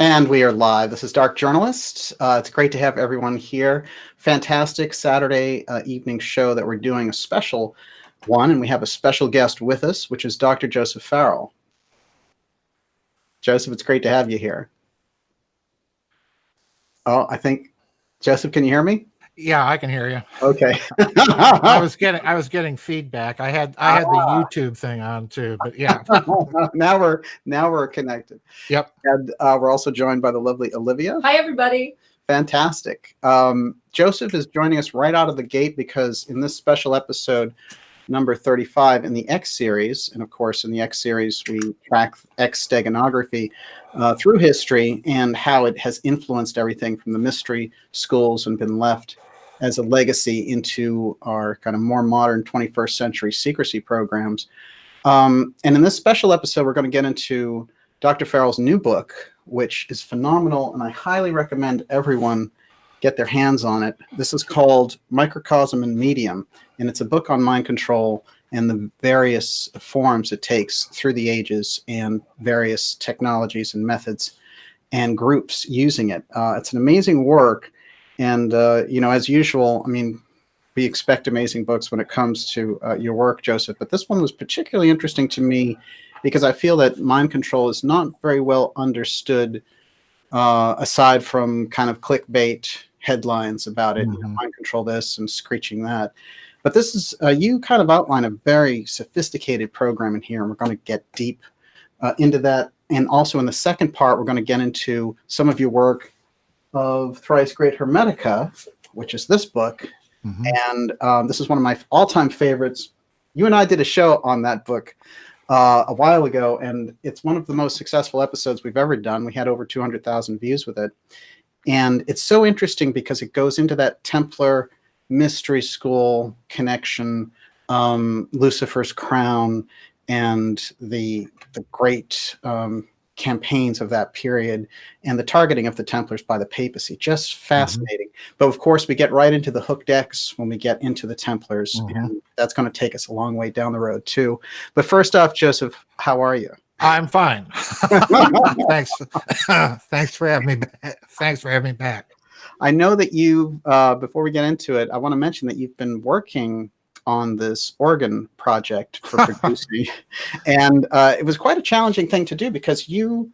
And we are live. This is Dark Journalist. It's great to have everyone here. Fantastic Saturday evening show that we're doing a special one, and we have a special guest with us, which is Dr. Joseph Farrell. Joseph, it's great to have you here. Oh, I think, Joseph, can you hear me? Yeah, I can hear you. Okay. I was getting feedback. I had the YouTube thing on too, but yeah. now we're connected. Yep. And we're also joined by the lovely Olivia. Hi, everybody. Fantastic. Joseph is joining us right out of the gate because in this special episode, number 35 in the X series, and of course in the X series we track X Steganography through history and how it has influenced everything from the mystery schools and been left as a legacy into our kind of more modern 21st century secrecy programs. And in this special episode, we're going to get into Dr. Farrell's new book, which is phenomenal, and I highly recommend everyone get their hands on it. This is called Microcosm and Medium, and it's a book on mind control and the various forms it takes through the ages and various technologies and methods and groups using it. It's an amazing work, and as usual, I mean, we expect amazing books when it comes to your work, Joseph, but this one was particularly interesting to me because I feel that mind control is not very well understood aside from kind of clickbait headlines about it, mind control this and screeching that. But this is, you kind of outline a very sophisticated program in here, and we're going to get deep into that. And also in the second part, we're going to get into some of your work of Thrice-Great Hermetica, which is this book. And this is one of my all-time favorites. You and I did a show on that book a while ago, and it's one of the most successful episodes we've ever done. We had over 200,000 views with it. And it's so interesting because it goes into that Templar mystery school connection, Lucifer's crown, and the great campaigns of that period, and the targeting of the Templars by the papacy. Just fascinating. But of course, we get right into the hooked X when we get into the Templars, and that's going to take us a long way down the road too. But first off, Joseph, how are you? I'm fine. Thanks. Thanks for having me. Thanks for having me back. I know that you, before we get into it, I want to mention that you've been working on this organ project for producing, and it was quite a challenging thing to do because you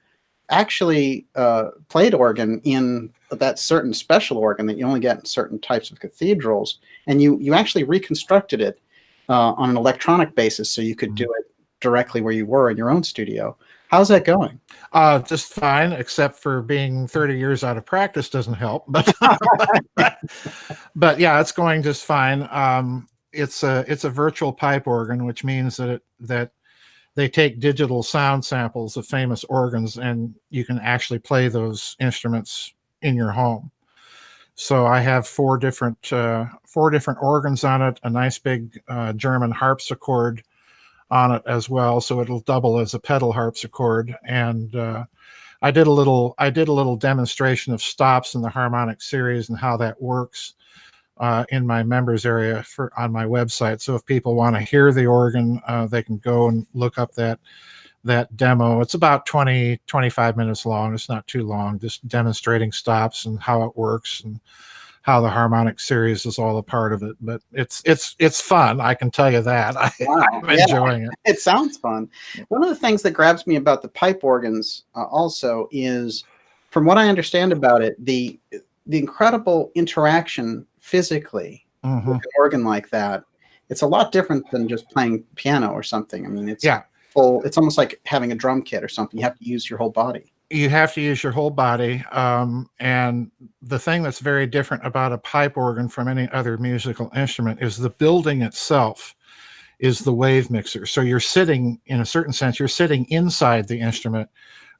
actually played organ in that certain special organ that you only get in certain types of cathedrals, and you actually reconstructed it on an electronic basis so you could do it directly where you were in your own studio. How's that going? Just fine, except for being 30 years out of practice doesn't help. But but yeah, it's going just fine. It's a virtual pipe organ, which means that they take digital sound samples of famous organs, and you can actually play those instruments in your home. So I have four different organs on it, a nice big German harpsichord on it as well, so it'll double as a pedal harpsichord. And I did a little demonstration of stops in the harmonic series and how that works in my members area on my website. So if people want to hear the organ, they can go and look up that demo. It's about 25 minutes long. It's not too long, just demonstrating stops and how it works and how the harmonic series is all a part of it. But it's fun, I can tell you that. I'm enjoying it. It sounds fun. One of the things that grabs me about the pipe organs also is, from what I understand about it, the incredible interaction physically with an organ like that. It's a lot different than just playing piano or something. I mean, it's full. It's almost like having a drum kit or something. You have to use your whole body. You have to use your whole body. And the thing that's very different about a pipe organ from any other musical instrument is the building itself is the wave mixer. So you're sitting, in a certain sense, you're sitting inside the instrument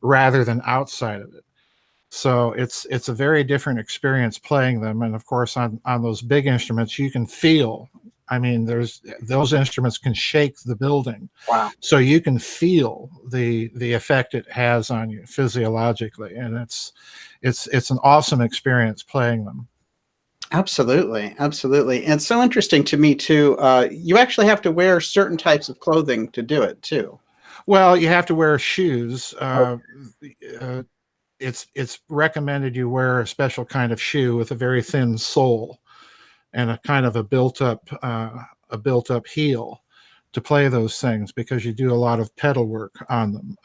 rather than outside of it. So it's a very different experience playing them. And of course, on those big instruments, you can feel, I mean, those instruments can shake the building. Wow. So you can feel the effect it has on you physiologically. And it's an awesome experience playing them. Absolutely. Absolutely. And it's so interesting to me too. You actually have to wear certain types of clothing to do it too. Well, you have to wear shoes. it's recommended you wear a special kind of shoe with a very thin sole and a kind of a built up heel to play those things, because you do a lot of pedal work on them.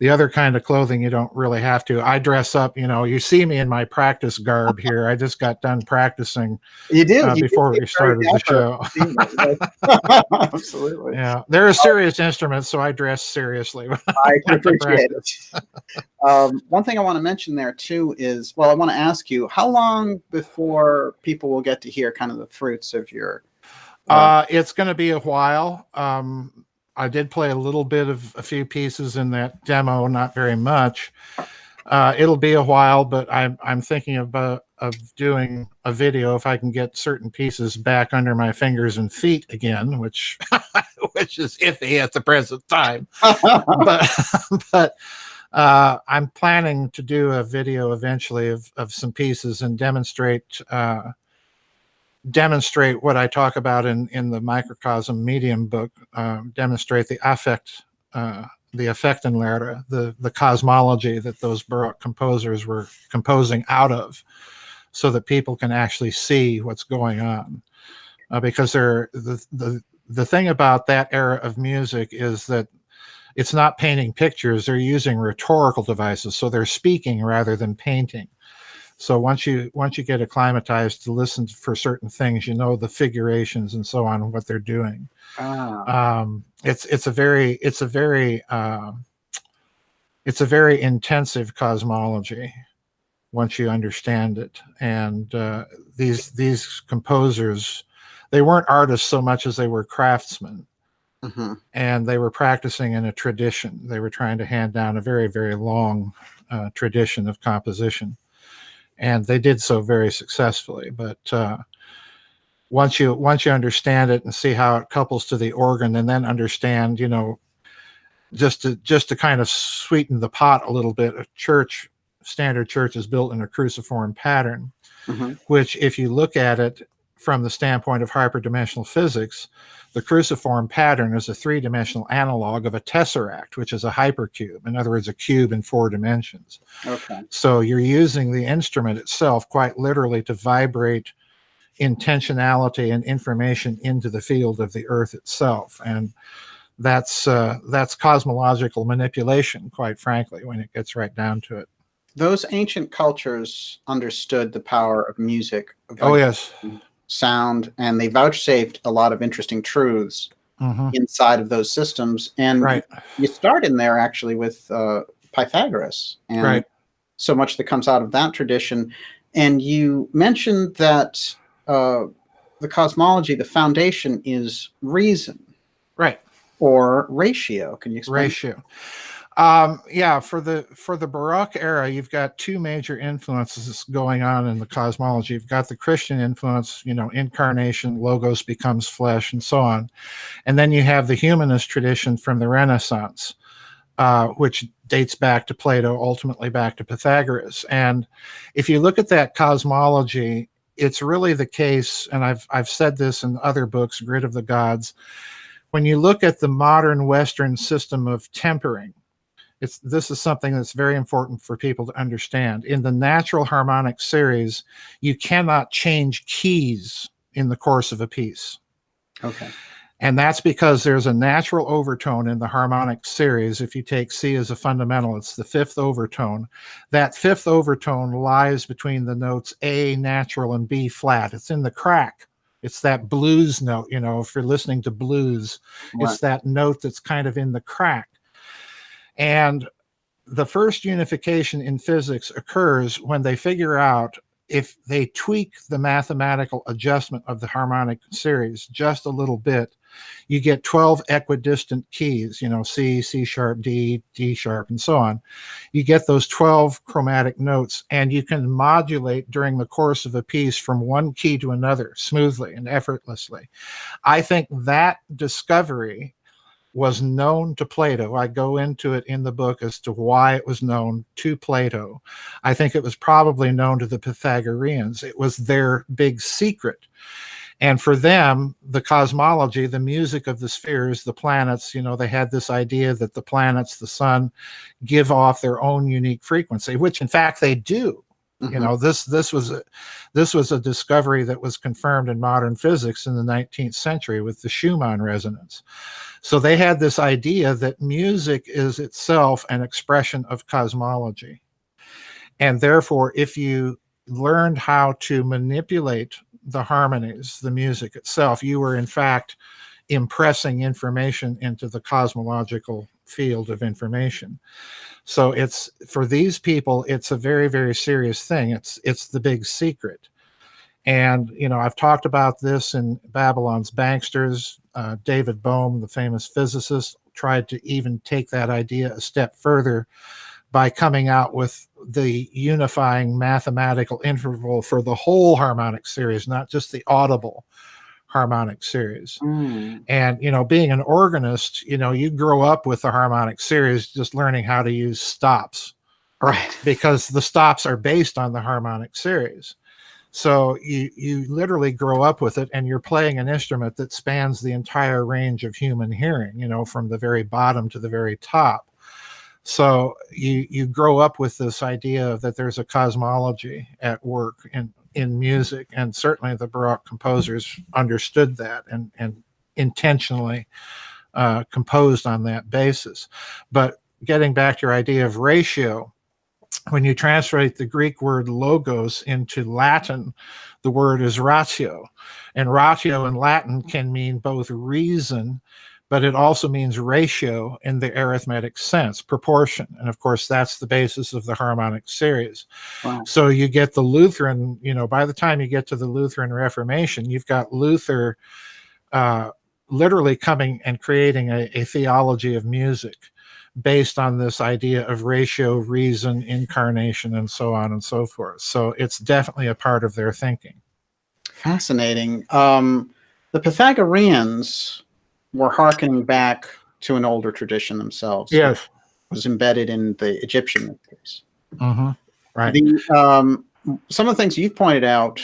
The other kind of clothing, you don't really have to. I dress up, you see me in my practice garb here. I just got done practicing before we started the show. Absolutely. Yeah, there are serious instruments, so I dress seriously. I can appreciate it. One thing I want to mention there too is, I want to ask you, how long before people will get to hear kind of the fruits of your... It's going to be a while. I did play a little bit of a few pieces in that demo, not very much. It'll be a while, but I'm thinking of doing a video if I can get certain pieces back under my fingers and feet again, which is iffy at the present time. but I'm planning to do a video eventually of some pieces and demonstrate what I talk about in the Microcosm Medium book, demonstrate the Affektenlehre, the cosmology that those Baroque composers were composing out of, so that people can actually see what's going on. Because the thing about that era of music is that it's not painting pictures, they're using rhetorical devices, so they're speaking rather than painting. So once you get acclimatized to listen for certain things, the figurations and so on, what they're doing. It's a very intensive cosmology once you understand it. And these composers, they weren't artists so much as they were craftsmen. Mm-hmm. And they were practicing in a tradition. They were trying to hand down a very, very long tradition of composition. And they did so very successfully. But once you understand it and see how it couples to the organ, and then understand, just to kind of sweeten the pot a little bit, standard church is built in a cruciform pattern, mm-hmm. which, if you look at it from the standpoint of hyperdimensional physics, the cruciform pattern is a three-dimensional analog of a tesseract, which is a hypercube. In other words, a cube in 4 dimensions. Okay. So you're using the instrument itself quite literally to vibrate intentionality and information into the field of the earth itself. And that's cosmological manipulation, quite frankly, when it gets right down to it. Those ancient cultures understood the power of music. Oh, yes. Sound, and they vouchsafed a lot of interesting truths mm-hmm. inside of those systems. And right. you start in there actually with Pythagoras, and right. so much that comes out of that tradition. And you mentioned that the cosmology, the foundation is reason, right, or ratio. Can you explain? Ratio. Yeah, for the Baroque era, you've got 2 major influences going on in the cosmology. You've got the Christian influence, incarnation, logos becomes flesh, and so on. And then you have the humanist tradition from the Renaissance, which dates back to Plato, ultimately back to Pythagoras. And if you look at that cosmology, it's really the case, and I've said this in other books, Grid of the Gods, when you look at the modern Western system of tempering, this is something that's very important for people to understand. In the natural harmonic series, you cannot change keys in the course of a piece. Okay. And that's because there's a natural overtone in the harmonic series. If you take C as a fundamental, it's the 5th overtone. That 5th overtone lies between the notes A natural and B flat. It's in the crack. It's that blues note, if you're listening to blues, right. It's that note that's kind of in the crack. And the first unification in physics occurs when they figure out, if they tweak the mathematical adjustment of the harmonic series just a little bit, you get 12 equidistant keys, C, C sharp, D, D sharp, and so on. You get those 12 chromatic notes, and you can modulate during the course of a piece from one key to another smoothly and effortlessly. I think that discovery was known to Plato. I go into it in the book as to why it was known to Plato. I think it was probably known to the Pythagoreans. It was their big secret. And for them, the cosmology, the music of the spheres, the planets, they had this idea that the planets, the sun, give off their own unique frequency, which in fact they do. This was a discovery that was confirmed in modern physics in the 19th century with the Schumann resonance. So they had this idea that music is itself an expression of cosmology. And therefore, if you learned how to manipulate the harmonies, the music itself, you were in fact impressing information into the cosmological field of information. So it's, for these people, it's a very, very serious thing. It's the big secret. And, I've talked about this in Babylon's Banksters. David Bohm, the famous physicist, tried to even take that idea a step further by coming out with the unifying mathematical interval for the whole harmonic series, not just the audible harmonic series. And, being an organist, you grow up with the harmonic series just learning how to use stops. Right. Because the stops are based on the harmonic series. So you literally grow up with it, and you're playing an instrument that spans the entire range of human hearing, from the very bottom to the very top. So you grow up with this idea that there's a cosmology at work in music, and certainly the Baroque composers understood that and intentionally composed on that basis. But getting back to your idea of ratio, when you translate the Greek word logos into Latin, the word is ratio. And ratio in Latin can mean both reason, but it also means ratio in the arithmetic sense, proportion. And of course, that's the basis of the harmonic series. Wow. So you get the Lutheran, by the time you get to the Lutheran Reformation, you've got Luther literally coming and creating a theology of music based on this idea of ratio, reason, incarnation, and so on and so forth. So it's definitely a part of their thinking. Fascinating. The Pythagoreans were hearkening back to an older tradition themselves. Yes. It was embedded in the Egyptian myths. Right. Some of the things you've pointed out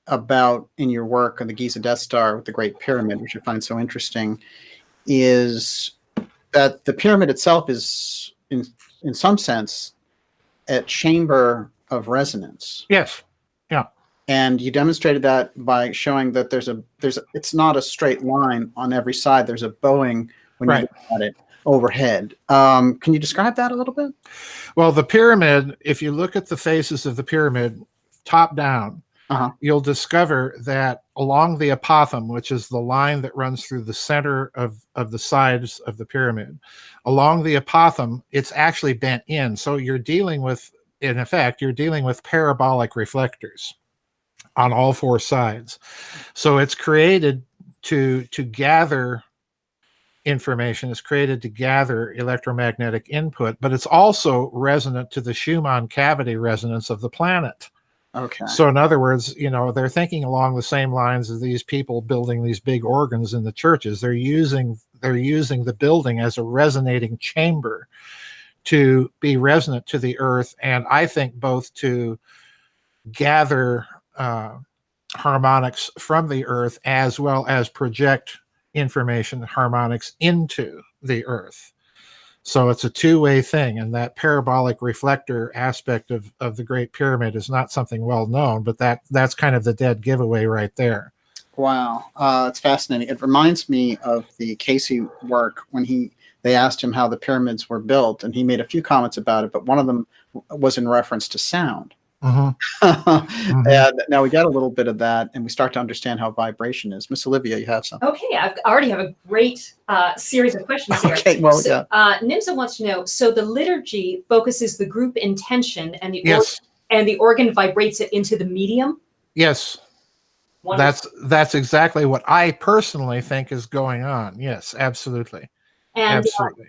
about in your work on the Giza Death Star with the Great Pyramid, which I find so interesting, is that the pyramid itself is, in some sense, a chamber of resonance. Yes. Yeah. And you demonstrated that by showing that it's not a straight line on every side. There's a bowing when you look at it overhead. Can you describe that a little bit? Well, the pyramid, if you look at the faces of the pyramid top down, you'll discover that along the Apotheum, which is the line that runs through the center of the sides of the pyramid, along the Apotheum, it's actually bent in. So you're dealing with, in effect, parabolic reflectors on all four sides. So it's created to gather information, it's created to gather electromagnetic input, but it's also resonant to the Schumann cavity resonance of the planet. Okay. So in other words, they're thinking along the same lines as these people building these big organs in the churches. They're using the building as a resonating chamber to be resonant to the earth, and I think both to gather harmonics from the earth as well as project information, harmonics, into the earth. So it's a two-way thing, and that parabolic reflector aspect of the Great Pyramid is not something well known, but that's kind of the dead giveaway right there. Wow, it's fascinating. It reminds me of the Casey work when they asked him how the pyramids were built, and he made a few comments about it, but one of them was in reference to sound. And now we got a little bit of that, and we start to understand how vibration is. Miss Olivia, you have something. Okay, I already have a great series of questions here. Okay, well, so, Nimsa wants to know, so the liturgy focuses the group intention, and the organ vibrates it into the medium? Yes. That's exactly what I personally think is going on. Yes, absolutely. And, absolutely.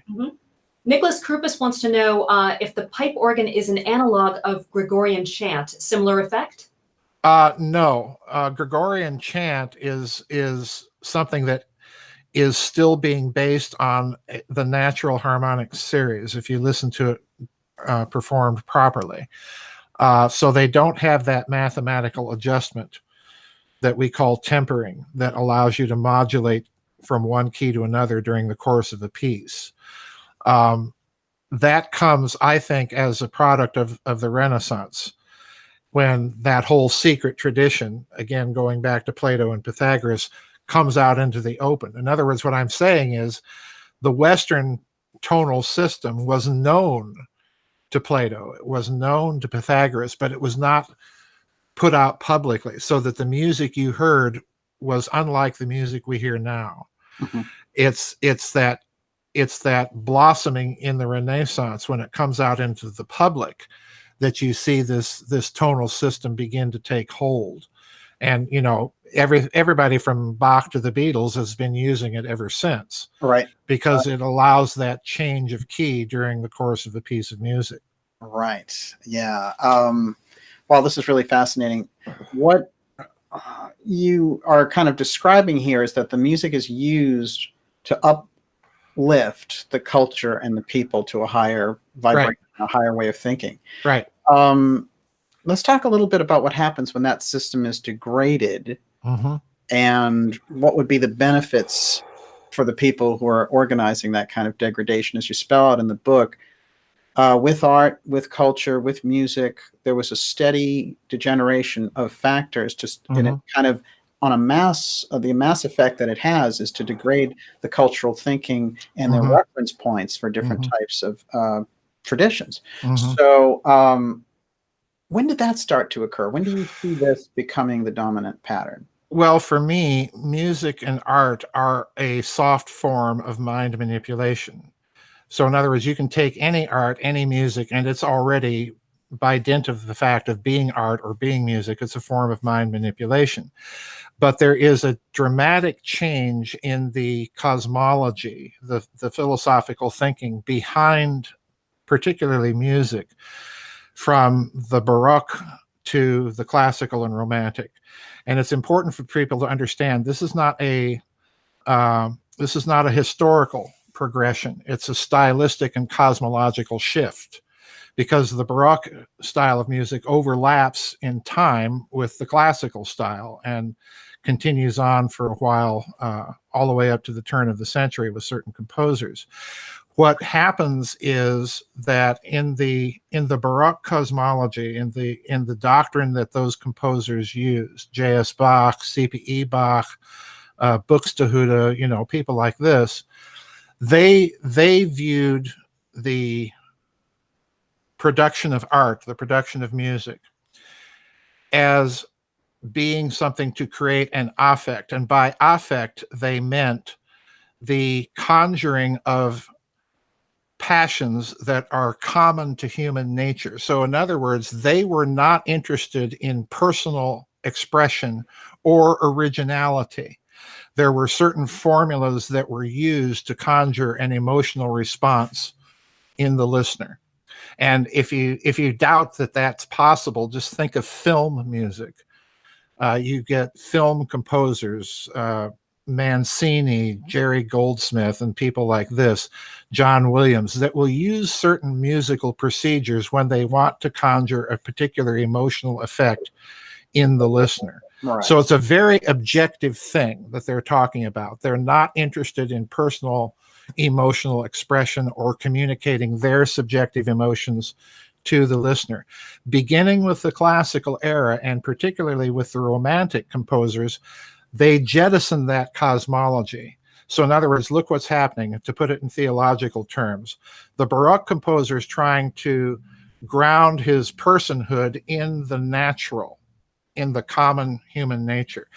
Nicholas Krupus wants to know if the pipe organ is an analog of Gregorian chant. Similar effect? No. Gregorian chant is something that is still being based on the natural harmonic series, if you listen to it performed properly. So they don't have that mathematical adjustment that we call tempering, that allows you to modulate from one key to another during the course of a piece. That comes, I think, as a product of the Renaissance, when that whole secret tradition, again, going back to Plato and Pythagoras, comes out into the open. In other words, what I'm saying is the Western tonal system was known to Plato, it was known to Pythagoras, but it was not put out publicly, so that the music you heard was unlike the music we hear now. Mm-hmm. It's that blossoming in the Renaissance, when it comes out into the public, that you see this tonal system begin to take hold. And, you know, everybody from Bach to the Beatles has been using it ever since. Right. Because it allows that change of key during the course of a piece of music. Right. Yeah. Well, this is really fascinating. What you are kind of describing here is that the music is used to uplift the culture and the people to a higher vibration, right, a higher way of thinking. Right. Let's talk a little bit about what happens when that system is degraded, mm-hmm, and what would be the benefits for the people who are organizing that kind of degradation, as you spell out in the book. With art, with culture, with music, there was a steady degeneration of factors, just mm-hmm, in it kind of on a mass, the mass effect that it has is to degrade the cultural thinking and mm-hmm, the reference points for different mm-hmm, types of traditions. mm-hmm. So when did that start to occur? When do you see this becoming the dominant pattern? Well, for me, music and art are a soft form of mind manipulation. So in other words, you can take any art, any music, and it's already, by dint of the fact of being art or being music, it's a form of mind manipulation. But there is a dramatic change in the cosmology, the philosophical thinking behind particularly music, from the Baroque to the classical and romantic. And it's important for people to understand this is not a historical progression. It's a stylistic and cosmological shift, because the Baroque style of music overlaps in time with the classical style and continues on for a while, all the way up to the turn of the century with certain composers. What happens is that in the Baroque cosmology, in the doctrine that those composers used, J.S. Bach, C.P.E. Bach, Buxtehude, you know, people like this, they viewed the production of art, the production of music, as being something to create an affect. And by affect, they meant the conjuring of passions that are common to human nature. So in other words, they were not interested in personal expression or originality. There were certain formulas that were used to conjure an emotional response in the listener. And if you doubt that that's possible, just think of film music. You get film composers, Mancini, Jerry Goldsmith, and people like this, John Williams, that will use certain musical procedures when they want to conjure a particular emotional effect in the listener. Right. So it's a very objective thing that they're talking about. They're not interested in personal emotional expression or communicating their subjective emotions to the listener. Beginning with the classical era, and particularly with the Romantic composers, they jettisoned that cosmology. So in other words, look what's happening, to put it in theological terms. The Baroque composer is trying to ground his personhood in the natural, in the common human nature.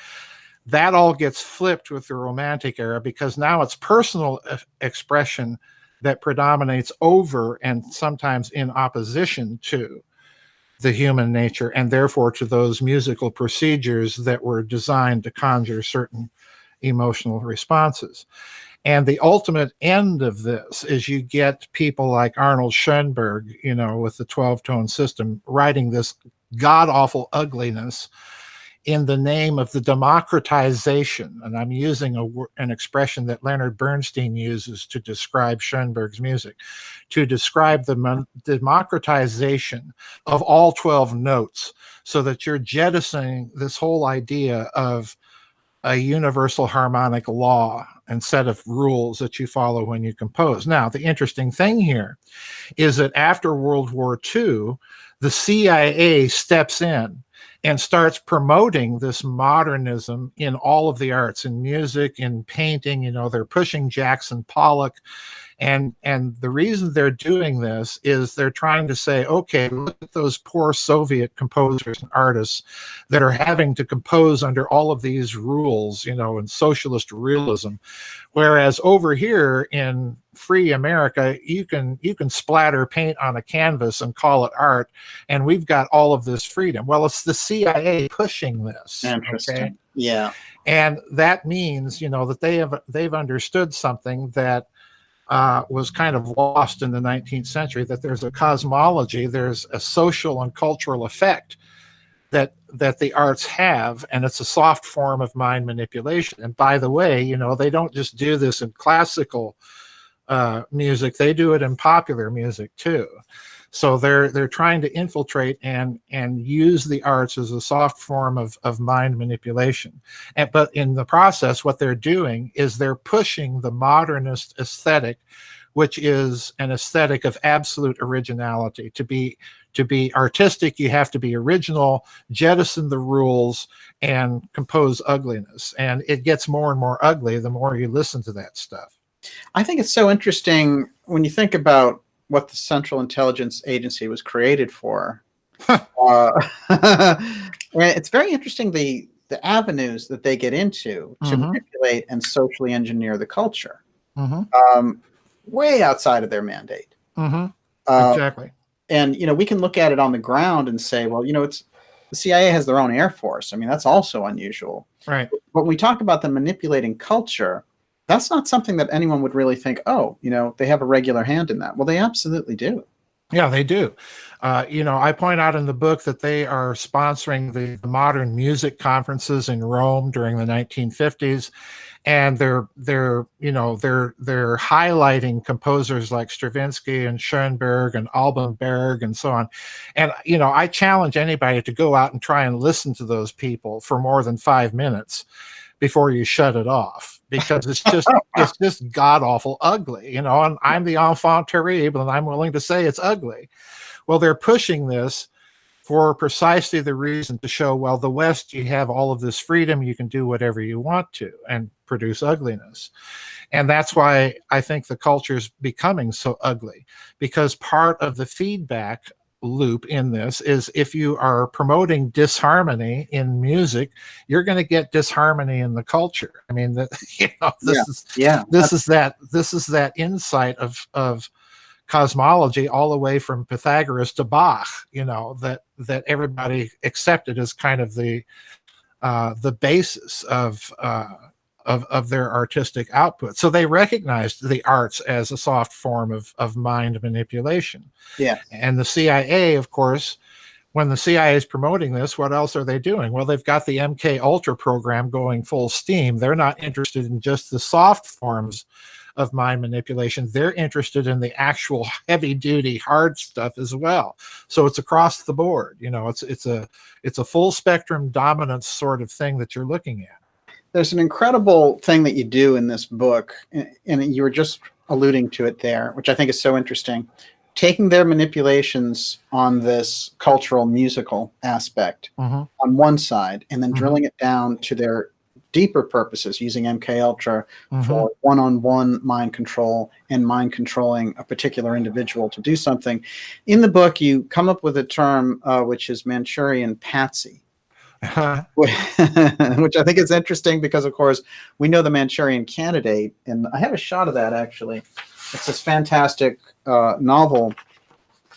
That all gets flipped with the Romantic era, because now it's personal expression that predominates over and sometimes in opposition to the human nature, and therefore to those musical procedures that were designed to conjure certain emotional responses. And the ultimate end of this is you get people like Arnold Schoenberg, you know, with the 12-tone system, writing this god-awful ugliness in the name of the democratization, and I'm using an expression that Leonard Bernstein uses to describe Schoenberg's music, to describe the democratization of all 12 notes, so that you're jettisoning this whole idea of a universal harmonic law and set of rules that you follow when you compose. Now, the interesting thing here is that after World War II, the CIA steps in and starts promoting this modernism in all of the arts, in music, in painting. You know, they're pushing Jackson Pollock. And the reason they're doing this is they're trying to say, okay, look at those poor Soviet composers and artists that are having to compose under all of these rules, you know, in socialist realism. Whereas over here in free America, you can splatter paint on a canvas and call it art, and we've got all of this freedom. Well, it's the CIA pushing this. Interesting. Okay? Yeah. And that means, you know, that they've understood something that was kind of lost in the 19th century, that there's a cosmology, there's a social and cultural effect that the arts have, and it's a soft form of mind manipulation. And by the way, you know, they don't just do this in classical music, they do it in popular music too. So they're trying to infiltrate and use the arts as a soft form of mind manipulation. But in the process, what they're doing is they're pushing the modernist aesthetic, which is an aesthetic of absolute originality. To be artistic, you have to be original, jettison the rules, and compose ugliness. And it gets more and more ugly the more you listen to that stuff. I think it's so interesting when you think about what the Central Intelligence Agency was created for. It's very interesting the avenues that they get into to manipulate and socially engineer the culture, way outside of their mandate. Exactly. And, you know, we can look at it on the ground and say, well, you know, it's the CIA has their own Air Force. I mean, that's also unusual. Right. But when we talk about them manipulating culture, that's not something that anyone would really think, oh, you know, they have a regular hand in that. Well, they absolutely do. Yeah, they do. You know, I point out in the book that they are sponsoring the modern music conferences in Rome during the 1950s, and they're highlighting composers like Stravinsky and Schoenberg and Alban Berg and so on. And you know, I challenge anybody to go out and try and listen to those people for more than 5 minutes before you shut it off, because it's just god awful ugly, you know. And I'm the enfant terrible, and I'm willing to say it's ugly. Well, they're pushing this for precisely the reason to show, well, the West, you have all of this freedom, you can do whatever you want to and produce ugliness. And that's why I think the culture is becoming so ugly, because part of the feedback loop in this is if you are promoting disharmony in music, you're going to get disharmony in the culture. I mean, you know, this is that insight of cosmology all the way from Pythagoras to Bach, you know, that everybody accepted as kind of the basis of their artistic output. So they recognized the arts as a soft form of mind manipulation. Yeah. And the CIA, of course, when the CIA is promoting this, what else are they doing? Well, they've got the MK Ultra program going full steam. They're not interested in just the soft forms of mind manipulation. They're interested in the actual heavy duty hard stuff as well. So it's across the board. You know, it's a full spectrum dominance sort of thing that you're looking at. There's an incredible thing that you do in this book, and you were just alluding to it there, which I think is so interesting. Taking their manipulations on this cultural musical aspect on one side, and then drilling it down to their deeper purposes, using MK Ultra for one-on-one mind control and mind controlling a particular individual to do something. In the book, you come up with a term which is Manchurian Patsy. Which I think is interesting because, of course, we know the Manchurian Candidate, and I have a shot of that actually. It's this fantastic novel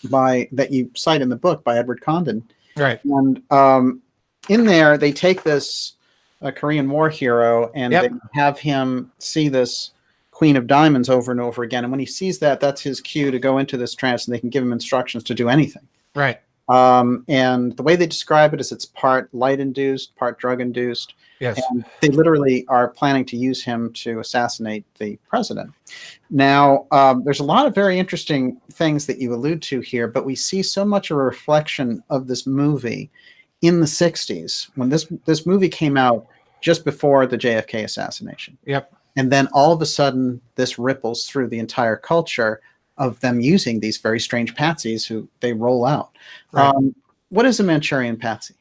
that you cite in the book by Edward Condon. Right. And in there, they take this Korean War hero and they have him see this Queen of Diamonds over and over again. And when he sees that, that's his cue to go into this trance, and they can give him instructions to do anything. Right. And the way they describe it is it's part light-induced, part drug-induced. Yes. And they literally are planning to use him to assassinate the president. Now, there's a lot of very interesting things that you allude to here, but we see so much of a reflection of this movie in the 60s, when this movie came out just before the JFK assassination. Yep. And then all of a sudden, this ripples through the entire culture of them using these very strange patsies who they roll out. Right. What is a Manchurian patsy?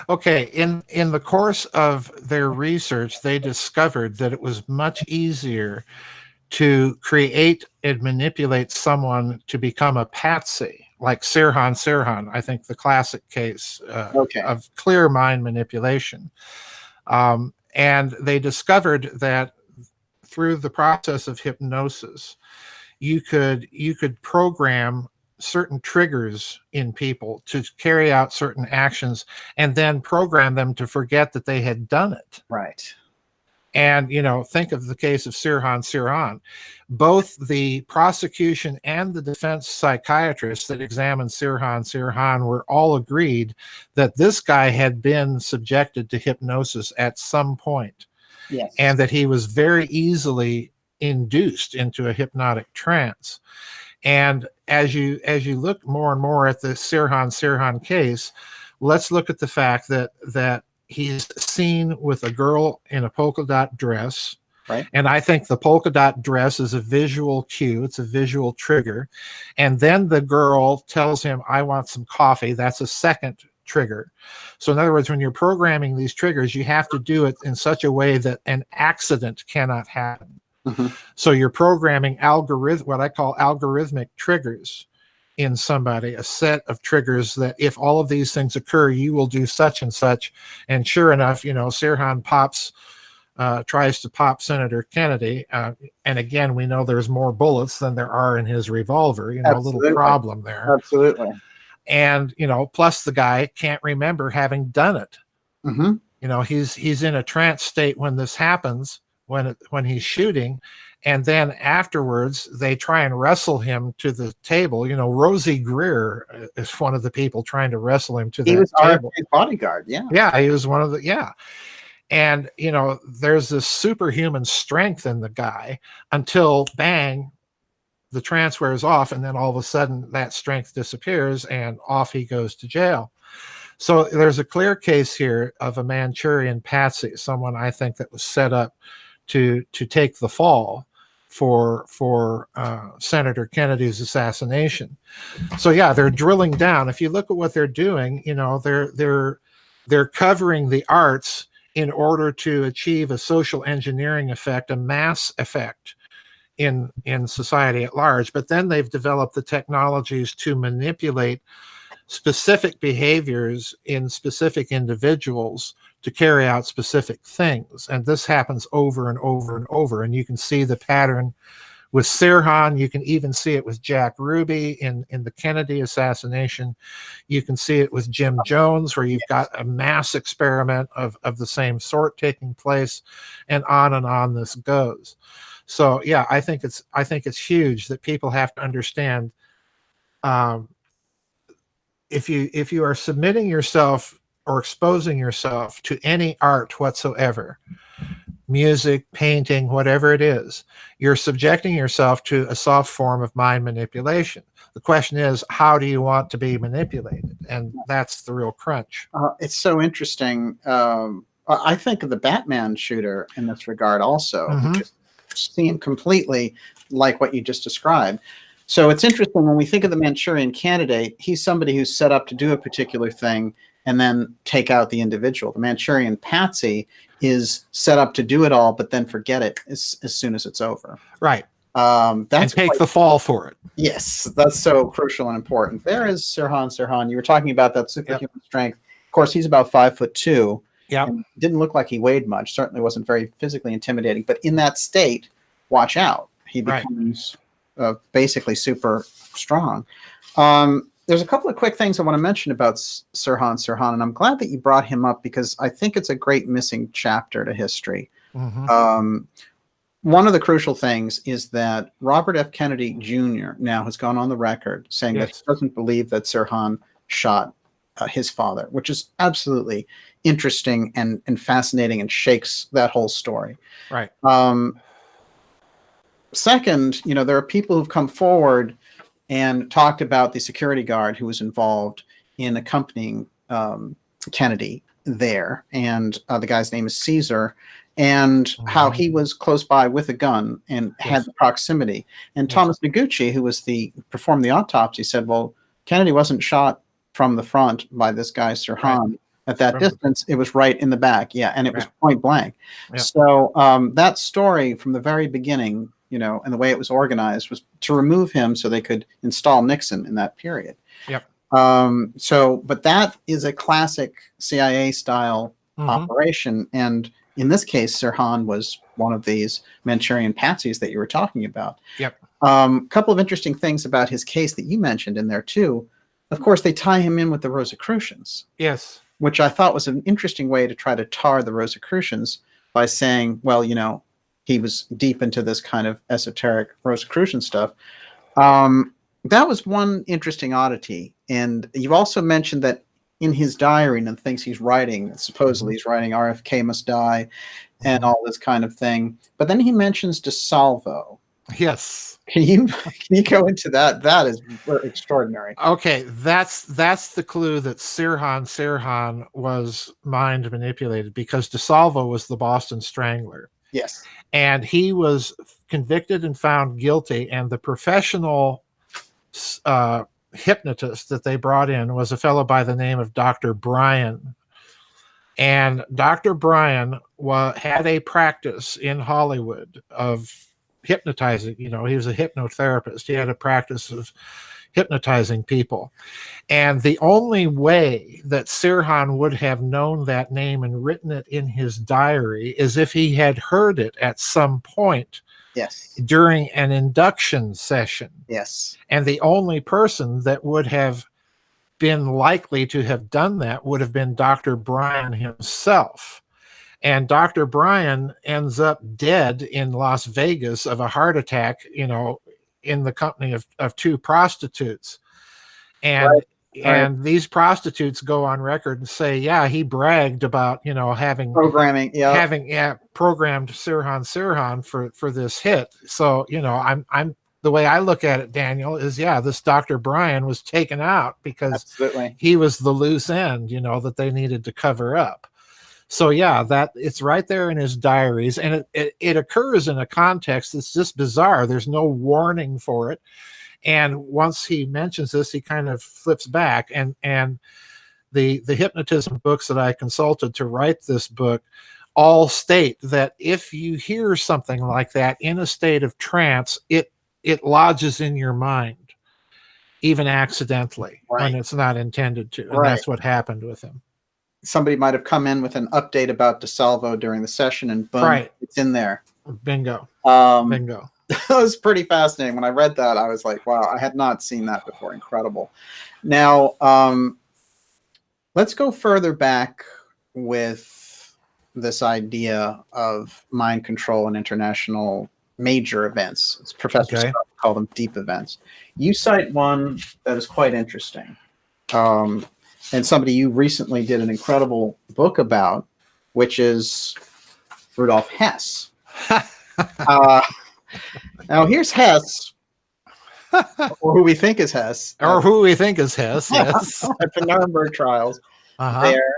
Okay, in the course of their research, they discovered that it was much easier to create and manipulate someone to become a patsy, like Sirhan, I think the classic case of clear mind manipulation. And they discovered that through the process of hypnosis, you could program certain triggers in people to carry out certain actions and then program them to forget that they had done it. Right. And, think of the case of Sirhan. Both the prosecution and the defense psychiatrists that examined Sirhan were all agreed that this guy had been subjected to hypnosis at some point. Yes. And that he was very easily induced into a hypnotic trance. And as you look more and more at the Sirhan case, let's look at the fact that he's seen with a girl in a polka dot dress. Right. And I think the polka dot dress is a visual cue. It's a visual trigger. And then the girl tells him, I want some coffee. That's a second trigger. So in other words, when you're programming these triggers, you have to do it in such a way that an accident cannot happen. Mm-hmm. So you're programming what I call algorithmic triggers in somebody, a set of triggers that if all of these things occur, you will do such and such. And sure enough, Sirhan tries to pop Senator Kennedy. And again, we know there's more bullets than there are in his revolver, a little problem there. Absolutely. And, plus the guy can't remember having done it. Mm-hmm. He's in a trance state when this happens, when he's shooting, and then afterwards they try and wrestle him to the table. Rosie Greer is one of the people trying to wrestle him to the table. He was RFK's bodyguard, yeah. Yeah, he was one of and there's this superhuman strength in the guy until bang, the trance wears off, and then all of a sudden that strength disappears and off he goes to jail. So there's a clear case here of a Manchurian patsy, someone I think that was set up to take the fall for Senator Kennedy's assassination. So yeah, they're drilling down. If you look at what they're doing, they're covering the arts in order to achieve a social engineering effect, a mass effect in society at large. But then they've developed the technologies to manipulate specific behaviors in specific individuals to carry out specific things. And this happens over and over and over. And you can see the pattern with Sirhan. You can even see it with Jack Ruby in the Kennedy assassination. You can see it with Jim Jones, where you've got a mass experiment of the same sort taking place, and on this goes. So yeah, I think it's huge that people have to understand, if you are submitting yourself or exposing yourself to any art whatsoever, music, painting, whatever it is, you're subjecting yourself to a soft form of mind manipulation. The question is, how do you want to be manipulated? And that's the real crunch. It's so interesting. I think of the Batman shooter in this regard also. Mm-hmm. It seemed completely like what you just described. So it's interesting when we think of the Manchurian candidate, he's somebody who's set up to do a particular thing and then take out the individual. The Manchurian patsy is set up to do it all, but then forget it as soon as it's over. Right. That's and take the fall for it. Yes, that's so crucial and important. There is Sirhan. You were talking about that superhuman strength. Of course, he's about 5'2". Yeah. Didn't look like he weighed much. Certainly wasn't very physically intimidating. But in that state, watch out. He becomes basically super strong. There's a couple of quick things I want to mention about Sirhan, and I'm glad that you brought him up because I think it's a great missing chapter to history. Mm-hmm. One of the crucial things is that Robert F. Kennedy Jr. now has gone on the record saying that he doesn't believe that Sirhan shot his father, which is absolutely interesting and fascinating and shakes that whole story. Right. Second, there are people who've come forward and talked about the security guard who was involved in accompanying Kennedy there, and the guy's name is Caesar, and how he was close by with a gun and had the proximity. And Thomas Noguchi, who performed the autopsy, said, well, Kennedy wasn't shot from the front by this guy Sirhan at that distance. It was right in the back, and it was point blank. So that story from the very beginning, and the way it was organized was to remove him so they could install Nixon in that period. But that is a classic CIA style operation, and in this case, Sirhan was one of these Manchurian patsies that you were talking about. Couple of interesting things about his case that you mentioned in there too. Of course, they tie him in with the Rosicrucians. Which I thought was an interesting way to try to tar the Rosicrucians by saying, well, he was deep into this kind of esoteric Rosicrucian stuff. That was one interesting oddity. And you've also mentioned that in his diary and the things he's writing, supposedly he's writing RFK must die and all this kind of thing. But then he mentions DeSalvo. Can you go into that? That is extraordinary. Okay, that's the clue that Sirhan was mind manipulated, because DeSalvo was the Boston Strangler. And he was convicted and found guilty, and the professional hypnotist that they brought in was a fellow by the name of Dr. Bryan. And Dr. Bryan had a practice in Hollywood of hypnotizing. He was a hypnotherapist. He had a practice of hypnotizing people. And the only way that Sirhan would have known that name and written it in his diary is if he had heard it at some point during an induction session. And the only person that would have been likely to have done that would have been Dr. Bryan himself. And Dr. Bryan ends up dead in Las Vegas of a heart attack, in the company of two prostitutes. And these prostitutes go on record and say, he bragged about, having programmed Sirhan for this hit. So, I'm the way I look at it, Daniel, is this Dr. Bryan was taken out because he was the loose end, that they needed to cover up. So that it's right there in his diaries, and it occurs in a context that's just bizarre. There's no warning for it. And once he mentions this, he kind of flips back, and the hypnotism books that I consulted to write this book all state that if you hear something like that in a state of trance, it lodges in your mind, even accidentally, when it's not intended to. And that's what happened with him. Somebody might have come in with an update about DeSalvo during the session, and boom, it's in there. Bingo. Bingo. That was pretty fascinating. When I read that, I was like, wow, I had not seen that before. Incredible. Now, let's go further back with this idea of mind control and international major events. As Professor Scott called them deep events. You cite one that is quite interesting. And somebody you recently did an incredible book about, which is Rudolf Hess. Now here's Hess, or who we think is Hess. Yes. At the Nuremberg trials there.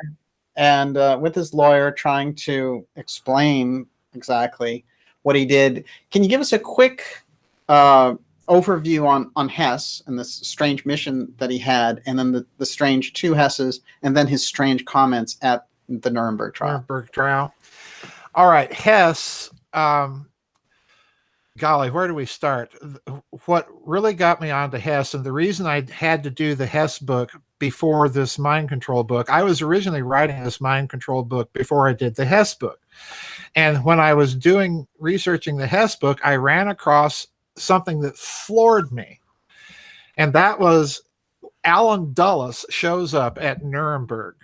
And with his lawyer trying to explain exactly what he did. Can you give us a quick overview on Hess and this strange mission that he had, and then the strange two Hesses, and then his strange comments at the Nuremberg trial? All right, Hess. Golly, where do we start? What really got me onto Hess, and the reason I had to do the Hess book before this mind control book, I was originally writing this mind control book before I did the Hess book. And when I was researching the Hess book, I ran across something that floored me. And that was Alan Dulles shows up at Nuremberg,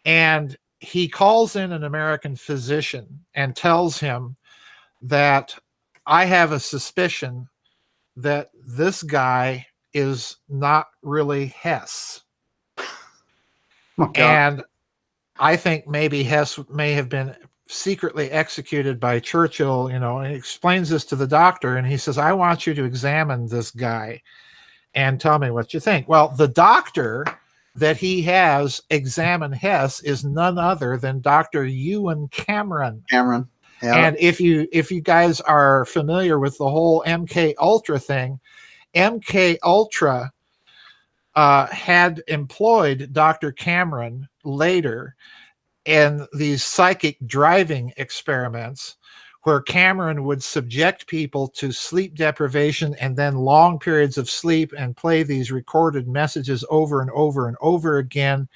and he calls in an American physician and tells him that I have a suspicion that this guy is not really Hess. Oh, God. And I think maybe Hess may have been secretly executed by Churchill, you know, and he explains this to the doctor, and he says, I want you to examine this guy and tell me what you think. Well, the doctor that he has examine Hess is none other than Dr. Ewan Cameron. Cameron. Yeah. And if you guys are familiar with the whole Mkultra thing, Mkultra had employed Dr. Cameron later in these psychic driving experiments where Cameron would subject people to sleep deprivation and then long periods of sleep and play these recorded messages over and over and over again.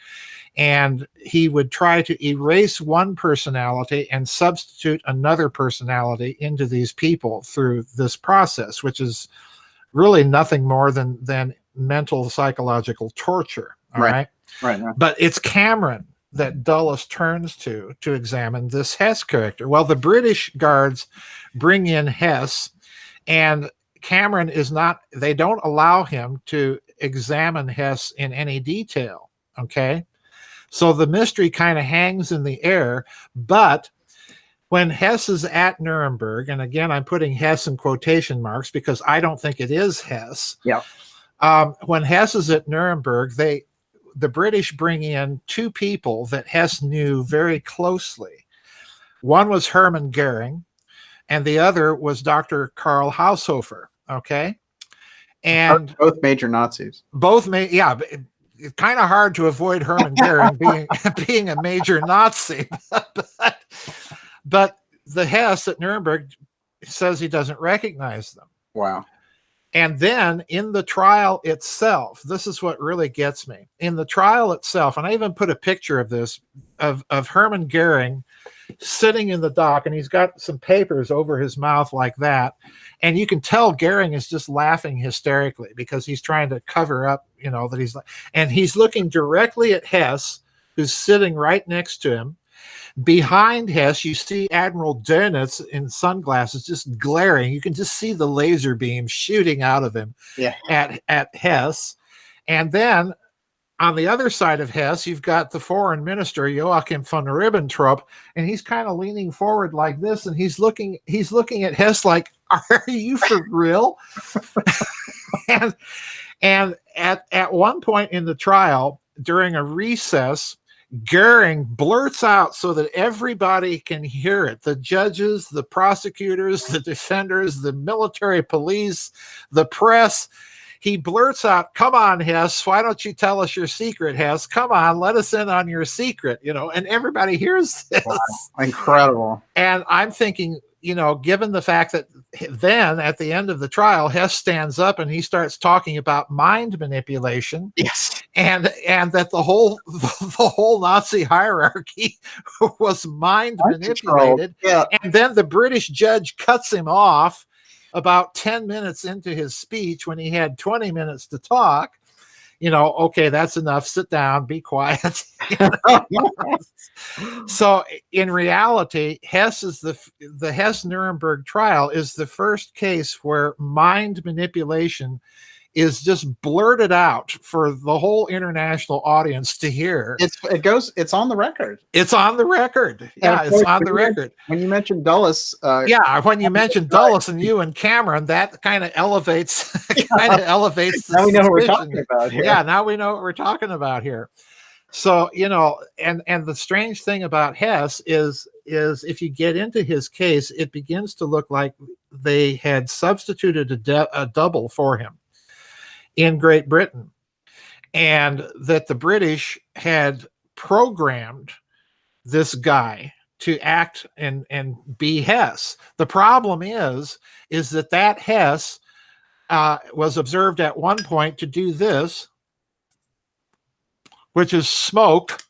And he would try to erase one personality and substitute another personality into these people through this process, which is really nothing more than mental psychological torture. All right. Right. But it's Cameron that Dulles turns to examine this Hess character. Well, the British guards bring in Hess, and Cameron they don't allow him to examine Hess in any detail. Okay. So the mystery kind of hangs in the air, but when Hess is at Nuremberg, and again, I'm putting Hess in quotation marks because I don't think it is Hess. Yeah. When Hess is at Nuremberg, the British bring in two people that Hess knew very closely. One was Hermann Goering, and the other was Dr. Karl Haushofer. Okay. And both major Nazis. Yeah. It's kind of hard to avoid Hermann Goering being a major Nazi. But the Hess at Nuremberg says he doesn't recognize them. Wow. And then in the trial itself, this is what really gets me. In the trial itself, and I even put a picture of this, of Hermann Goering sitting in the dock, and he's got some papers over his mouth like that. And you can tell Goering is just laughing hysterically because he's trying to cover up, you know, that he's looking directly at Hess, who's sitting right next to him. Behind Hess, you see Admiral Dönitz in sunglasses just glaring. You can just see the laser beam shooting out of him at Hess. And then on the other side of Hess, you've got the foreign minister, Joachim von Ribbentrop, and he's kind of leaning forward like this, and he's looking at Hess like, are you for real? and at one point in the trial, during a recess, Goering blurts out so that everybody can hear it. The judges, the prosecutors, the defenders, the military police, the press. He blurts out, come on, Hess, why don't you tell us your secret, Hess? Come on, let us in on your secret, you know, and everybody hears this. Wow. Incredible. And I'm thinking, you know, given the fact that then at the end of the trial, Hess stands up and he starts talking about mind manipulation. Yes. And that the whole Nazi hierarchy was mind manipulated. Yeah. And then the British judge cuts him off about 10 minutes into his speech when he had 20 minutes to talk. You know, okay, that's enough. Sit down, be quiet. So in reality, Hess is the Hess Nuremberg trial is the first case where mind manipulation is just blurted out for the whole international audience to hear. It's on the record. It's on the record. Yeah, it's on the record. When you mentioned Dulles, when you mentioned Dulles and you and Cameron, that kind of elevates the now we know what we're talking about here. Yeah, now we know what we're talking about here. So, you know, and the strange thing about Hess is if you get into his case, it begins to look like they had substituted a double for him in Great Britain, and that the British had programmed this guy to act and be Hess. The problem is that Hess was observed at one point to do this, which is smoke,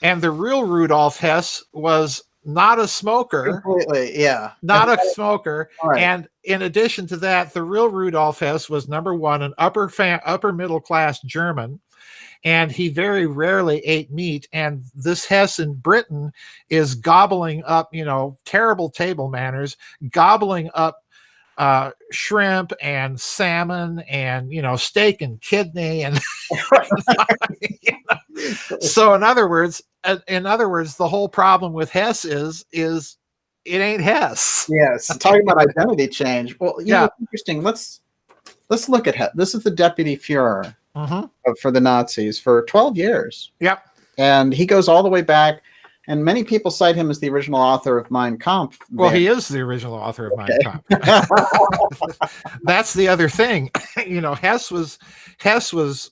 and the real Rudolf Hess was not a smoker. Completely, yeah. Not a smoker. Right. And in addition to that, the real Rudolf Hess was, number one, an upper middle class German, and he very rarely ate meat. And this Hess in Britain is gobbling up, you know, terrible table manners, gobbling up shrimp and salmon and, you know, steak and kidney and you know, So in other words, the whole problem with Hess is it ain't Hess. Yes, talking about identity change. Well, Yeah. Interesting. Let's look at Hess. This is the deputy Führer for the Nazis for 12 years. Yep. And he goes all the way back, and many people cite him as the original author of Mein Kampf. Well, he is the original author of Mein Kampf. That's the other thing. Hess was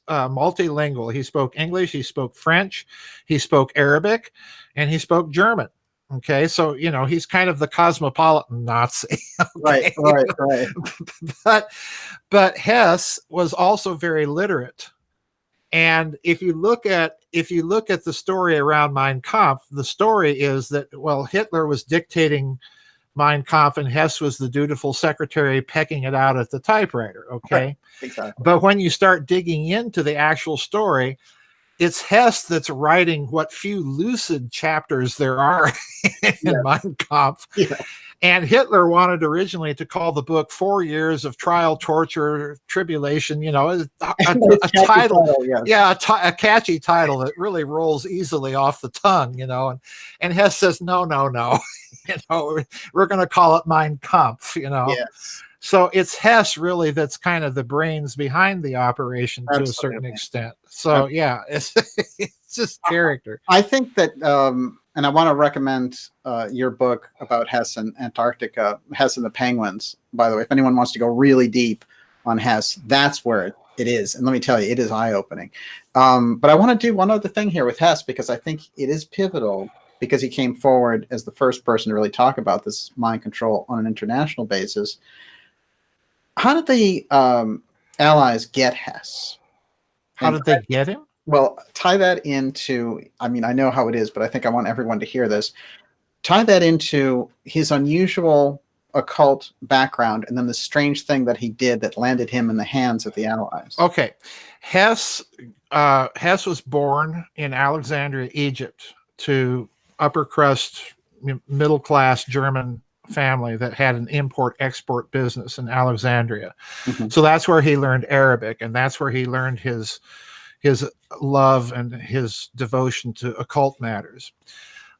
multilingual. He spoke English, he spoke French, he spoke Arabic, and he spoke German. Okay, so he's kind of the cosmopolitan Nazi. Okay? Right. But Hess was also very literate. And if you look at the story around Mein Kampf, the story is that, well, Hitler was dictating Mein Kampf and Hess was the dutiful secretary pecking it out at the typewriter. Okay. Right. Exactly. But when you start digging into the actual story, it's Hess that's writing what few lucid chapters there are in Mein Kampf. Yeah. And Hitler wanted originally to call the book 4 Years of Trial, Torture, Tribulation, a title. A catchy title that really rolls easily off the tongue, and Hess says, no. We're going to call it Mein Kampf, Yes. So it's Hess really that's kind of the brains behind the operation to a certain extent. So it's just character. I think that, and I want to recommend your book about Hess and Antarctica, Hess and the Penguins. By the way, if anyone wants to go really deep on Hess, that's where it is. And let me tell you, it is eye-opening. But I want to do one other thing here with Hess, because I think it is pivotal, because he came forward as the first person to really talk about this mind control on an international basis. How did the Allies get Hess? How did they get him? Well, tie that into, I know how it is, but I think I want everyone to hear this. Tie that into his unusual occult background and then the strange thing that he did that landed him in the hands of the Allies. Okay. Hess was born in Alexandria, Egypt, to upper crust, middle class German family that had an import-export business in Alexandria. So that's where he learned Arabic, and that's where he learned his love and his devotion to occult matters.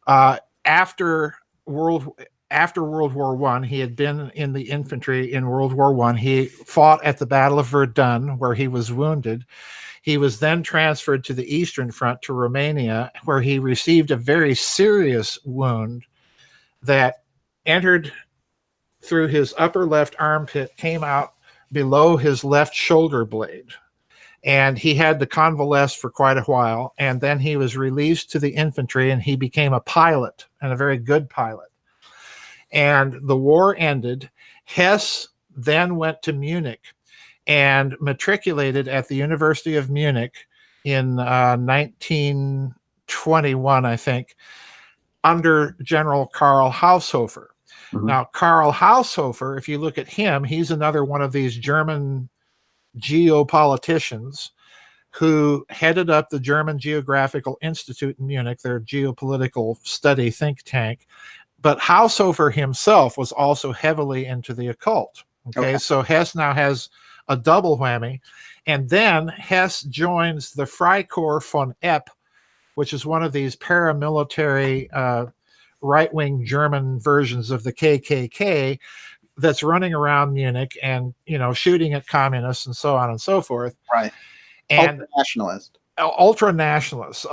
After World War I, he had been in the infantry in World War I. He fought at the Battle of Verdun, where he was wounded. He was then transferred to the Eastern Front to Romania, where he received a very serious wound that entered through his upper left armpit, came out below his left shoulder blade. And he had to convalesce for quite a while. And then he was released to the infantry, and he became a pilot, and a very good pilot. And the war ended. Hess then went to Munich and matriculated at the University of Munich in 1921, I think, under General Karl Haushofer. Now, Karl Haushofer, if you look at him, he's another one of these German geopoliticians who headed up the German Geographical Institute in Munich, their geopolitical study think tank. But Haushofer himself was also heavily into the occult. Okay, so Hess now has a double whammy. And then Hess joins the Freikorps von Epp, which is one of these paramilitary right-wing German versions of the KKK that's running around Munich and, shooting at communists and so on and so forth. Right. And ultra-nationalist.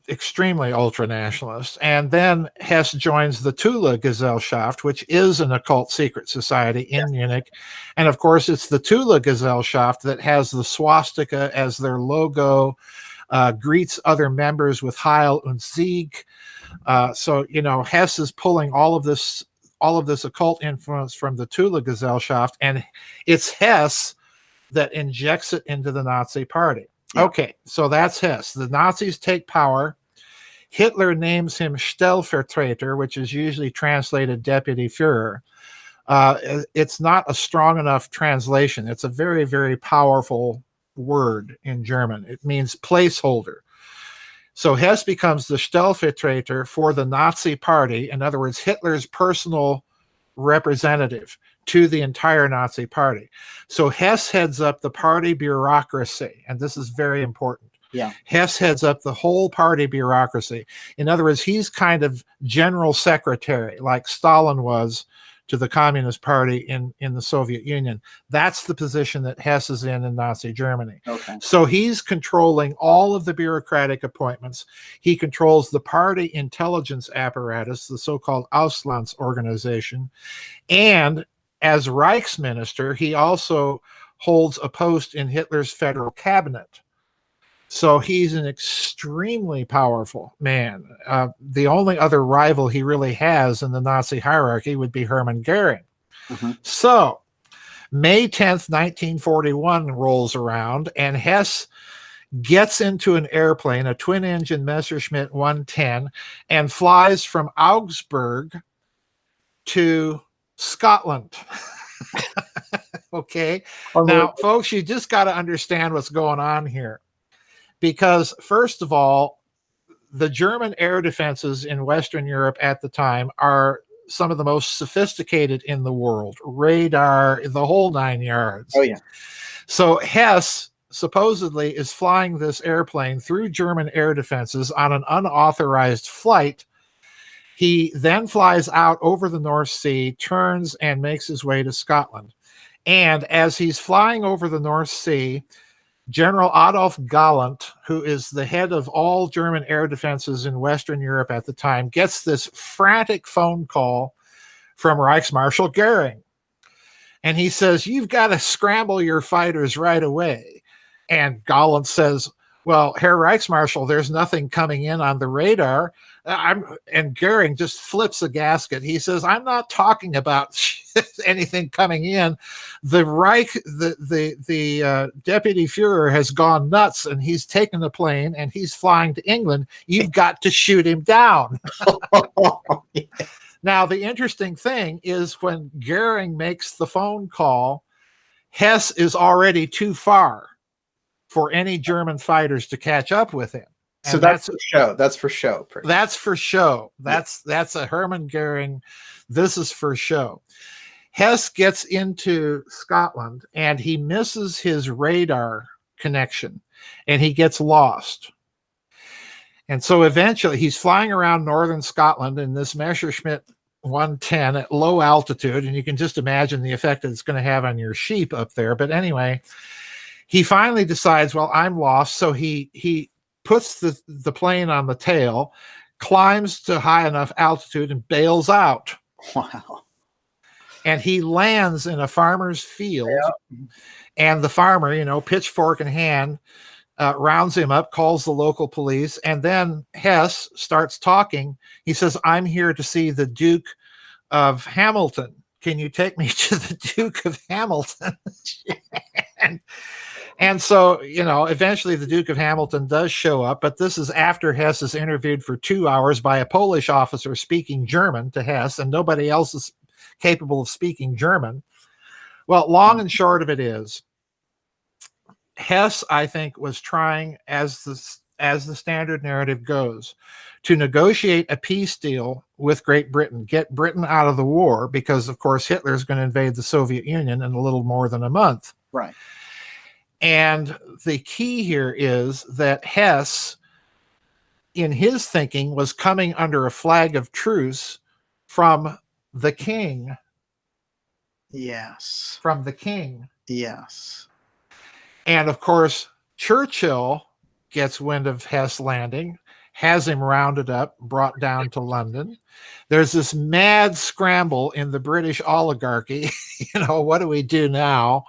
Extremely ultra-nationalist. And then Hess joins the Tula Gesellschaft, which is an occult secret society in Munich. And of course, it's the Tula Gesellschaft that has the swastika as their logo, greets other members with Heil und Sieg. So Hess is pulling all of this occult influence from the Tula Gesellschaft, and it's Hess that injects it into the Nazi party. Yeah. Okay, so that's Hess. The Nazis take power. Hitler names him Stellvertreter, which is usually translated deputy Führer. It's not a strong enough translation. It's a very, very powerful word in German. It means placeholder. So Hess becomes the Stellvertreter for the Nazi party. In other words, Hitler's personal representative to the entire Nazi party. So Hess heads up the party bureaucracy, and this is very important. Yeah. Hess heads up the whole party bureaucracy. In other words, he's kind of general secretary, like Stalin was to the Communist Party in the Soviet Union. That's the position that Hess is in Nazi Germany. Okay. So he's controlling all of the bureaucratic appointments. He controls the party intelligence apparatus, the so-called Auslands organization. And as Reichsminister, he also holds a post in Hitler's federal cabinet. So he's an extremely powerful man. The only other rival he really has in the Nazi hierarchy would be Hermann Goering. Mm-hmm. So May 10th, 1941 rolls around, and Hess gets into an airplane, a twin-engine Messerschmitt 110, and flies from Augsburg to Scotland. Okay. Now, folks, you just got to understand what's going on here. Because, first of all, the German air defenses in Western Europe at the time are some of the most sophisticated in the world. Radar, the whole 9 yards. Oh, yeah. So Hess supposedly is flying this airplane through German air defenses on an unauthorized flight. He then flies out over the North Sea, turns, and makes his way to Scotland. And as he's flying over the North Sea, General Adolf Galland, who is the head of all German air defenses in Western Europe at the time, gets this frantic phone call from Reichsmarshal Goering. And he says, "You've got to scramble your fighters right away." And Galland says, "Well, Herr Reichsmarshal, there's nothing coming in on the radar." And Goering just flips a gasket. He says, "I'm not talking about anything coming in. The deputy Führer has gone nuts, and he's taken a plane and he's flying to England. You've got to shoot him down." Yeah. Now, the interesting thing is when Goering makes the phone call, Hess is already too far for any German fighters to catch up with him. So that's for show. That's for show. That's for show. That's a Hermann Goering. This is for show. Hess gets into Scotland and he misses his radar connection and he gets lost. And so eventually he's flying around northern Scotland in this Messerschmitt 110 at low altitude. And you can just imagine the effect it's going to have on your sheep up there. But anyway, he finally decides, well, I'm lost. So he puts the plane on the tail, climbs to high enough altitude and bails out. Wow. And he lands in a farmer's field. Yeah. And the farmer, pitchfork in hand, rounds him up, calls the local police. And then Hess starts talking. He says, "I'm here to see the Duke of Hamilton. Can you take me to the Duke of Hamilton?" And so, eventually the Duke of Hamilton does show up, but this is after Hess is interviewed for 2 hours by a Polish officer speaking German to Hess, and nobody else is capable of speaking German. Well, long and short of it is, Hess, I think, was trying, as the standard narrative goes, to negotiate a peace deal with Great Britain, get Britain out of the war, because, of course, Hitler is going to invade the Soviet Union in a little more than a month. Right. And the key here is that Hess, in his thinking, was coming under a flag of truce from the king. Yes. From the king. Yes. And of course, Churchill gets wind of Hess landing, has him rounded up, brought down to London. There's this mad scramble in the British oligarchy. What do we do now?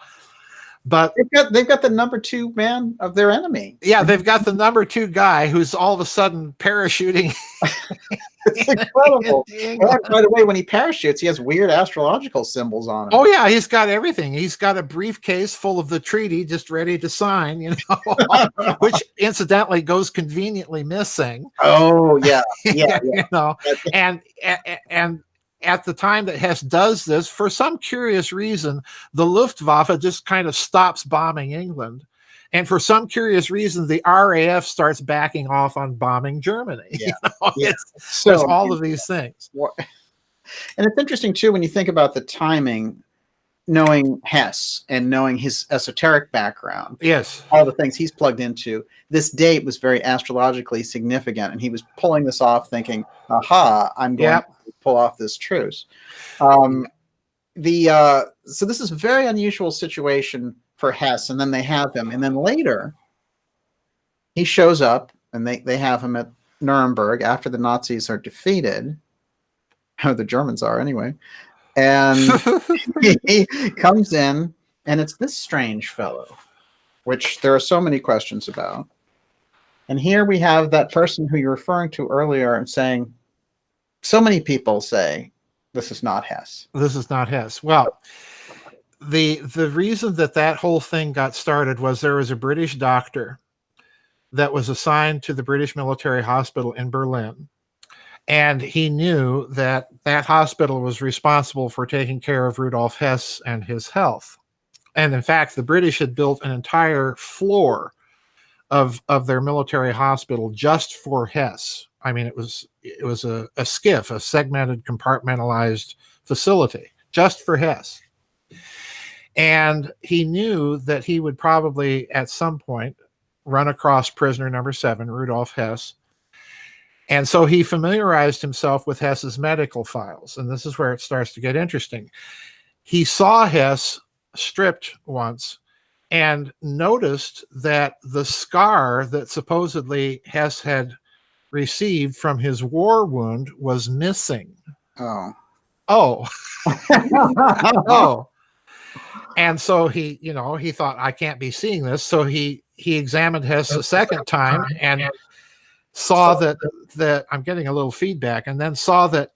But they've got the number 2 man of their enemy. Yeah, they've got the number 2 guy who's all of a sudden parachuting. It's incredible. By the way, when he parachutes, he has weird astrological symbols on him. Oh yeah, he's got everything. He's got a briefcase full of the treaty just ready to sign, which incidentally goes conveniently missing. Oh yeah, yeah. And at the time that Hess does this, for some curious reason, the Luftwaffe just kind of stops bombing England. And for some curious reason, the RAF starts backing off on bombing Germany. Yeah. There's all of these things. And it's interesting, too, when you think about the timing. knowing Hess and knowing his esoteric background, Yes. all the things he's plugged into, this date was very astrologically significant, and he was pulling this off thinking, aha, I'm going to pull off this truce. So this is a very unusual situation for Hess, and then they have him, and then later he shows up, and they have him at Nuremberg after the Nazis are defeated. How the Germans are anyway. And he comes in, and it's this strange fellow, which there are so many questions about. And here we have that person who you're referring to earlier and saying, so many people say, this is not Hess. This is not Hess. Well, the reason that whole thing got started was there was a British doctor that was assigned to the British military hospital in Berlin. And he knew that hospital was responsible for taking care of Rudolf Hess and his health. And in fact, the British had built an entire floor of their military hospital just for Hess. I mean, it was a skiff, a segmented, compartmentalized facility just for Hess. And he knew that he would probably at some point run across prisoner number 7, Rudolf Hess. And so he familiarized himself with Hess's medical files. And this is where it starts to get interesting. He saw Hess stripped once and noticed that the scar that supposedly Hess had received from his war wound was missing. Oh. Oh. And so he thought, I can't be seeing this. So he examined Hess a second time and saw that I'm getting a little feedback, and then saw that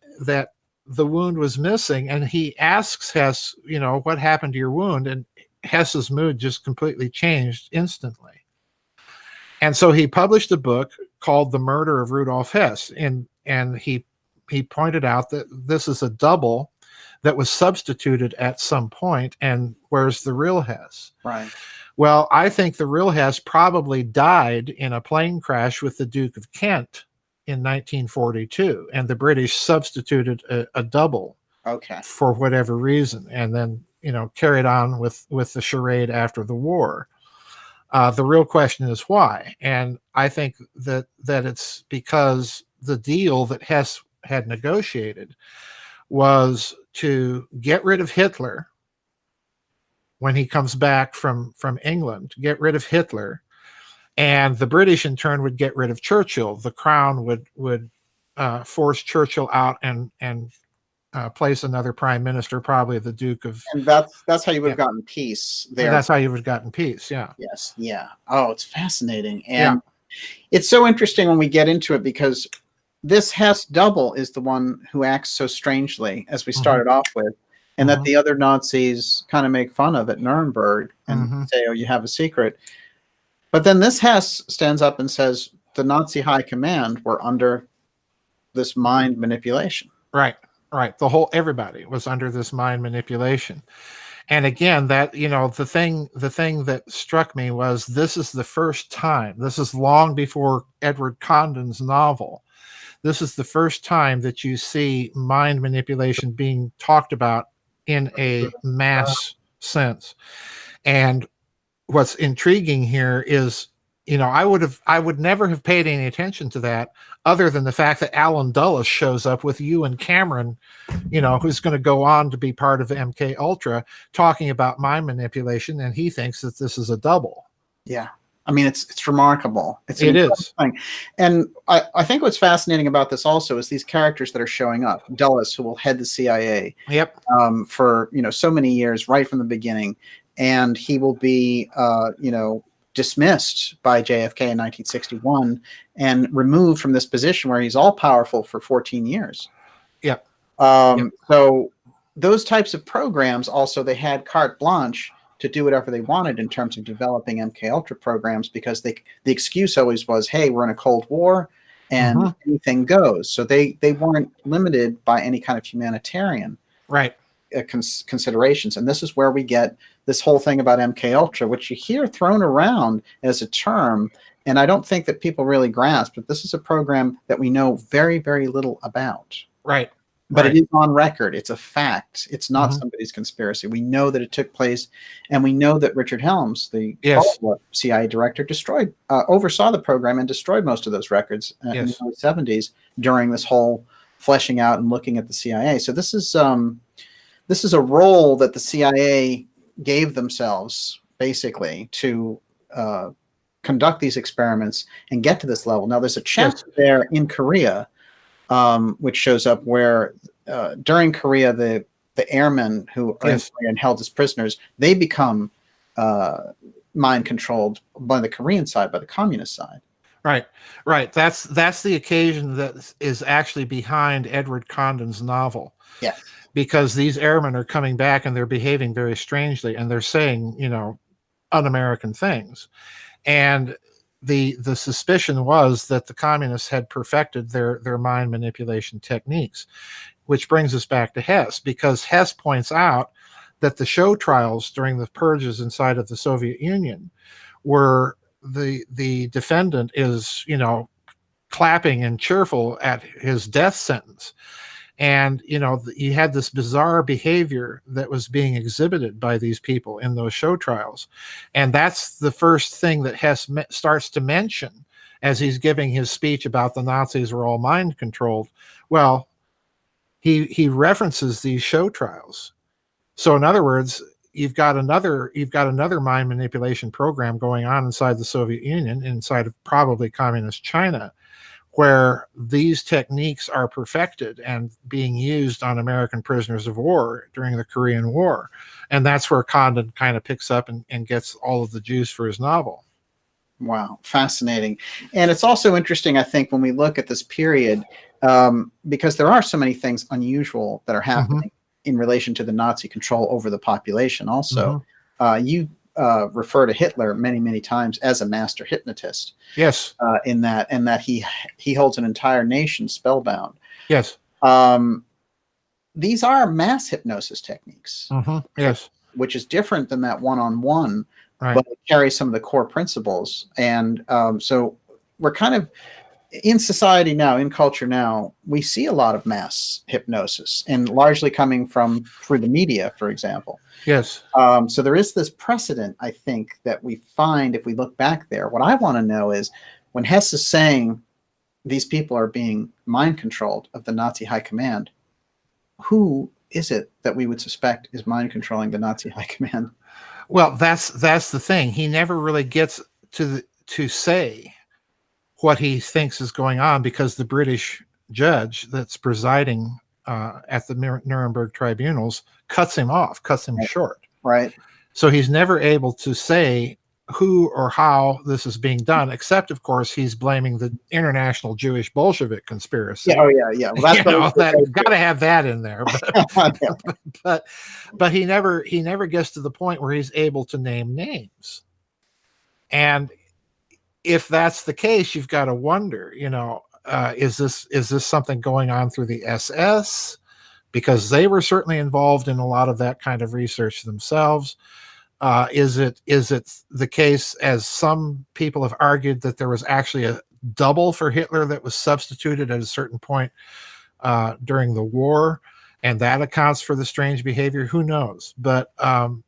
the wound was missing. And he asks Hess, what happened to your wound? And Hess's mood just completely changed instantly. And so he published a book called The Murder of Rudolf Hess. And he pointed out that this is a double that was substituted at some point. And where's the real Hess? Right. Well, I think the real Hess probably died in a plane crash with the Duke of Kent in 1942, and the British substituted a double for whatever reason, and then carried on with the charade after the war. The real question is why, and I think that it's because the deal that Hess had negotiated was to get rid of Hitler when he comes back from England, to get rid of Hitler, and the British in turn would get rid of Churchill. The crown would force Churchill out and place another prime minister, probably the Duke of. And that's how you would have gotten peace there. And that's how you would have gotten peace. Yeah. Yes. Yeah. Oh, it's fascinating, and it's so interesting when we get into it, because this Hess double is the one who acts so strangely, as we started off with. And that the other Nazis kind of make fun of at Nuremberg and say, oh, you have a secret. But then this Hess stands up and says the Nazi high command were under this mind manipulation. Right. Everybody was under this mind manipulation. And again, that, the thing that struck me was, this is the first time, this is long before Edward Condon's novel. This is the first time that you see mind manipulation being talked about in a mass sense. And what's intriguing here is, I would never have paid any attention to that, other than the fact that Alan Dulles shows up with Ewan Cameron, who's going to go on to be part of MK Ultra, talking about mind manipulation, and he thinks that this is a double. Yeah. I mean, it's remarkable. It is. Thing. And I think what's fascinating about this also is these characters that are showing up. Dulles, who will head the CIA for so many years, right from the beginning, and he will be dismissed by JFK in 1961 and removed from this position where he's all powerful for 14 years. Yep. So those types of programs also, they had carte blanche to do whatever they wanted in terms of developing MK Ultra programs, because the excuse always was, hey, we're in a Cold War and anything goes. So they weren't limited by any kind of humanitarian considerations. And this is where we get this whole thing about MK Ultra, which you hear thrown around as a term, and I don't think that people really grasp, but this is a program that we know very, very little about. Right. But Right. it is on record. It's a fact. It's not Mhm. somebody's conspiracy. We know that it took place, and we know that Richard Helms, the Yes. CIA director, oversaw the program and destroyed most of those records in the Yes. early 70s during this whole fleshing out and looking at the CIA. So this is a role that the CIA gave themselves basically to conduct these experiments and get to this level. Now, there's a chapter there in Korea, which shows up where during Korea, the airmen who are in Korea and held as prisoners, they become mind controlled by the Korean side, by the communist side. Right, right. That's the occasion that is actually behind Edward Condon's novel. Yeah, because these airmen are coming back and they're behaving very strangely, and they're saying, un-American things. And the suspicion was that the communists had perfected their mind manipulation techniques, which brings us back to Hess, because Hess points out that the show trials during the purges inside of the Soviet Union were the defendant is, clapping and cheerful at his death sentence. And, you had this bizarre behavior that was being exhibited by these people in those show trials. And that's the first thing that Hess starts to mention as he's giving his speech about the Nazis were all mind controlled. Well, he references these show trials. So in other words, you've got another mind manipulation program going on inside the Soviet Union, inside of probably communist China, where these techniques are perfected and being used on American prisoners of war during the Korean War. And that's where Condon kind of picks up and gets all of the juice for his novel. Wow, fascinating. And it's also interesting, I think, when we look at this period, because there are so many things unusual that are happening in relation to the Nazi control over the population. Also, you refer to Hitler many, many times as a master hypnotist. Yes. In that he holds an entire nation spellbound. Yes. These are mass hypnosis techniques. Yes. Which is different than that one-on-one, right. but it carries some of the core principles. And so we're kind of in society now, in culture now, we see a lot of mass hypnosis, and largely coming through the media, for example. Yes. So there is this precedent, I think, that we find if we look back there. What I want to know is, when Hess is saying these people are being mind controlled of the Nazi high command, who is it that we would suspect is mind controlling the Nazi high command? Well, that's the thing. He never really gets to say what he thinks is going on, because the British judge that's presiding at the Nuremberg tribunals cuts him short. Right. So he's never able to say who or how this is being done, except, of course, he's blaming the international Jewish Bolshevik conspiracy. Yeah, well, that's got to have that in there. But he never gets to the point where he's able to name names. And if that's the case, you've got to wonder, is this something going on through the SS? Because they were certainly involved in a lot of that kind of research themselves. Is it the case, as some people have argued, that there was actually a double for Hitler that was substituted at a certain point during the war, and that accounts for the strange behavior? Who knows? But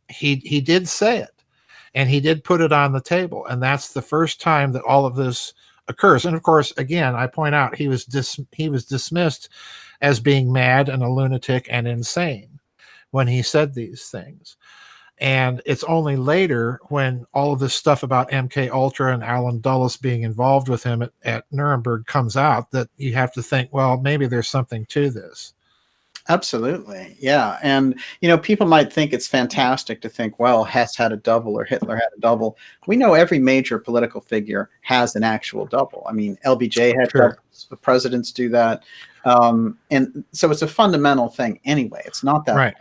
he did say it, and he did put it on the table, and that's the first time that all of this occurs. And of course, again, I point out he was dismissed as being mad and a lunatic and insane when he said these things. And it's only later, when all of this stuff about Mkultra and Alan Dulles being involved with him at Nuremberg comes out, that you have to think, well, maybe there's something to this. Absolutely. Yeah. And, people might think it's fantastic to think, well, Hess had a double or Hitler had a double. We know every major political figure has an actual double. I mean, LBJ had doubles. The presidents do that. And so it's a fundamental thing anyway. It's not that right.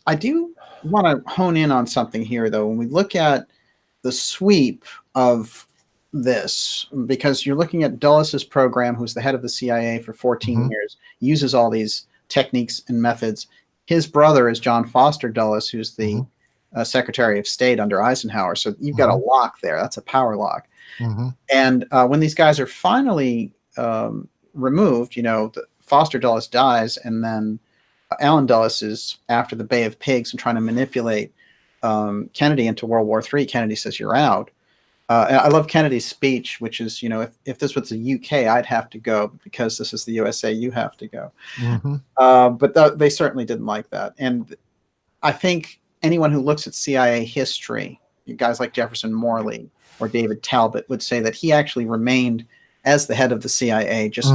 I do want to hone in on something here, though. When we look at the sweep of this, because you're looking at Dulles's program, who's the head of the CIA for 14 years, uses all these techniques and methods. His brother is John Foster Dulles, who's the Secretary of State under Eisenhower. So you've got a lock there. That's a power lock. And when these guys are finally removed, Foster Dulles dies, and then Allen Dulles is after the Bay of Pigs and trying to manipulate Kennedy into World War III. Kennedy says, "You're out." And I love Kennedy's speech, which is, if this was the UK, I'd have to go, but because this is the USA, you have to go. But they certainly didn't like that. And I think anyone who looks at CIA history, guys like Jefferson Morley or David Talbot, would say that he actually remained as the head of the CIA, just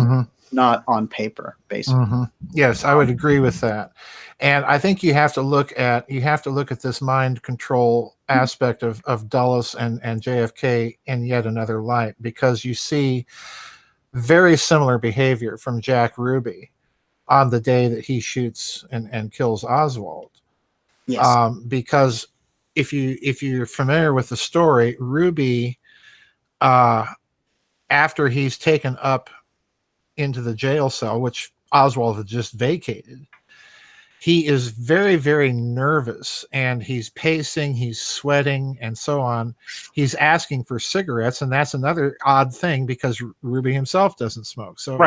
not on paper, basically. Yes, I would agree with that. And I think you have to look at this mind control aspect of Dulles and JFK in yet another light, because you see very similar behavior from Jack Ruby on the day that he shoots and kills Oswald. Yes. Because if you're familiar with the story, Ruby, after he's taken up into the jail cell, which Oswald had just vacated, he is very, very nervous, and he's pacing, he's sweating, and so on. He's asking for cigarettes, and that's another odd thing because Ruby himself doesn't smoke. So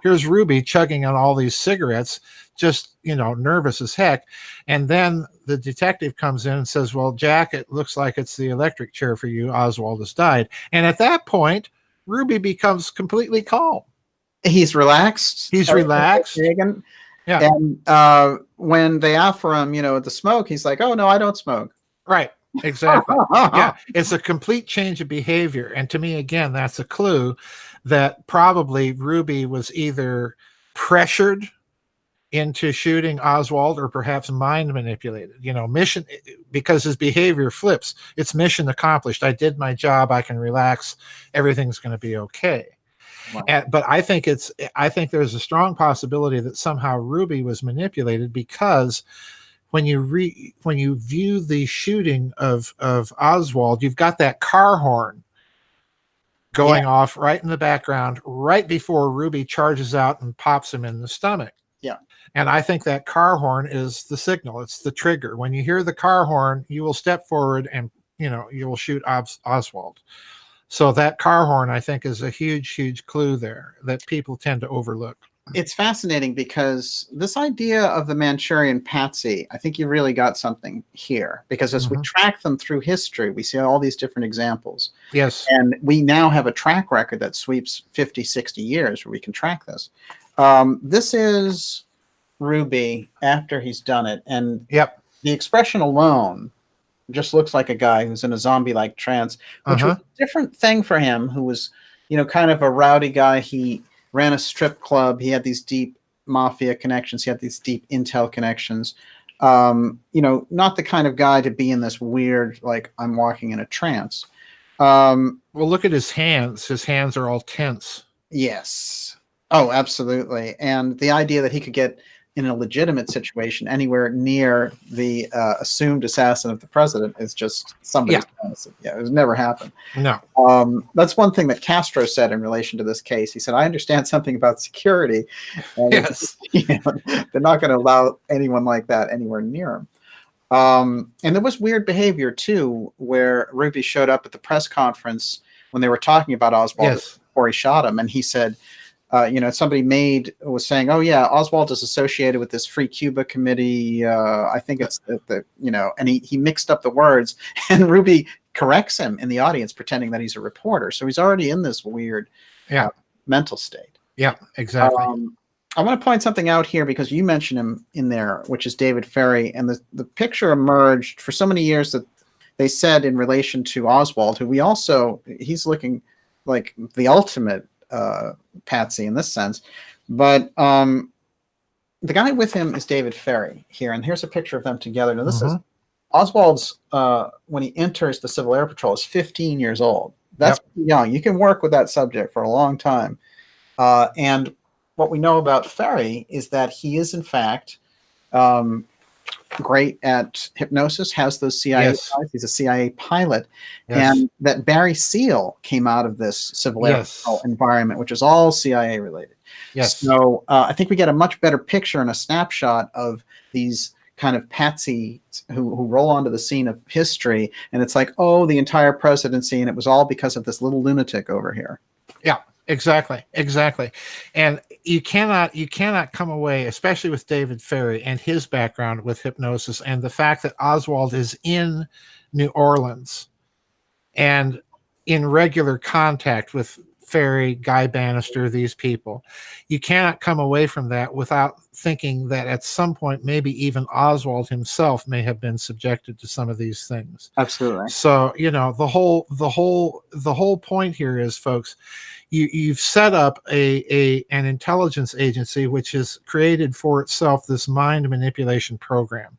here's Ruby chugging on all these cigarettes, just, nervous as heck. And then the detective comes in and says, "Well, Jack, it looks like it's the electric chair for you. Oswald has died." And at that point, Ruby becomes completely calm. He's relaxed. He's relaxed. Yeah. And when they offer him, the smoke, he's like, "Oh, no, I don't smoke." Right. Exactly. Yeah. It's a complete change of behavior. And to me, again, that's a clue that probably Ruby was either pressured into shooting Oswald or perhaps mind manipulated, mission, because his behavior flips. It's mission accomplished. I did my job. I can relax. Everything's going to be okay. Wow. But I think there's a strong possibility that somehow Ruby was manipulated, because when you view the shooting of Oswald, you've got that car horn going off right in the background, right before Ruby charges out and pops him in the stomach. Yeah. And I think that car horn is the signal. It's the trigger. When you hear the car horn, you will step forward and, you will shoot Oswald. So that car horn, I think, is a huge, huge clue there that people tend to overlook. It's fascinating because this idea of the Manchurian patsy, I think you really got something here, because as we track them through history, we see all these different examples. Yes. And we now have a track record that sweeps 50, 60 years where we can track this. This is Ruby after he's done it. And the expression alone just looks like a guy who's in a zombie-like trance, which was a different thing for him, who was, kind of a rowdy guy. He ran a strip club. He had these deep mafia connections. He had these deep intel connections. Not the kind of guy to be in this weird, like, I'm walking in a trance. Well, look at his hands. His hands are all tense. Yes. Oh, absolutely. And the idea that he could get in a legitimate situation anywhere near the assumed assassin of the president is just somebody's fantasy. Yeah, it would never happen. No. That's one thing that Castro said in relation to this case. He said, "I understand something about security." Yes. They're not going to allow anyone like that anywhere near him. And there was weird behavior, too, where Ruby showed up at the press conference when they were talking about Oswald before he shot him. And he said, somebody was saying, "Oh yeah, Oswald is associated with this Free Cuba committee. I think it's and he mixed up the words, and Ruby corrects him in the audience, pretending that he's a reporter. So he's already in this weird mental state. Yeah, exactly. I want to point something out here because you mentioned him in there, which is David Ferry, and the picture emerged for so many years that they said in relation to Oswald, who he's looking like the ultimate patsy in this sense, but the guy with him is David Ferry here, and here's a picture of them together. Now this is Oswald's when he enters the Civil Air Patrol is 15 years old. That's young. You can work with that subject for a long time. And what we know about Ferry is that he is in fact great at hypnosis, has those CIA ties. He's a CIA pilot, and that Barry Seal came out of this Civil Air Patrol environment, which is all CIA related. So I think we get a much better picture and a snapshot of these kind of patsies who roll onto the scene of history, and it's like, oh, the entire presidency, and it was all because of this little lunatic over here. Yeah, exactly. And you cannot come away, especially with David Ferry and his background with hypnosis and the fact that Oswald is in New Orleans and in regular contact with Ferry, Guy Bannister, these people. You cannot come away from that without thinking that at some point, maybe even Oswald himself may have been subjected to some of these things. Absolutely. So, you know, the whole point here is, folks, you've set up an intelligence agency which has created for itself this mind manipulation program,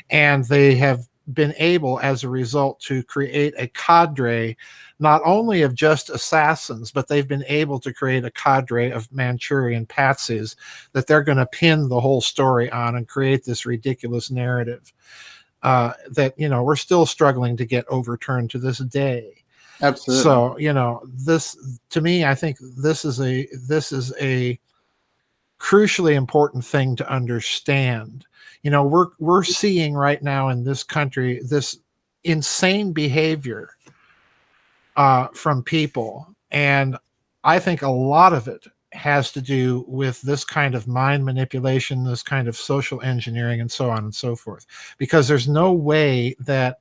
and they have been able, as a result, to create a cadre not only of just assassins, but they've been able to create a cadre of Manchurian patsies that they're going to pin the whole story on and create this ridiculous narrative that, you know, we're still struggling to get overturned to this day. Absolutely. So, you know, this, to me, I think this is a crucially important thing to understand. You know, we're seeing right now in this country this insane behavior from people, and I think a lot of it has to do with this kind of mind manipulation, this kind of social engineering, and so on and so forth. Because there's no way that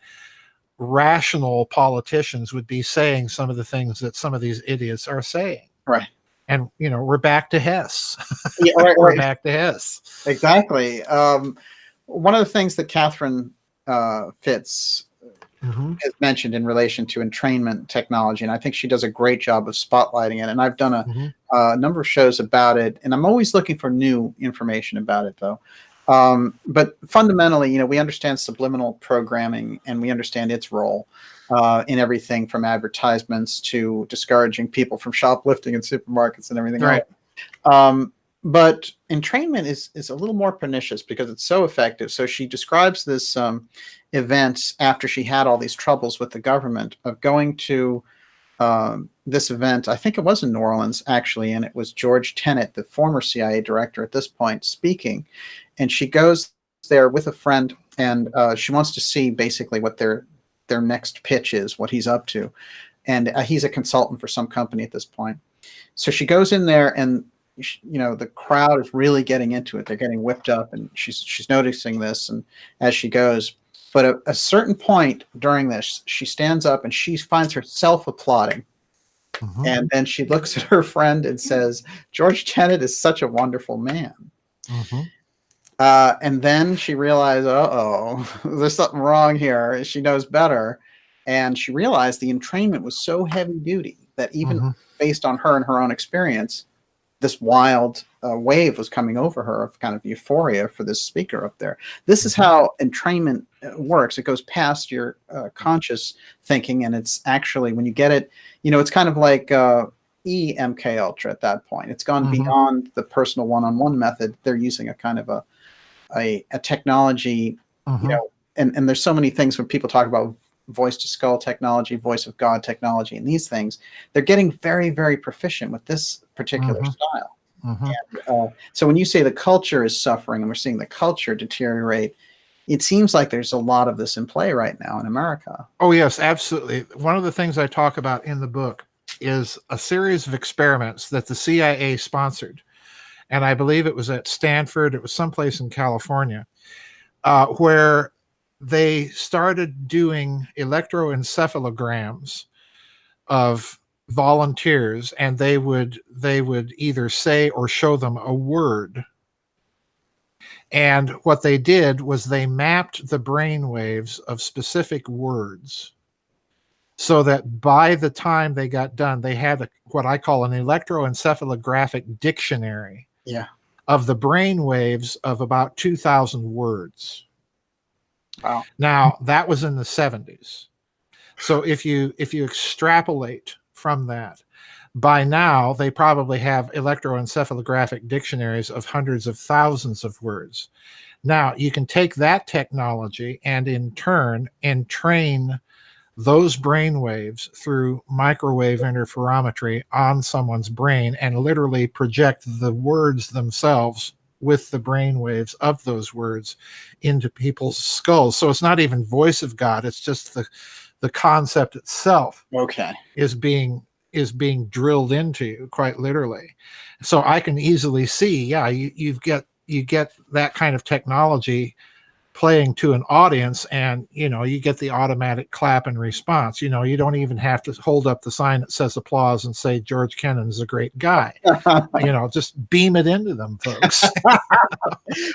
rational politicians would be saying some of the things that some of these idiots are saying. Right. And, you know, we're back to Hess. Yeah, right, We're right. back to Hess. Exactly. One of the things that Catherine Fitz has mentioned in relation to entrainment technology, and I think she does a great job of spotlighting it, and I've done a number of shows about it, and I'm always looking for new information about it, though. But fundamentally, you know, we understand subliminal programming, and we understand its role in everything from advertisements to discouraging people from shoplifting in supermarkets and everything Right. else. But entrainment is a little more pernicious because it's so effective. So she describes this event after she had all these troubles with the government of going to this event. I think it was in New Orleans, actually, and it was George Tenet, the former CIA director at this point, speaking. And she goes there with a friend, and she wants to see basically what their next pitch is, what he's up to. And he's a consultant for some company at this point. So she goes in there, and you know, the crowd is really getting into it. They're getting whipped up, and she's noticing this, and as she goes. But at a certain point during this, she stands up and she finds herself applauding. And then she looks at her friend and says, "George Tenet is such a wonderful man." And then she realized, there's something wrong here. She knows better. And she realized the entrainment was so heavy duty that even based on her and her own experience, this wild wave was coming over her of kind of euphoria for this speaker up there. This is how entrainment works. It goes past your conscious thinking, and it's actually, when you get it, you know, it's kind of like Mkultra at that point. It's gone beyond the personal one-on-one method. They're using a kind of a technology, you know, and there's so many things when people talk about voice to skull technology, voice of God technology, and these things, they're getting very, very proficient with this particular style. And, so when you say the culture is suffering and we're seeing the culture deteriorate, it seems like there's a lot of this in play right now in America. Oh, yes, absolutely. One of the things I talk about in the book is a series of experiments that the CIA sponsored. And I believe it was at Stanford, it was someplace in California, where they started doing electroencephalograms of volunteers, and they would either say or show them a word. And what they did was they mapped the brain waves of specific words so that by the time they got done, they had what I call an electroencephalographic dictionary of the brain waves of about 2,000 words. Wow. Now, that was in the 70s. So if you extrapolate from that, by now they probably have electroencephalographic dictionaries of hundreds of thousands of words. Now, you can take that technology and in turn entrain those brain waves through microwave interferometry on someone's brain and literally project the words themselves with the brain waves of those words into people's skulls. So it's not even voice of God. It's just the concept itself is being is being drilled into you, quite literally. So I can easily see, yeah, you get that kind of technology playing to an audience, and you get the automatic clap and response. You don't even have to hold up the sign that says applause and say George Kennan's a great guy. Just beam it into them, folks.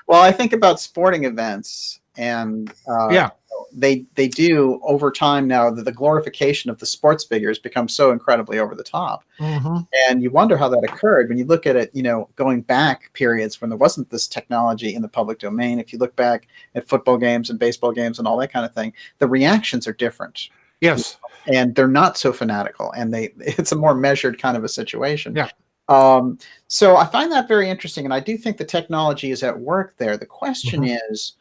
Well, I think about sporting events, and yeah, they do over time now that the glorification of the sports figures becomes so incredibly over the top. Mm-hmm. And you wonder how that occurred when you look at it, going back periods when there wasn't this technology in the public domain. If you look back at football games and baseball games and all that kind of thing, the reactions are different. Yes. And they're not so fanatical, and it's a more measured kind of a situation. Yeah. So I find that very interesting, and I do think the technology is at work there. The question is,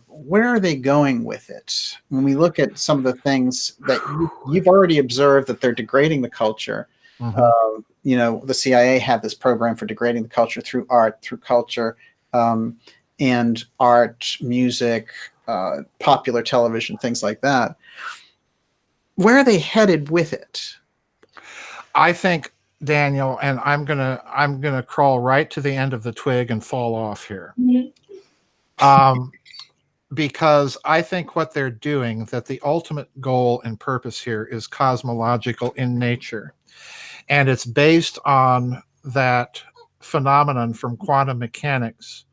where are they going with it? When we look at some of the things that you've already observed that they're degrading the culture. The CIA had this program for degrading the culture through art, through culture, and art, music, popular television, things like that. Where are they headed with it? I think, Daniel, and I'm gonna crawl right to the end of the twig and fall off here. Because I think what they're doing, that the ultimate goal and purpose here is cosmological in nature. And it's based on that phenomenon from quantum mechanics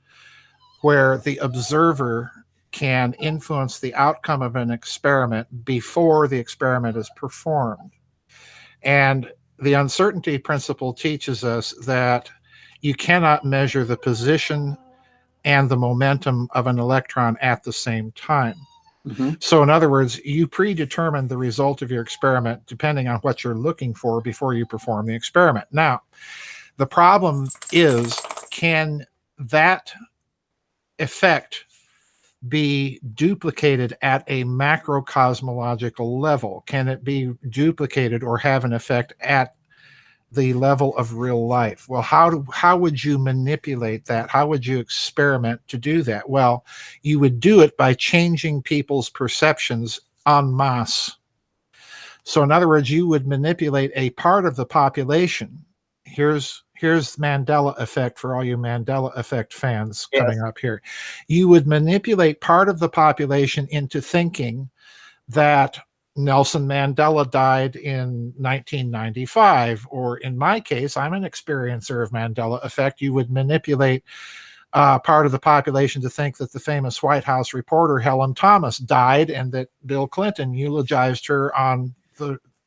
where the observer can influence the outcome of an experiment before the experiment is performed. And the uncertainty principle teaches us that you cannot measure the position and the momentum of an electron at the same time. So in other words, you predetermine the result of your experiment depending on what you're looking for before you perform the experiment. Now, the problem is, can that effect be duplicated at a macrocosmological level? Can it be duplicated or have an effect at the level of real life? Well, how would you manipulate that? How would you experiment to do that? Well, you would do it by changing people's perceptions en masse. So in other words, you would manipulate a part of the population. Here's Mandela effect for all you Mandela effect fans coming up here. You would manipulate part of the population into thinking that Nelson Mandela died in 1995, or in my case, I'm an experiencer of Mandela effect. You would manipulate part of the population to think that the famous White House reporter Helen Thomas died, and that Bill Clinton eulogized her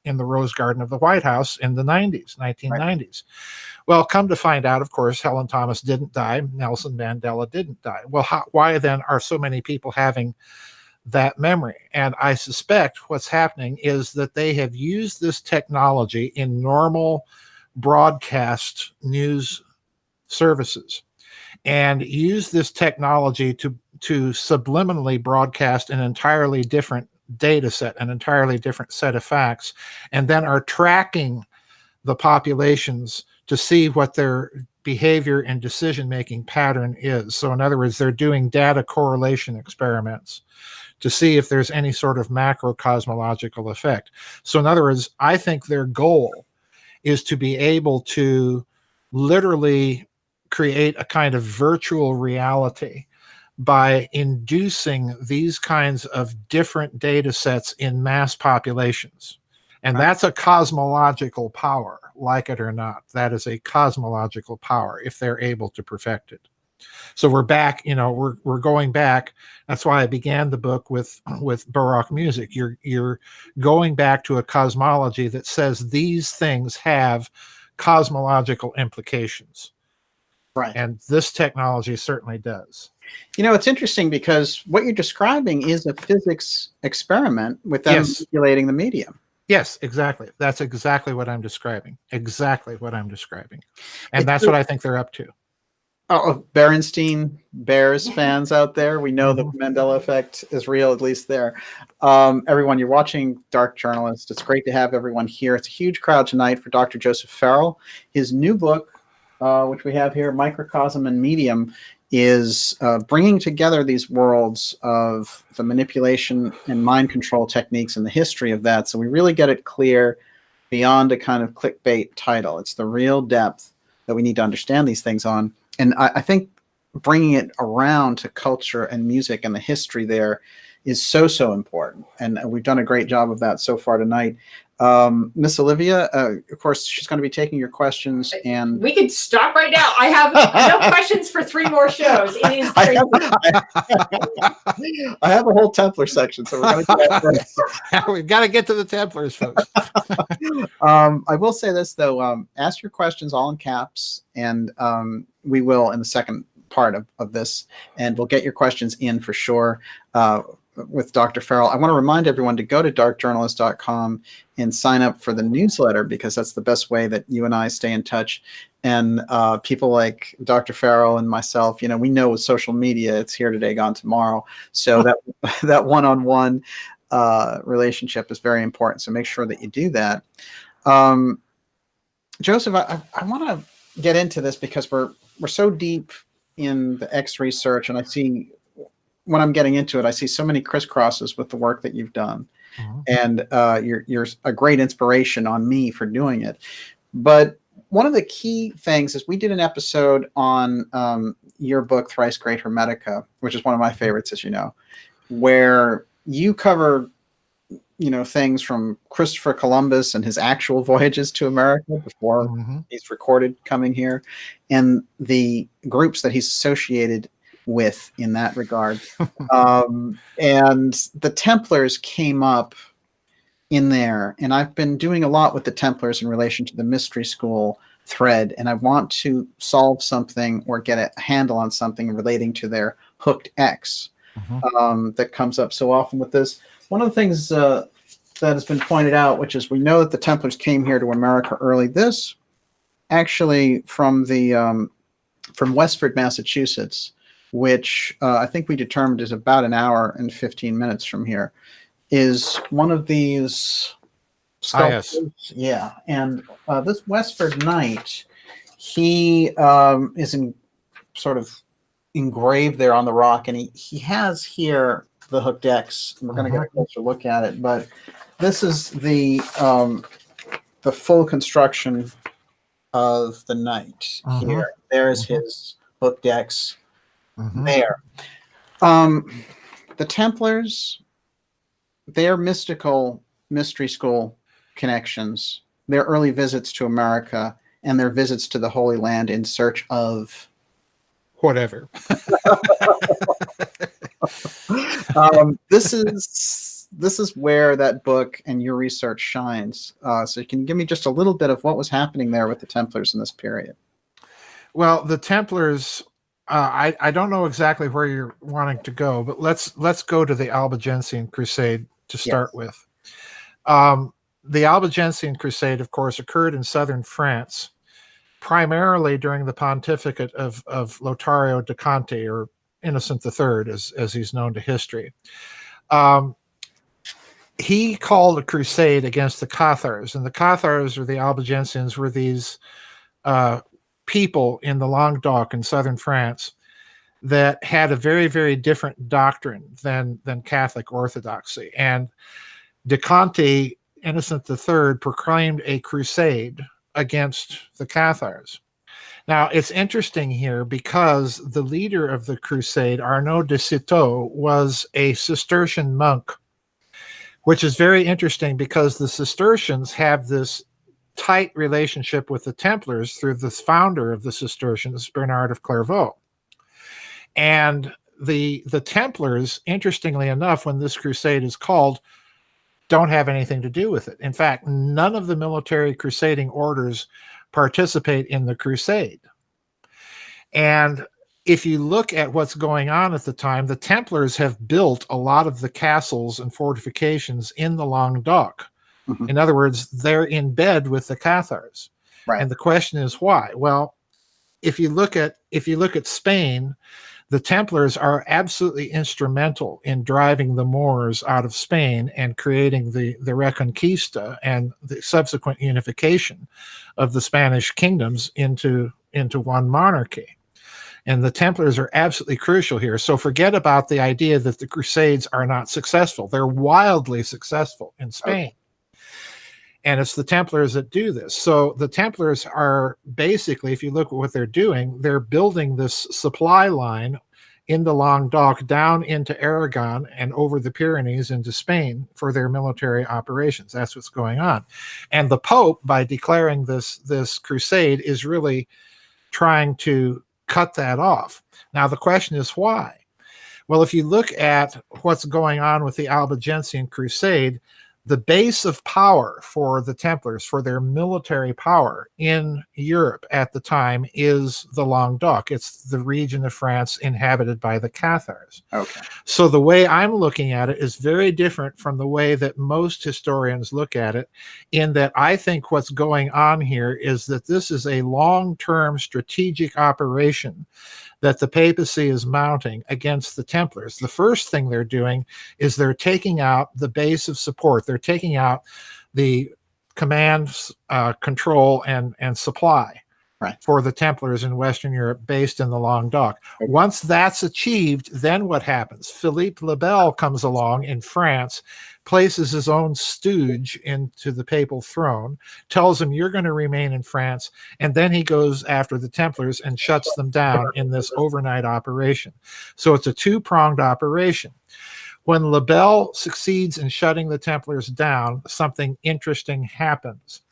in the Rose Garden of the White House in the 1990s. Right. Well, come to find out, of course, Helen Thomas didn't die. Nelson Mandela didn't die. Well, why then are so many people having that memory? And I suspect what's happening is that they have used this technology in normal broadcast news services, and use this technology to subliminally broadcast an entirely different data set, an entirely different set of facts, and then are tracking the populations to see what their behavior and decision-making pattern is. So in other words, they're doing data correlation experiments to see if there's any sort of macrocosmological effect. So in other words, I think their goal is to be able to literally create a kind of virtual reality by inducing these kinds of different data sets in mass populations. And that's a cosmological power, like it or not. That is a cosmological power if they're able to perfect it. So we're back, we're going back. That's why I began the book with Baroque music. You're going back to a cosmology that says these things have cosmological implications. Right. And this technology certainly does. It's interesting because what you're describing is a physics experiment with them manipulating the medium. Yes, exactly. That's exactly what I'm describing. Exactly what I'm describing. And that's what I think they're up to. Oh, Berenstein Bears fans out there, we know the Mandela effect is real, at least there. Everyone, you're watching Dark Journalist. It's great to have everyone here. It's a huge crowd tonight for Dr. Joseph Farrell. His new book, which we have here, Microcosm and Medium, is bringing together these worlds of the manipulation and mind control techniques and the history of that. So we really get it clear beyond a kind of clickbait title. It's the real depth that we need to understand these things on. And I think bringing it around to culture and music and the history there is so important. And we've done a great job of that so far tonight. Miss Olivia, of course, she's going to be taking your questions, and we could stop right now. I have no questions for 3 more shows. It is crazy. I have a whole Templar section, so we're going to do that first. We've got to get to the Templars, folks. I will say this, though. Ask your questions all in caps, and we will in the second part of this, and we'll get your questions in for sure with Dr. Farrell. I want to remind everyone to go to darkjournalist.com and sign up for the newsletter, because that's the best way that you and I stay in touch. And people like Dr. Farrell and myself, we know with social media, it's here today, gone tomorrow. So that one-on-one relationship is very important. So make sure that you do that. Joseph, I want to get into this because we're so deep in the X research, and I see, when I'm getting into it, I see so many crisscrosses with the work that you've done. And you're a great inspiration on me for doing it. But one of the key things is we did an episode on your book, Thrice-Great Hermetica, which is one of my favorites, as you know, where you cover things from Christopher Columbus and his actual voyages to America before he's recorded coming here, and the groups that he's associated with in that regard. And the Templars came up in there, and I've been doing a lot with the Templars in relation to the mystery school thread, and I want to solve something or get a handle on something relating to their hooked X that comes up so often with this. One of the things that has been pointed out, which is we know that the Templars came here to America early. This actually from Westford, Massachusetts, which I think we determined is about an hour and 15 minutes from here, is one of these sculptures. Yeah, and this Westford Knight, he is sort of engraved there on the rock, and he has here the hooked X. We're going to get a closer look at it, but this is the full construction of the Knight here. There's his hooked X. There. The Templars, their mystical mystery school connections, their early visits to America, and their visits to the Holy Land in search of whatever. This is where that book and your research shines. So you can give me just a little bit of what was happening there with the Templars in this period. Well, the Templars, I don't know exactly where you're wanting to go, but let's go to the Albigensian Crusade to start with. The Albigensian Crusade, of course, occurred in southern France, primarily during the pontificate of Lothario de Conte, or Innocent III, as he's known to history. He called a crusade against the Cathars, and the Cathars, or the Albigensians, were these people in the Languedoc in southern France that had a very, very different doctrine than Catholic Orthodoxy. And de Conte, Innocent III, proclaimed a crusade against the Cathars. Now, it's interesting here because the leader of the crusade, Arnaud de Citeaux, was a Cistercian monk, which is very interesting because the Cistercians have this tight relationship with the Templars through this founder of the Cistercians, Bernard of Clairvaux. And the Templars, interestingly enough, when this crusade is called, don't have anything to do with it. In fact, none of the military crusading orders participate in the crusade. And if you look at what's going on at the time, the Templars have built a lot of the castles and fortifications in the Languedoc. In other words, they're in bed with the Cathars. Right. And the question is why? Well, if you look at Spain, the Templars are absolutely instrumental in driving the Moors out of Spain and creating the Reconquista and the subsequent unification of the Spanish kingdoms into one monarchy. And the Templars are absolutely crucial here. So forget about the idea that the Crusades are not successful. They're wildly successful in Spain. And it's the Templars that do this. So the Templars are basically, if you look at what they're doing, they're building this supply line in the Languedoc down into Aragon and over the Pyrenees into Spain for their military operations. That's what's going on. And the Pope, by declaring this crusade, is really trying to cut that off. Now, the question is why? Well, if you look at what's going on with the Albigensian Crusade, the base of power for the Templars, for their military power in Europe at the time, is the Languedoc. It's the region of France inhabited by the Cathars. Okay. So the way I'm looking at it is very different from the way that most historians look at it, in that I think what's going on here is that this is a long-term strategic operation that the papacy is mounting against the Templars. The first thing they're doing is they're taking out the base of support. They're taking out the command, control, and supply for the Templars in Western Europe based in the Languedoc. Once that's achieved, then what happens? Philippe le Bel comes along in France, places his own stooge into the papal throne, tells him, you're going to remain in France, and then he goes after the Templars and shuts them down in this overnight operation. So it's a two-pronged operation. When le Bel succeeds in shutting the Templars down, something interesting happens.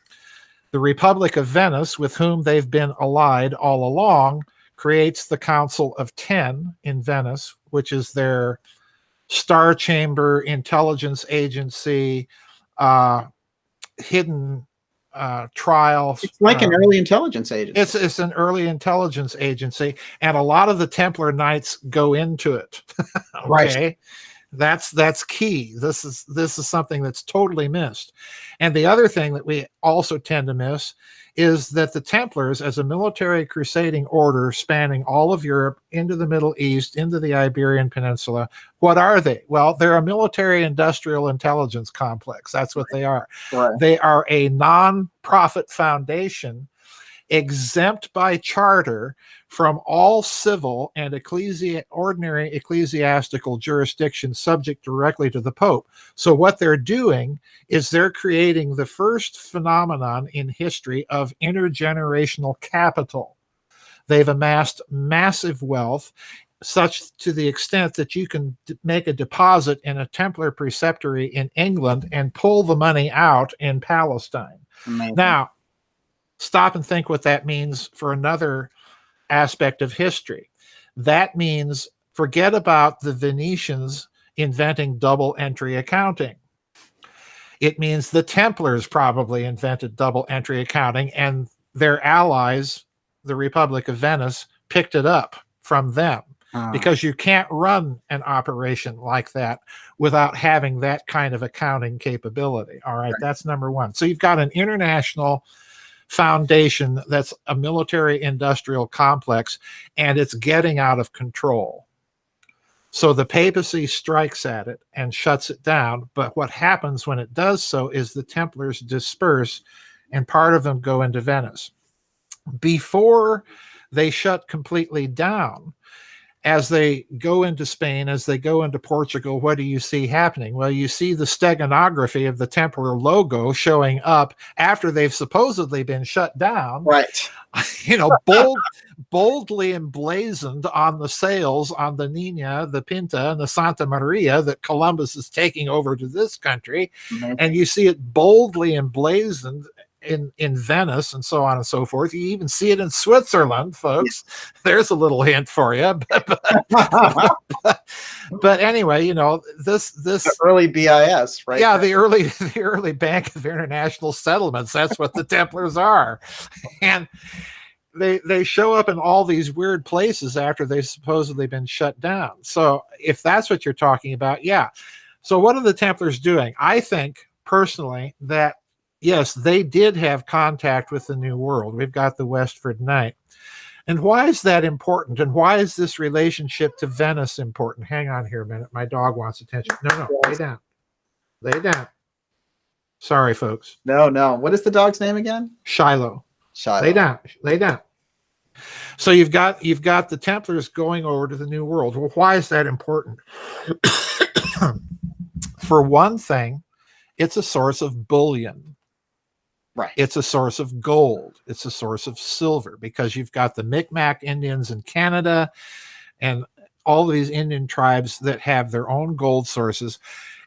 The Republic of Venice, with whom they've been allied all along, creates the Council of Ten in Venice, which is their star chamber, intelligence agency, hidden trials. It's like an early intelligence agency. It's an early intelligence agency, and a lot of the Templar Knights go into it. Okay. Right. That's key. This is something that's totally missed. And the other thing that we also tend to miss is that the Templars, as a military crusading order spanning all of Europe into the Middle East, into the Iberian Peninsula, what are they? Well, they're a military industrial intelligence complex. That's what they are. Right. They are a non-profit foundation exempt by charter from all civil and ordinary ecclesiastical jurisdiction subject directly to the Pope. So what they're doing is they're creating the first phenomenon in history of intergenerational capital. They've amassed massive wealth, such to the extent that you can make a deposit in a Templar preceptory in England and pull the money out in Palestine. Amazing. Now, stop and think what that means for another aspect of history. That means forget about the Venetians inventing double entry accounting. It means the Templars probably invented double entry accounting, and their allies, the Republic of Venice, picked it up from them. Because you can't run an operation like that without having that kind of accounting capability. All right, that's number one. So you've got an international foundation that's a military industrial complex, and it's getting out of control. So the papacy strikes at it and shuts it down. But what happens when it does so is the Templars disperse, and part of them go into Venice. Before they shut completely down, as they go into Spain, as they go into Portugal, what do you see happening? Well, you see the Steganograaphy of the Templar logo showing up after they've supposedly been shut down. Right. You know, boldly emblazoned on the sails on the Nina, the Pinta, and the Santa Maria that Columbus is taking over to this country. Mm-hmm. And you see it boldly emblazoned in Venice and so on and so forth. You even see it in Switzerland, folks. There's a little hint for you. But anyway, you know, this the early BIS, right? Yeah, the early Bank of International Settlements. That's what the Templars are. And they show up in all these weird places after they've supposedly been shut down. So if that's what you're talking about, yeah. So what are the Templars doing? I think personally that yes, they did have contact with the New World. We've got the Westford Knight. And why is that important? And why is this relationship to Venice important? Hang on here a minute. My dog wants attention. No, lay down. Lay down. Sorry, folks. No. What is the dog's name again? Shiloh. Shiloh. Lay down. Lay down. So you've got the Templars going over to the New World. Well, why is that important? For one thing, it's a source of bullion. Right. It's a source of gold. It's a source of silver, because you've got the Micmac Indians in Canada and all of these Indian tribes that have their own gold sources.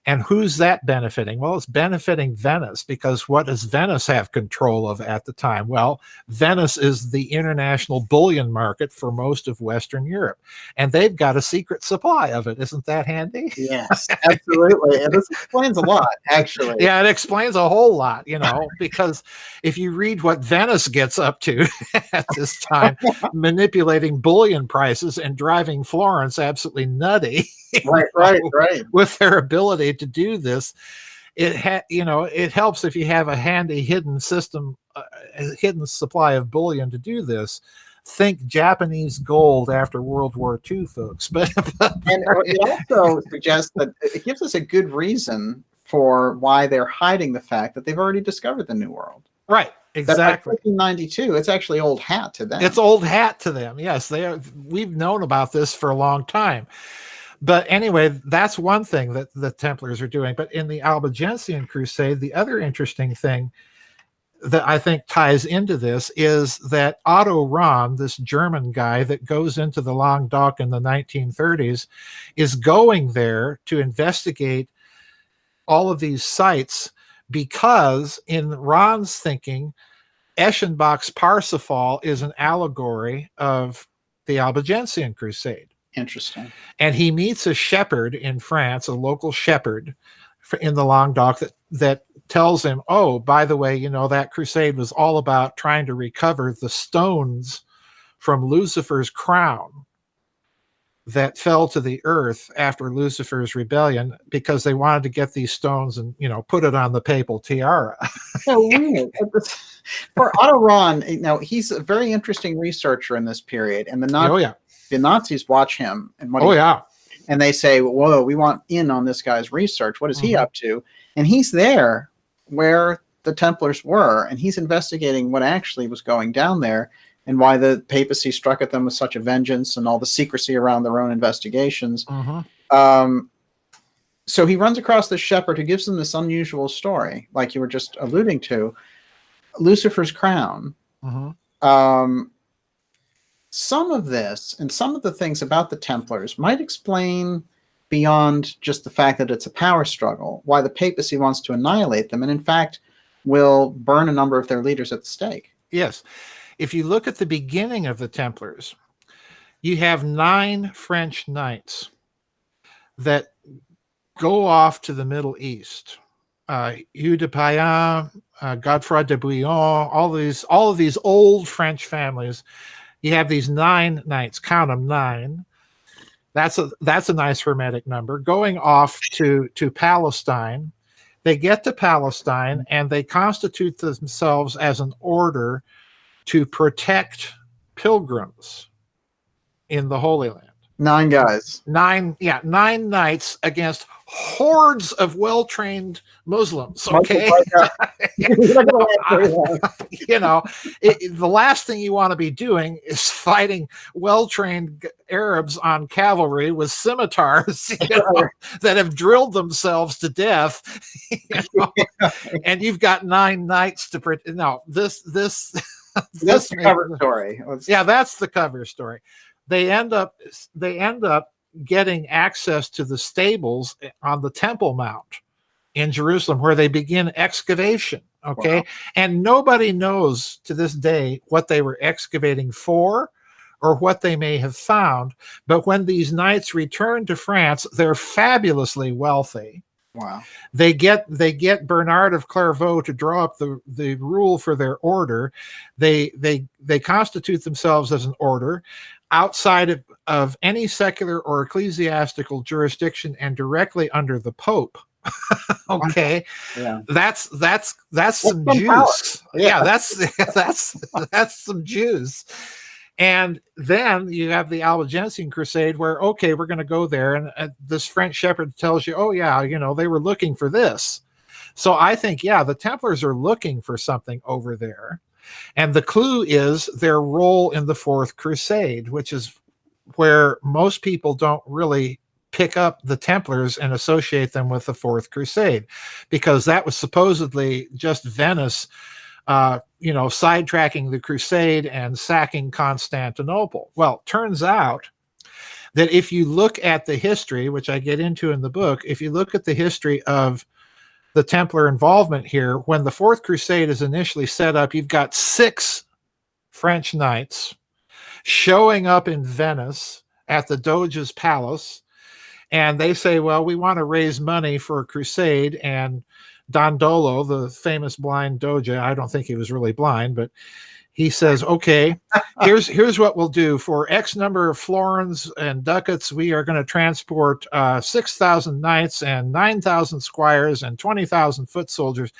And who's that benefiting? Well, it's benefiting Venice, because what does Venice have control of at the time? Well, Venice is the international bullion market for most of Western Europe, and they've got a secret supply of it. Isn't that handy? Yes, absolutely. And this explains a lot, actually. Yeah, it explains a whole lot, because if you read what Venice gets up to at this time, manipulating bullion prices and driving Florence absolutely nutty. Right. With their ability to do this, it helps if you have a handy hidden system, a hidden supply of bullion to do this. Think Japanese gold after World War II, folks. But and it also suggests that it gives us a good reason for why they're hiding the fact that they've already discovered the New World. Right. Exactly. 1592, it's actually old hat to them. It's old hat to them. Yes, they are. We've known about this for a long time. But anyway, that's one thing that the Templars are doing. But in the Albigensian Crusade, the other interesting thing that I think ties into this is that Otto Rahn, this German guy that goes into the Languedoc in the 1930s, is going there to investigate all of these sites, because in Rahn's thinking, Eschenbach's Parsifal is an allegory of the Albigensian Crusade. Interesting. And he meets a shepherd in France, a local shepherd in the Languedoc, that tells him, oh, by the way, that crusade was all about trying to recover the stones from Lucifer's crown that fell to the earth after Lucifer's rebellion, because they wanted to get these stones and, put it on the papal tiara. So weird. For Otto Rahn, he's a very interesting researcher in this period. And the Nazis watch him, and and they say, whoa, we want in on this guy's research. What is he up to? And he's there where the Templars were, and he's investigating what actually was going down there and why the papacy struck at them with such a vengeance and all the secrecy around their own investigations. So he runs across this shepherd who gives them this unusual story, like you were just alluding to, Lucifer's crown. Some of this and some of the things about the Templars might explain, beyond just the fact that it's a power struggle, why the papacy wants to annihilate them, and in fact will burn a number of their leaders at the stake. Yes. If you look at the beginning of the Templars, you have 9 French knights that go off to the Middle East. Hugh de Payan, Godefroy de Bouillon, all of these old French families. You have these 9 knights, count them, 9. That's a nice Hermetic number, going off to Palestine. They get to Palestine and they constitute themselves as an order to protect pilgrims in the Holy Land. 9 guys. 9 knights against hordes of well-trained Muslims. Okay. The last thing you want to be doing is fighting well-trained Arabs on cavalry with scimitars that have drilled themselves to death. And you've got 9 knights to protect. No, that's the cover story. That's the cover story. They end up getting access to the stables on the Temple Mount in Jerusalem, where they begin excavation. Okay. Wow. And nobody knows to this day what they were excavating for or what they may have found. But when these knights return to France, they're fabulously wealthy. Wow. They get Bernard of Clairvaux to draw up the rule for their order. They constitute themselves as an order outside of any secular or ecclesiastical jurisdiction and directly under the Pope. Okay. Yeah. That's some Jews. Yeah, that's some Jews. And then you have the Albigensian Crusade where, okay, we're going to go there. And this French shepherd tells you, oh, yeah, they were looking for this. So I think, the Templars are looking for something over there. And the clue is their role in the Fourth Crusade, which is where most people don't really pick up the Templars and associate them with the Fourth Crusade, because that was supposedly just Venice sidetracking the crusade and sacking Constantinople. Well, turns out that if you look at the history, which I get into in the book, if you look at the history of the Templar involvement here, when the Fourth Crusade is initially set up, you've got 6 French knights showing up in Venice at the Doge's palace, and they say, well, we want to raise money for a crusade. And Dandolo, the famous blind Doge, I don't think he was really blind, but he says, okay, here's what we'll do. For X number of florins and ducats, we are going to transport 6,000 knights and 9,000 squires and 20,000 foot soldiers.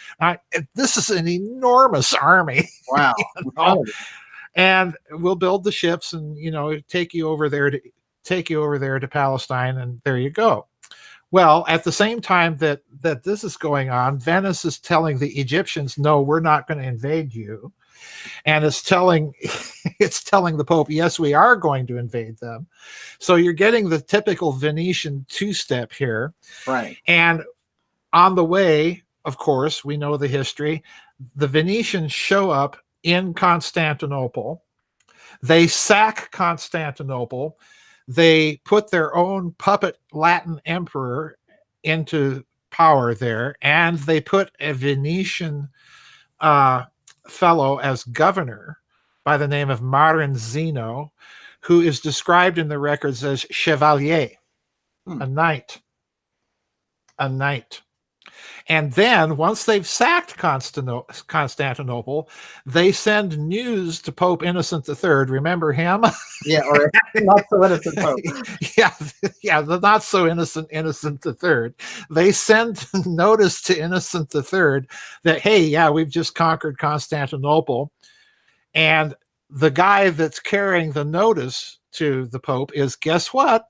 This is an enormous army. Wow. And we'll build the ships and, take you over there to Palestine, and there you go. Well, at the same time that this is going on, Venice is telling the Egyptians, no, we're not going to invade you. And it's telling the Pope, yes, we are going to invade them. So you're getting the typical Venetian two-step here. Right. And on the way, of course, we know the history. The Venetians show up in Constantinople. They sack Constantinople. They put their own puppet Latin emperor into power there, and they put a Venetian fellow as governor by the name of Maranzino, who is described in the records as chevalier, a knight. And then once they've sacked Constantinople, they send news to Pope Innocent III. Remember him? Yeah, or not so innocent Pope. yeah, the not so innocent III. They send notice to Innocent III that, hey, yeah, we've just conquered Constantinople. And the guy that's carrying the notice to the Pope is, guess what?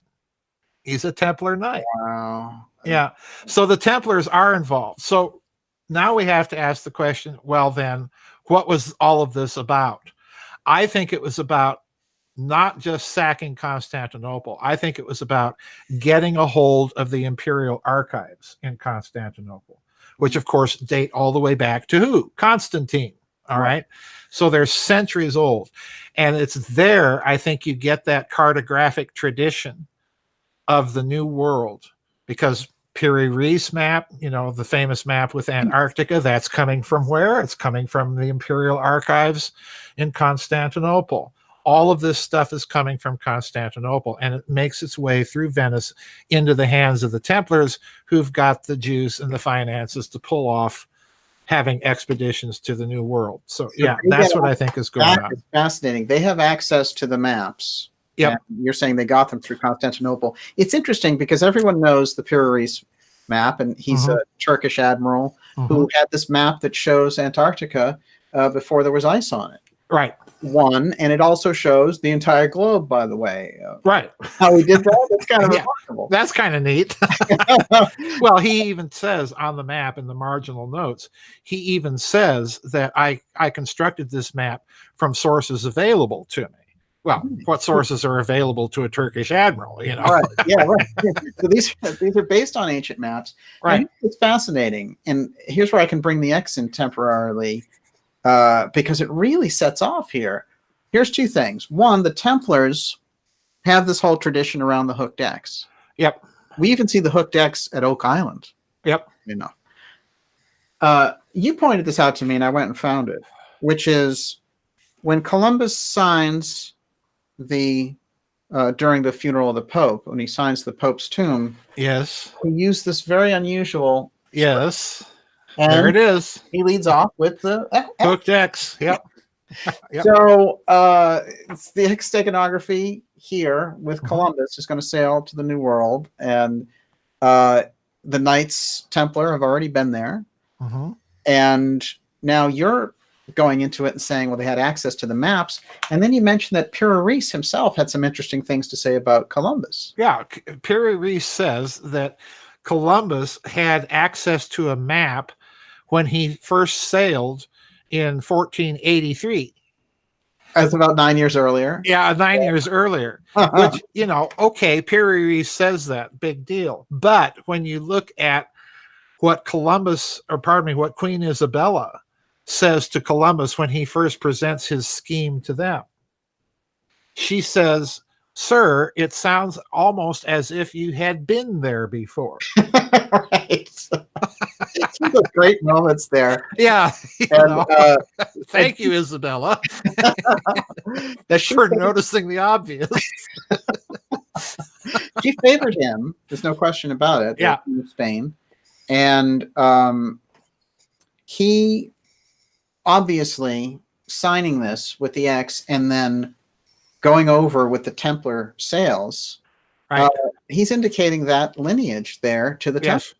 He's a Templar knight. Wow. Yeah. So the Templars are involved. So now we have to ask the question, well, then, what was all of this about? I think it was about not just sacking Constantinople. I think it was about getting a hold of the imperial archives in Constantinople, which, of course, date all the way back to who? Constantine. All right. So they're centuries old. And it's there, I think, you get that cartographic tradition of the New World, because Piri-Reis map, the famous map with Antarctica, that's coming from where? It's coming from the imperial archives in Constantinople. All of this stuff is coming from Constantinople, and it makes its way through Venice into the hands of the Templars, who've got the juice and the finances to pull off having expeditions to the New World. So yeah, that's what I think is going on. That is fascinating. They have access to the maps. Yep. You're saying they got them through Constantinople. It's interesting because everyone knows the Piri-Reis map, and he's a Turkish admiral who had this map that shows Antarctica before there was ice on it. Right. And it also shows the entire globe, by the way. Right. How he did that? That's kind of remarkable. That's kind of neat. Well, he even says on the map in the marginal notes, he even says that I constructed this map from sources available to me. Well, what sources are available to a Turkish admiral, Right. Yeah, right. So these are based on ancient maps. Right. And it's fascinating. And here's where I can bring the X in temporarily, because it really sets off here. Here's 2 things. One, the Templars have this whole tradition around the hooked X. Yep. We even see the hooked X at Oak Island. Yep. You pointed this out to me, and I went and found it, which is when Columbus signs during the funeral of the Pope, when he signs the Pope's tomb. Yes. He used this very unusual. Yes. And there it is. He leads off with the hooked X. Yep. Yep. So it's the X Steganography here with Columbus is going to sail to the New World, and the Knights Templar have already been there. And now you're going into it and saying, well, they had access to the maps. And then you mentioned that Piri-Reis himself had some interesting things to say about Columbus. Yeah. Piri-Reis says that Columbus had access to a map when he first sailed in 1483. That's about 9 years earlier. Yeah, 9 years earlier. Which, okay, Piri-Reis says that, big deal. But when you look at what Queen Isabella says to Columbus when he first presents his scheme to them. She says, "Sir, it sounds almost as if you had been there before." Right. Some of the great moments there. Yeah. And, Thank you, Isabella, she for noticing the obvious. She favored him. There's no question about it. Yeah. In Spain. And he obviously signing this with the X and then going over with the Templar sales, Right. He's indicating that lineage there to the Templar.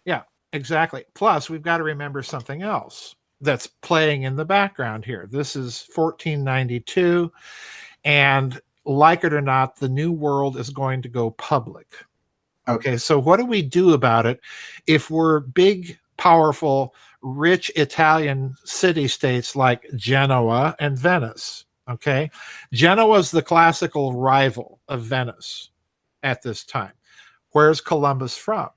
Yeah, exactly. Plus, we've got to remember something else that's playing in the background here. This is 1492, and like it or not, the New World is going to go public. Okay, so what do we do about it if we're big, powerful, rich Italian city-states like Genoa and Venice? Okay, Genoa is the classical rival of Venice at this time. Where's Columbus from?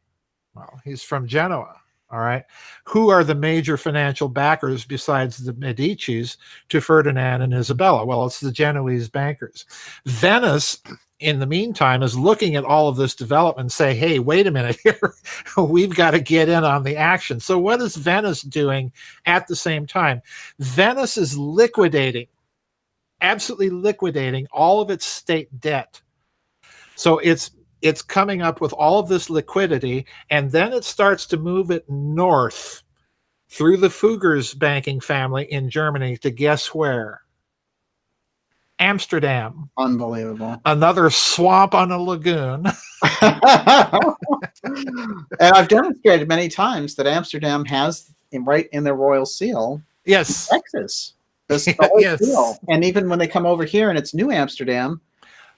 Well, he's from Genoa. All right. Who are the major financial backers besides the Medicis to Ferdinand and Isabella? Well, it's the Genoese bankers. Venice, in the meantime, is looking at all of this development and say, hey, wait a minute here. We've got to get in on the action. So what is Venice doing at the same time? Venice is liquidating, absolutely liquidating all of its state debt. So it's coming up with all of this liquidity, and then it starts to move it north through the Fuggers banking family in Germany to guess where? Amsterdam. Unbelievable. Another swamp on a lagoon. And I've demonstrated many times that Amsterdam has, right in their royal seal, yes, Texas. This yes. Seal. And even when they come over here and it's New Amsterdam,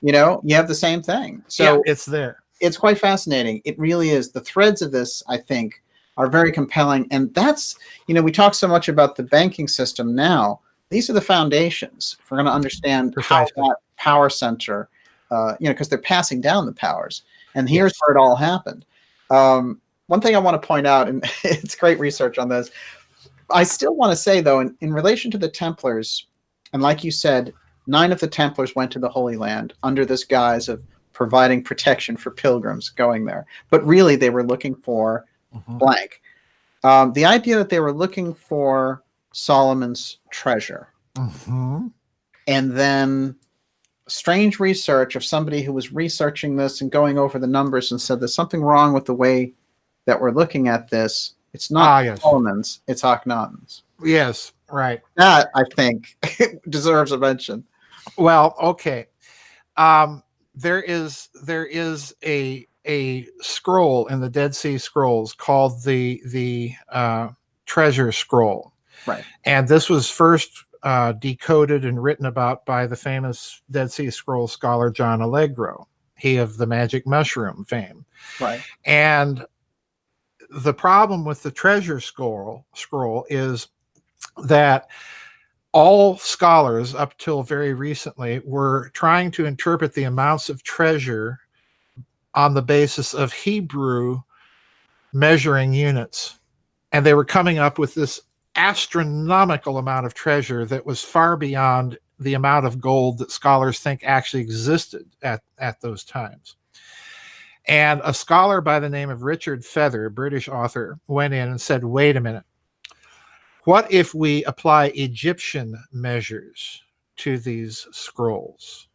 you know, you have the same thing. So yeah, it's there. It's quite fascinating. It really is. The threads of this, I think, are very compelling. And that's, you know, we talk so much about the banking system now. These are the foundations if we're going to understand how that power center, you know, because they're passing down the powers. And here's where it all happened. One thing I want to point out, and it's great research on this, I still want to say, though, in relation to the Templars, and like you said, 9 of the Templars went to the Holy Land under this guise of providing protection for pilgrims going there. But really, they were looking for blank. The idea that they were looking for Solomon's treasure. And then strange research of somebody who was researching this and going over the numbers and said there's something wrong with the way that we're looking at this. It's not Solomon's, it's Akhenaten's. Yes, right. That, I think, deserves a mention. Well, okay. There is a scroll in the Dead Sea Scrolls called the Treasure Scroll. Right. And this was first decoded and written about by the famous Dead Sea Scrolls scholar John Allegro, he of the magic mushroom fame. Right. And the problem with the Treasure Scroll is that all scholars up till very recently were trying to interpret the amounts of treasure on the basis of Hebrew measuring units. And they were coming up with this astronomical amount of treasure that was far beyond the amount of gold that scholars think actually existed at those times. And a scholar by the name of Richard Feather, a British author, went in and said, wait a minute. What if we apply Egyptian measures to these scrolls?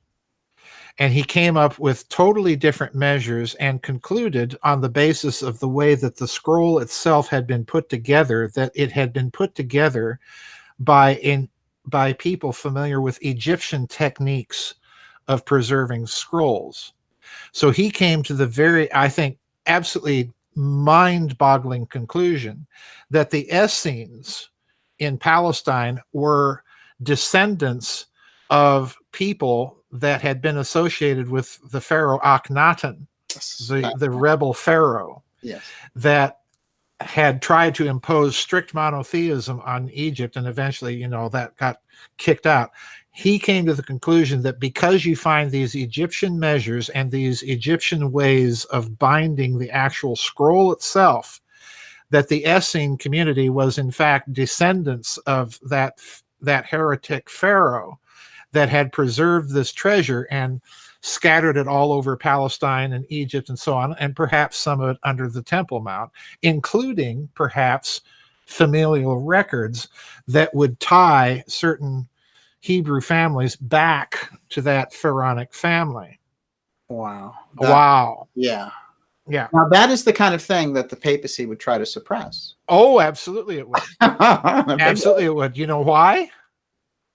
And he came up with totally different measures and concluded on the basis of the way that the scroll itself had been put together, that it had been put together by people familiar with Egyptian techniques of preserving scrolls. So he came to the very, I think, absolutely mind-boggling conclusion that the Essenes in Palestine were descendants of people that had been associated with the pharaoh Akhenaten, the rebel pharaoh, that had tried to impose strict monotheism on Egypt, and eventually, you know, that got kicked out. He came to the conclusion that because you find these Egyptian measures and these Egyptian ways of binding the actual scroll itself, that the Essene community was in fact descendants of that heretic pharaoh that had preserved this treasure and scattered it all over Palestine and Egypt and so on, and perhaps some of it under the Temple Mount, including perhaps familial records that would tie certain Hebrew families back to that pharaonic family. Wow. Wow. Yeah. Yeah. Now that is the kind of thing that the papacy would try to suppress. Oh, absolutely it would. Absolutely it would. You know why?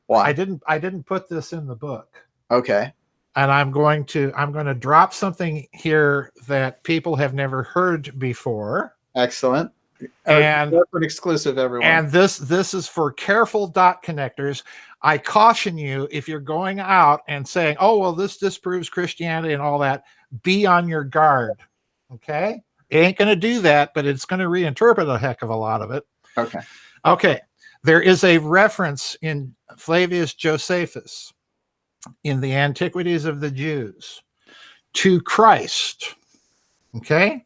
Why? I didn't put this in the book. Okay. And I'm going to drop something here that people have never heard before. Excellent. And corporate exclusive, everyone. And this is for careful dot connectors. I caution you, if you're going out and saying, oh, well, this disproves Christianity and all that, be on your guard. Okay? It ain't going to do that, but it's going to reinterpret a heck of a lot of it. Okay. Okay. There is a reference in Flavius Josephus in the Antiquities of the Jews to Christ. Okay?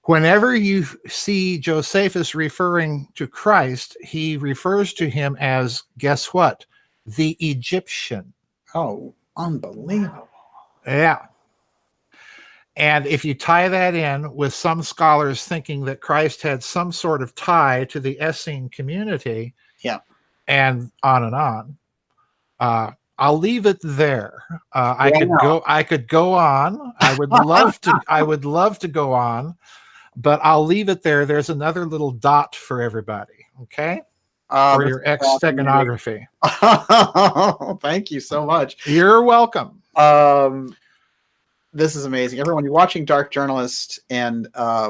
Whenever you see Josephus referring to Christ, he refers to him as, guess what? The Egyptian. Oh, unbelievable. Yeah. And if you tie that in with some scholars thinking that Christ had some sort of tie to the Essene community, yeah, and on, I'll leave it there. I could go on. I would love to go on, but I'll leave it there. There's another little dot for everybody. Okay. For your X Steganography. Thank you so much. You're welcome. This is amazing. Everyone, you're watching Dark Journalist, and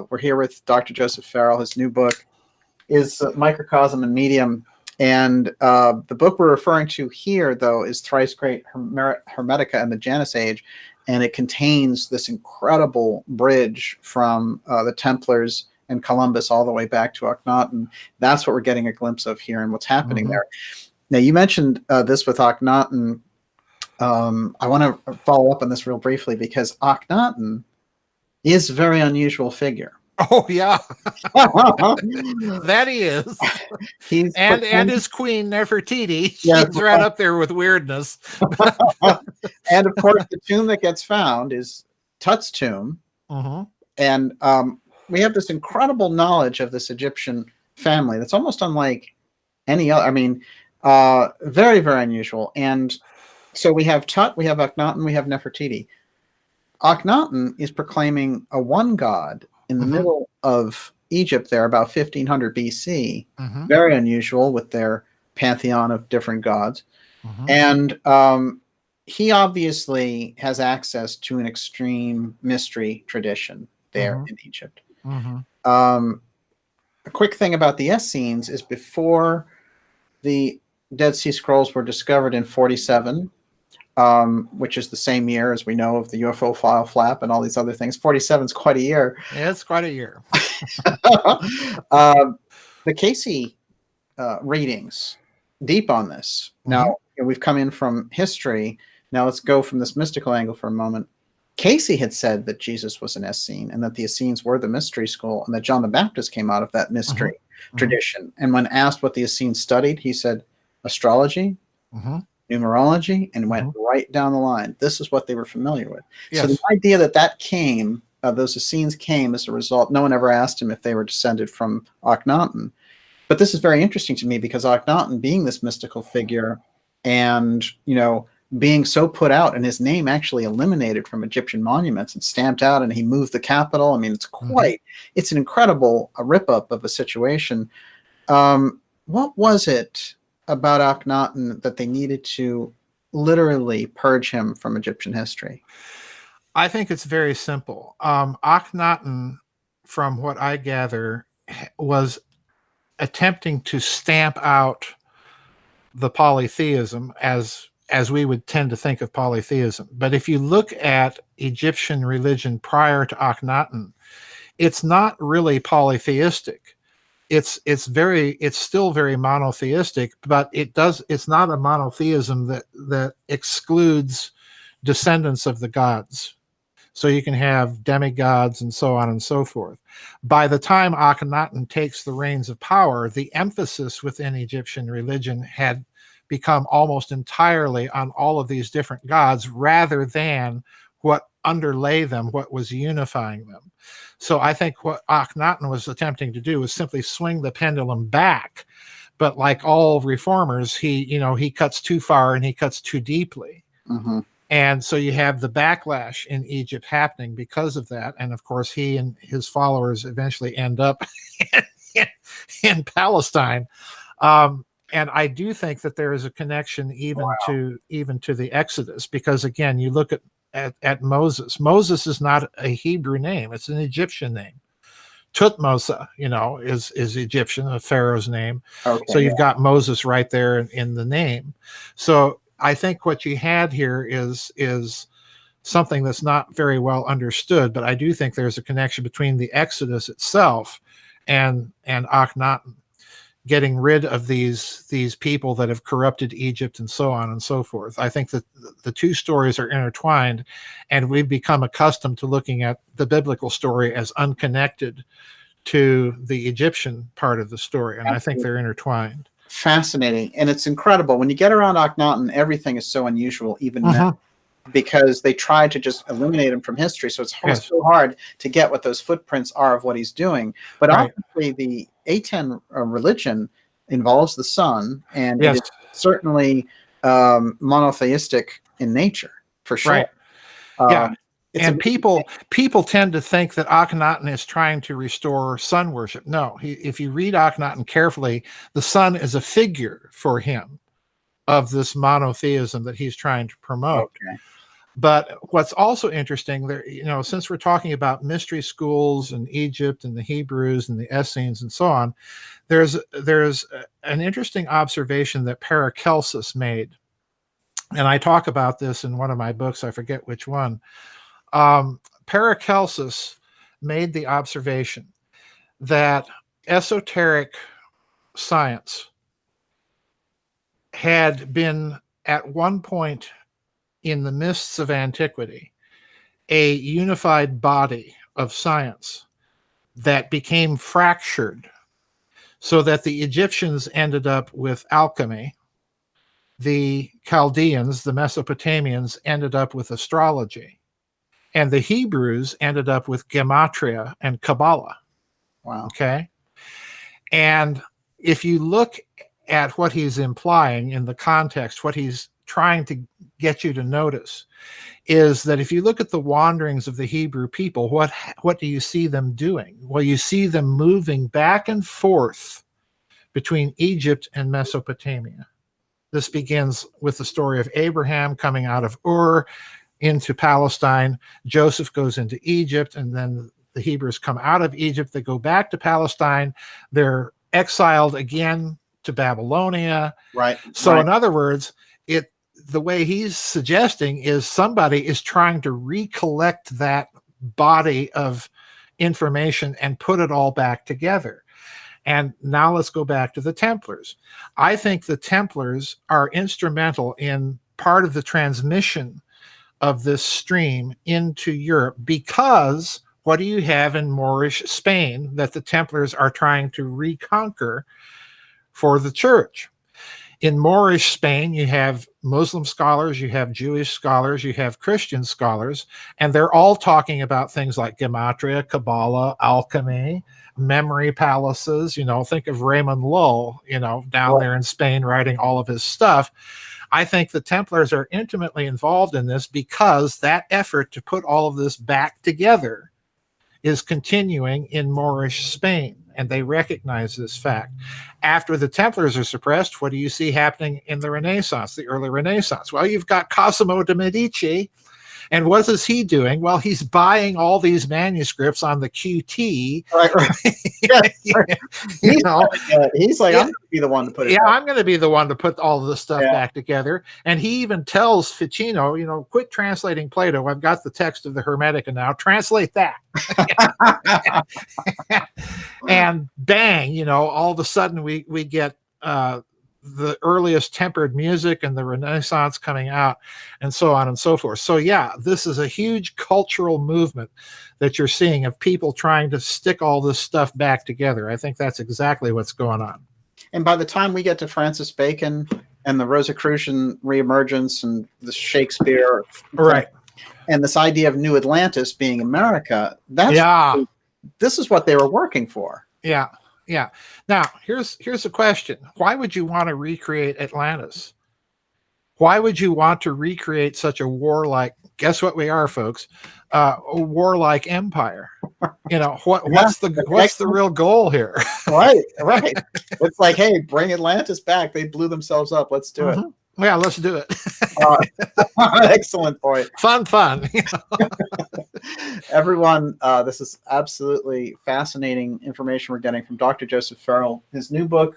we're here with Dr. Joseph Farrell. His new book is Microcosm and Medium. And the book we're referring to here, though, is Thrice-Great Hermetica and the Janus Age. And it contains this incredible bridge from the Templars and Columbus all the way back to Akhenaten. That's what we're getting a glimpse of here and what's happening there. Now, you mentioned this with Akhenaten. I want to follow up on this real briefly because Akhenaten is a very unusual figure. Oh yeah, that he is. He's and his queen Nefertiti. She's right up there with weirdness. And of course, the tomb that gets found is Tut's tomb, and we have this incredible knowledge of this Egyptian family that's almost unlike any other. I mean, very, very unusual. And so we have Tut, we have Akhenaten, we have Nefertiti. Akhenaten is proclaiming a one god in the middle of Egypt there, about 1500 BC. Very unusual with their pantheon of different gods. And he obviously has access to an extreme mystery tradition there in Egypt. A quick thing about the Essenes is before the Dead Sea Scrolls were discovered in 47, which is the same year as we know of the UFO file flap and all these other things. 47 is quite a year. Yeah, it's quite a year. The Casey readings deep on this. Now, we've come in from history. Now let's go from this mystical angle for a moment. Casey had said that Jesus was an Essene and that the Essenes were the mystery school and that John the Baptist came out of that mystery tradition. And when asked what the Essenes studied, he said astrology, numerology, and went right down the line. This is what they were familiar with. Yes. So the idea that came, those Essenes came as a result, no one ever asked him if they were descended from Akhenaten. But this is very interesting to me because Akhenaten being this mystical figure and, being so put out and his name actually eliminated from Egyptian monuments and stamped out and he moved the capital. I mean, it's it's an incredible rip-up of a situation. What was it about Akhenaten that they needed to literally purge him from Egyptian history? I think it's very simple. Akhenaten, from what I gather, was attempting to stamp out the polytheism as we would tend to think of polytheism. But if you look at Egyptian religion prior to Akhenaten, it's not really polytheistic. It's still very monotheistic, but it's not a monotheism that excludes descendants of the gods. So you can have demigods and so on and so forth. By the time Akhenaten takes the reins of power, the emphasis within Egyptian religion had become almost entirely on all of these different gods rather than what underlay them, what was unifying them. So I think what Akhenaten was attempting to do was simply swing the pendulum back. But like all reformers, he cuts too far and he cuts too deeply. Mm-hmm. And so you have the backlash in Egypt happening because of that. And of course, he and his followers eventually end up in Palestine. And I do think that there is a connection even to the Exodus, because again, you look at Moses. Moses is not a Hebrew name; it's an Egyptian name. Tutmosa, is Egyptian, a pharaoh's name. Okay, so you've got Moses right there in the name. So I think what you had here is something that's not very well understood, but I do think there's a connection between the Exodus itself and Akhenaten, getting rid of these people that have corrupted Egypt and so on and so forth. I think that the two stories are intertwined, and we've become accustomed to looking at the biblical story as unconnected to the Egyptian part of the story, and I think they're intertwined. Fascinating, and it's incredible. When you get around Akhenaten, everything is so unusual, even now, because they try to just eliminate him from history, so it's so hard to get what those footprints are of what he's doing. But obviously the Aten religion involves the sun, and it is certainly monotheistic in nature, for sure. Right. And people tend to think that Akhenaten is trying to restore sun worship. No, if you read Akhenaten carefully, the sun is a figure for him of this monotheism that he's trying to promote. Okay. But what's also interesting there, since we're talking about mystery schools in Egypt and the Hebrews and the Essenes and so on, there's an interesting observation that Paracelsus made. And I talk about this in one of my books, I forget which one. Paracelsus made the observation that esoteric science had been at one point in the mists of antiquity a unified body of science that became fractured, so that the Egyptians ended up with alchemy, the Chaldeans, the Mesopotamians, ended up with astrology, and the Hebrews ended up with gematria and Kabbalah. Wow. Okay. And if you look at what he's implying in the context, what he's trying to get you to notice is that if you look at the wanderings of the Hebrew people, what do you see them doing? Well, you see them moving back and forth between Egypt and Mesopotamia. This begins with the story of Abraham coming out of Ur into Palestine. Joseph goes into Egypt, and then the Hebrews come out of Egypt. They go back to Palestine. They're exiled again to Babylonia. Right. So in other words, the way he's suggesting is somebody is trying to recollect that body of information and put it all back together. And now let's go back to the Templars. I think the Templars are instrumental in part of the transmission of this stream into Europe, because what do you have in Moorish Spain that the Templars are trying to reconquer for the church? In Moorish Spain, you have Muslim scholars, you have Jewish scholars, you have Christian scholars, and they're all talking about things like gematria, Kabbalah, alchemy, memory palaces. Think of Raymond Lull, down there in Spain writing all of his stuff. I think the Templars are intimately involved in this because that effort to put all of this back together is continuing in Moorish Spain, and they recognize this fact. After the Templars are suppressed, what do you see happening in the Renaissance, the early Renaissance? Well, you've got Cosimo de' Medici, and what is he doing? Well, he's buying all these manuscripts on the QT. Right. He's like, I'm going to be the one to put it back. I'm going to be the one to put all of this stuff back together. And he even tells Ficino, quit translating Plato. I've got the text of the Hermetica now. Translate that. And bang, all of a sudden we get the earliest tempered music and the Renaissance coming out, and so on and so forth. So yeah, this is a huge cultural movement that you're seeing of people trying to stick all this stuff back together. I think that's exactly what's going on. And by the time we get to Francis Bacon and the Rosicrucian reemergence and the Shakespeare, Right, and this idea of New Atlantis being America, this is what they were working for. Yeah. Yeah. Now, here's a question. Why would you want to recreate Atlantis? Why would you want to recreate such a warlike, guess what we are, folks? A warlike empire. You know, what's the real goal here? Right. It's like, hey, bring Atlantis back. They blew themselves up. Let's do it. Yeah, let's do it. Excellent point. Fun. Everyone, this is absolutely fascinating information we're getting from Dr. Joseph Farrell. His new book,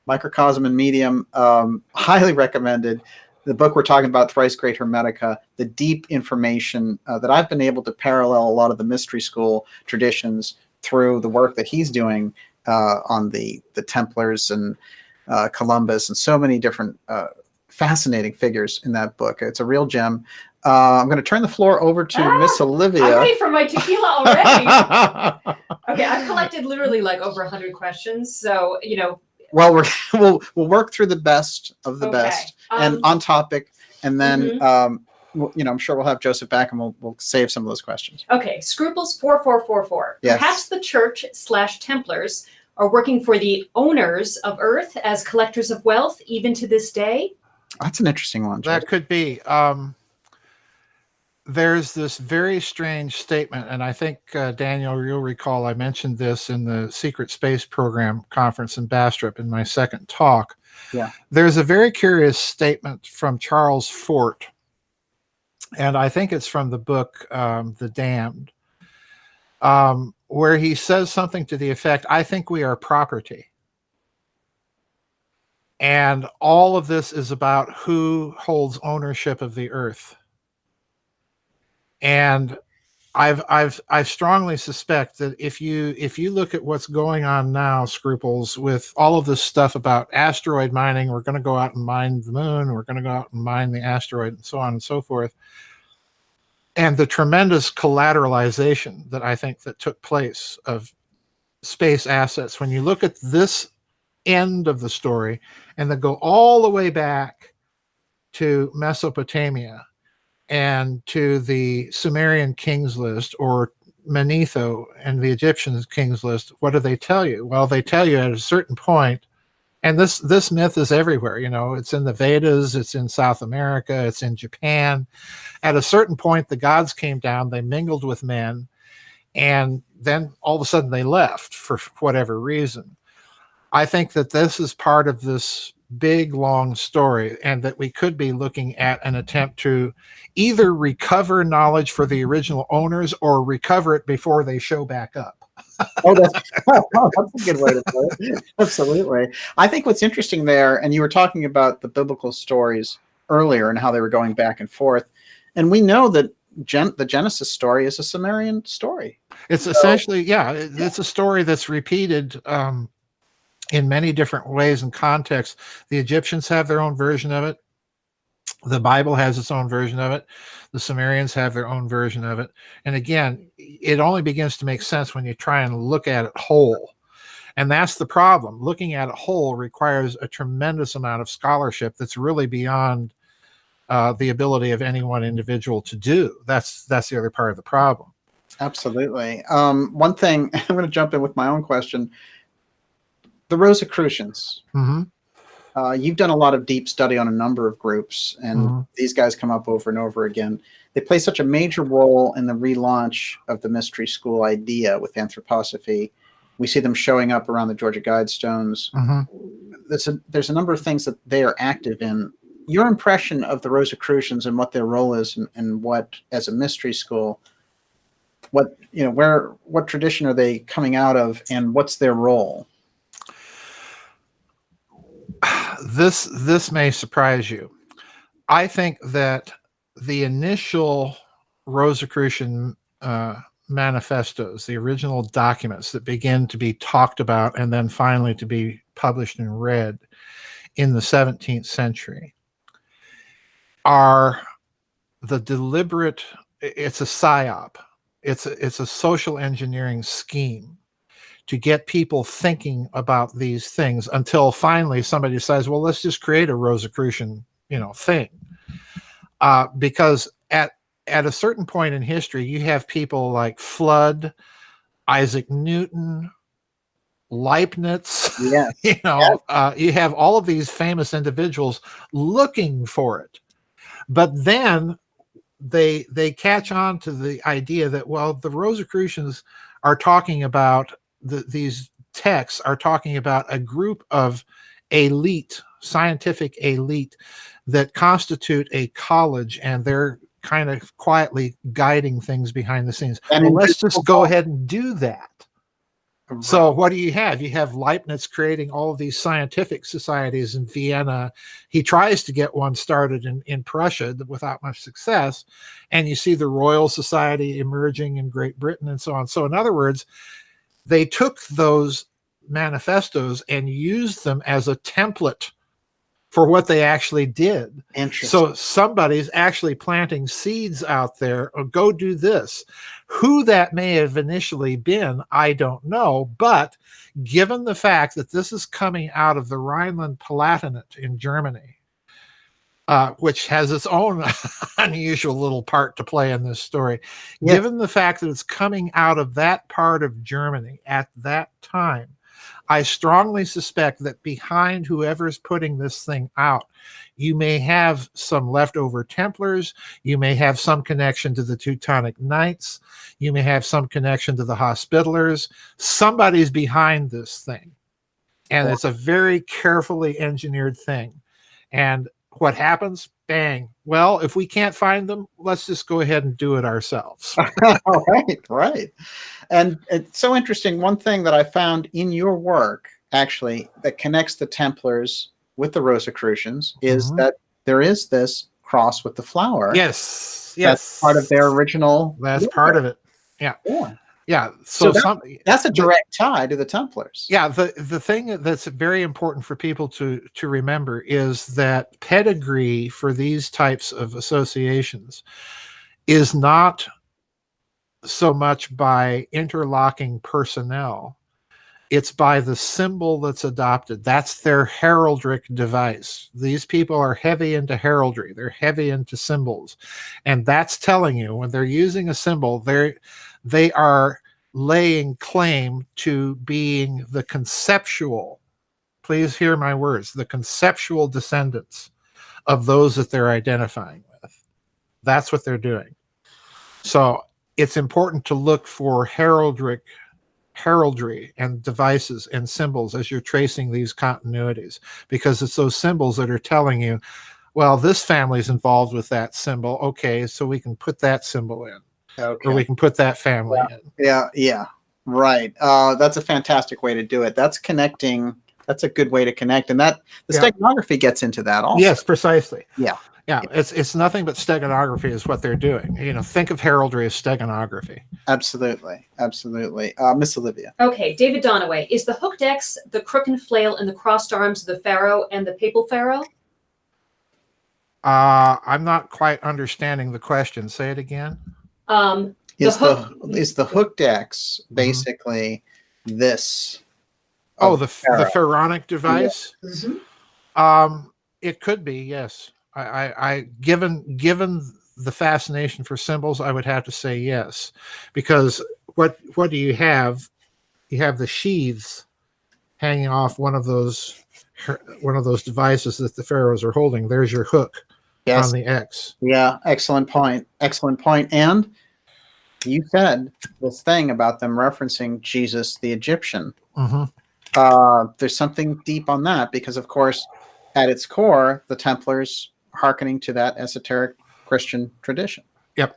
Microcosm and Medium, highly recommended. The book we're talking about, Thrice-Great Hermetica, the deep information that I've been able to parallel a lot of the mystery school traditions through the work that he's doing on the Templars and Columbus and so many different fascinating figures in that book. It's a real gem. I'm going to turn the floor over to Miss Olivia. I'm ready for my tequila already. Okay, I've collected literally like over 100 questions. So, you know. Well, we'll work through the best of the best and on topic. And then, I'm sure we'll have Joseph back and we'll save some of those questions. Okay, Scruples 4444. Yes. Perhaps the Church/Templars are working for the owners of Earth as collectors of wealth, even to this day. That's an interesting one. That could be. There's this very strange statement, and I think, Daniel, you'll recall I mentioned this in the Secret Space Program conference in Bastrop in my second talk. Yeah. There's a very curious statement from Charles Fort, and I think it's from the book The Damned, where he says something to the effect, I think we are property. And all of this is about who holds ownership of the earth. And I strongly suspect that if you look at what's going on now, Scruples, with all of this stuff about asteroid mining, we're going to go out and mine the moon, we're going to go out and mine the asteroid, and so on and so forth, and the tremendous collateralization that I think that took place of space assets. When you look at this end of the story and then go all the way back to Mesopotamia and to the Sumerian kings list, or Manetho and the Egyptian kings list, what do they tell you? Well, they tell you at a certain point, and this myth is everywhere, you know, it's in the Vedas, it's in South America, it's in Japan. At a certain point, the gods came down, they mingled with men, and then all of a sudden they left for whatever reason. I think that this is part of this big, long story, and that we could be looking at an attempt to either recover knowledge for the original owners or recover it before they show back up. That's a good way to put it. Absolutely. I think what's interesting there, and you were talking about the biblical stories earlier and how they were going back and forth, and we know that the Genesis story is a Sumerian story. It's essentially, it's a story that's repeated in many different ways and contexts. The Egyptians have their own version of it. The Bible has its own version of it. The Sumerians have their own version of it. And again, it only begins to make sense when you try and look at it whole. And that's the problem. Looking at it whole requires a tremendous amount of scholarship that's really beyond the ability of any one individual to do. That's the other part of the problem. Absolutely. One thing, I'm going to jump in with my own question. The Rosicrucians. You've done a lot of deep study on a number of groups, and these guys come up over and over again. They play such a major role in the relaunch of the mystery school idea with anthroposophy. We see them showing up around the Georgia Guidestones. There's a number of things that they are active in. Your impression of the Rosicrucians and what their role is, and what, as a mystery school, what tradition are they coming out of, and what's their role? This may surprise you. I think that the initial Rosicrucian manifestos, the original documents that begin to be talked about and then finally to be published and read, in the 17th century are the deliberate, it's a psyop. It's a social engineering scheme to get people thinking about these things until finally somebody decides, well, let's just create a Rosicrucian, thing. Because at a certain point in history, you have people like Flood, Isaac Newton, Leibniz, Yeah. You have all of these famous individuals looking for it. But then they catch on to the idea that, well, the Rosicrucians are talking about these texts are talking about a group of scientific elite that constitute a college, and they're kind of quietly guiding things behind the scenes. And let's just go ahead and do that. Right. So what do you have? You have Leibniz creating all of these scientific societies in Vienna. He tries to get one started in Prussia without much success. And you see the Royal Society emerging in Great Britain and so on. So in other words, they took those manifestos and used them as a template for what they actually did. So somebody's actually planting seeds out there, or go do this. Who that may have initially been, I don't know. But given the fact that this is coming out of the Rhineland-Palatinate in Germany, which has its own unusual little part to play in this story, given the fact that it's coming out of that part of Germany at that time, I strongly suspect that behind whoever's putting this thing out, you may have some leftover Templars, you may have some connection to the Teutonic Knights, you may have some connection to the Hospitallers. Somebody's behind this thing. And it's a very carefully engineered thing. And what happens? Bang. Well, if we can't find them, let's just go ahead and do it ourselves. Right. And it's so interesting. One thing that I found in your work, actually, that connects the Templars with the Rosicrucians is that there is this cross with the flower. Yes. That's part of their original. That's part of it. Yeah. Yeah. So that's a direct tie to the Templars. Yeah. The thing that's very important for people to remember is that pedigree for these types of associations is not so much by interlocking personnel. It's by the symbol that's adopted. That's their heraldic device. These people are heavy into heraldry. They're heavy into symbols. And that's telling you when they're using a symbol, they are laying claim to being the conceptual, please hear my words, the conceptual descendants of those that they're identifying with. That's what they're doing. So it's important to look for heraldry and devices and symbols as you're tracing these continuities, because it's those symbols that are telling you, well, this family's involved with that symbol. Okay, so we can put that symbol in. Okay. Or we can put that family in. Yeah. Right. That's a fantastic way to do it. That's connecting. That's a good way to connect. And the steganography gets into that also. Yes, precisely. Yeah. Yeah, it's nothing but steganography is what they're doing. Think of heraldry as steganography. Absolutely. Miss Olivia. Okay, David Donaway. Is the hooked X, the crooked flail, and the crossed arms of the pharaoh and the papal pharaoh? I'm not quite understanding the question. Say it again. Is the hooked X basically this? The pharaonic device? Yeah. It could be, yes. I given the fascination for symbols, I would have to say yes, because what do you have? You have the sheaths hanging off one of those devices that the pharaohs are holding. There's your hook on the X. Yeah, excellent point. And you said this thing about them referencing Jesus the Egyptian. There's something deep on that, because of course, at its core, the Templars hearkening to that esoteric Christian tradition. Yep.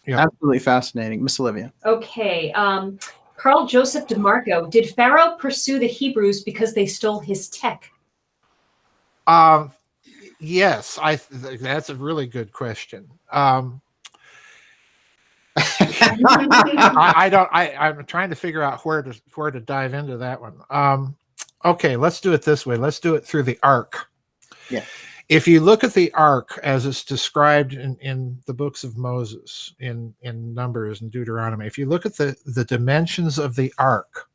Absolutely fascinating. Miss Olivia. Okay. Carl Joseph DeMarco, did Pharaoh pursue the Hebrews because they stole his tech? Yes, that's a really good question. I'm trying to figure out where to dive into that one. okay, let's do it this way. Let's do it through the arc. Yeah. If you look at the ark as it's described in the books of Moses, in Numbers and Deuteronomy, if you look at the dimensions of the ark,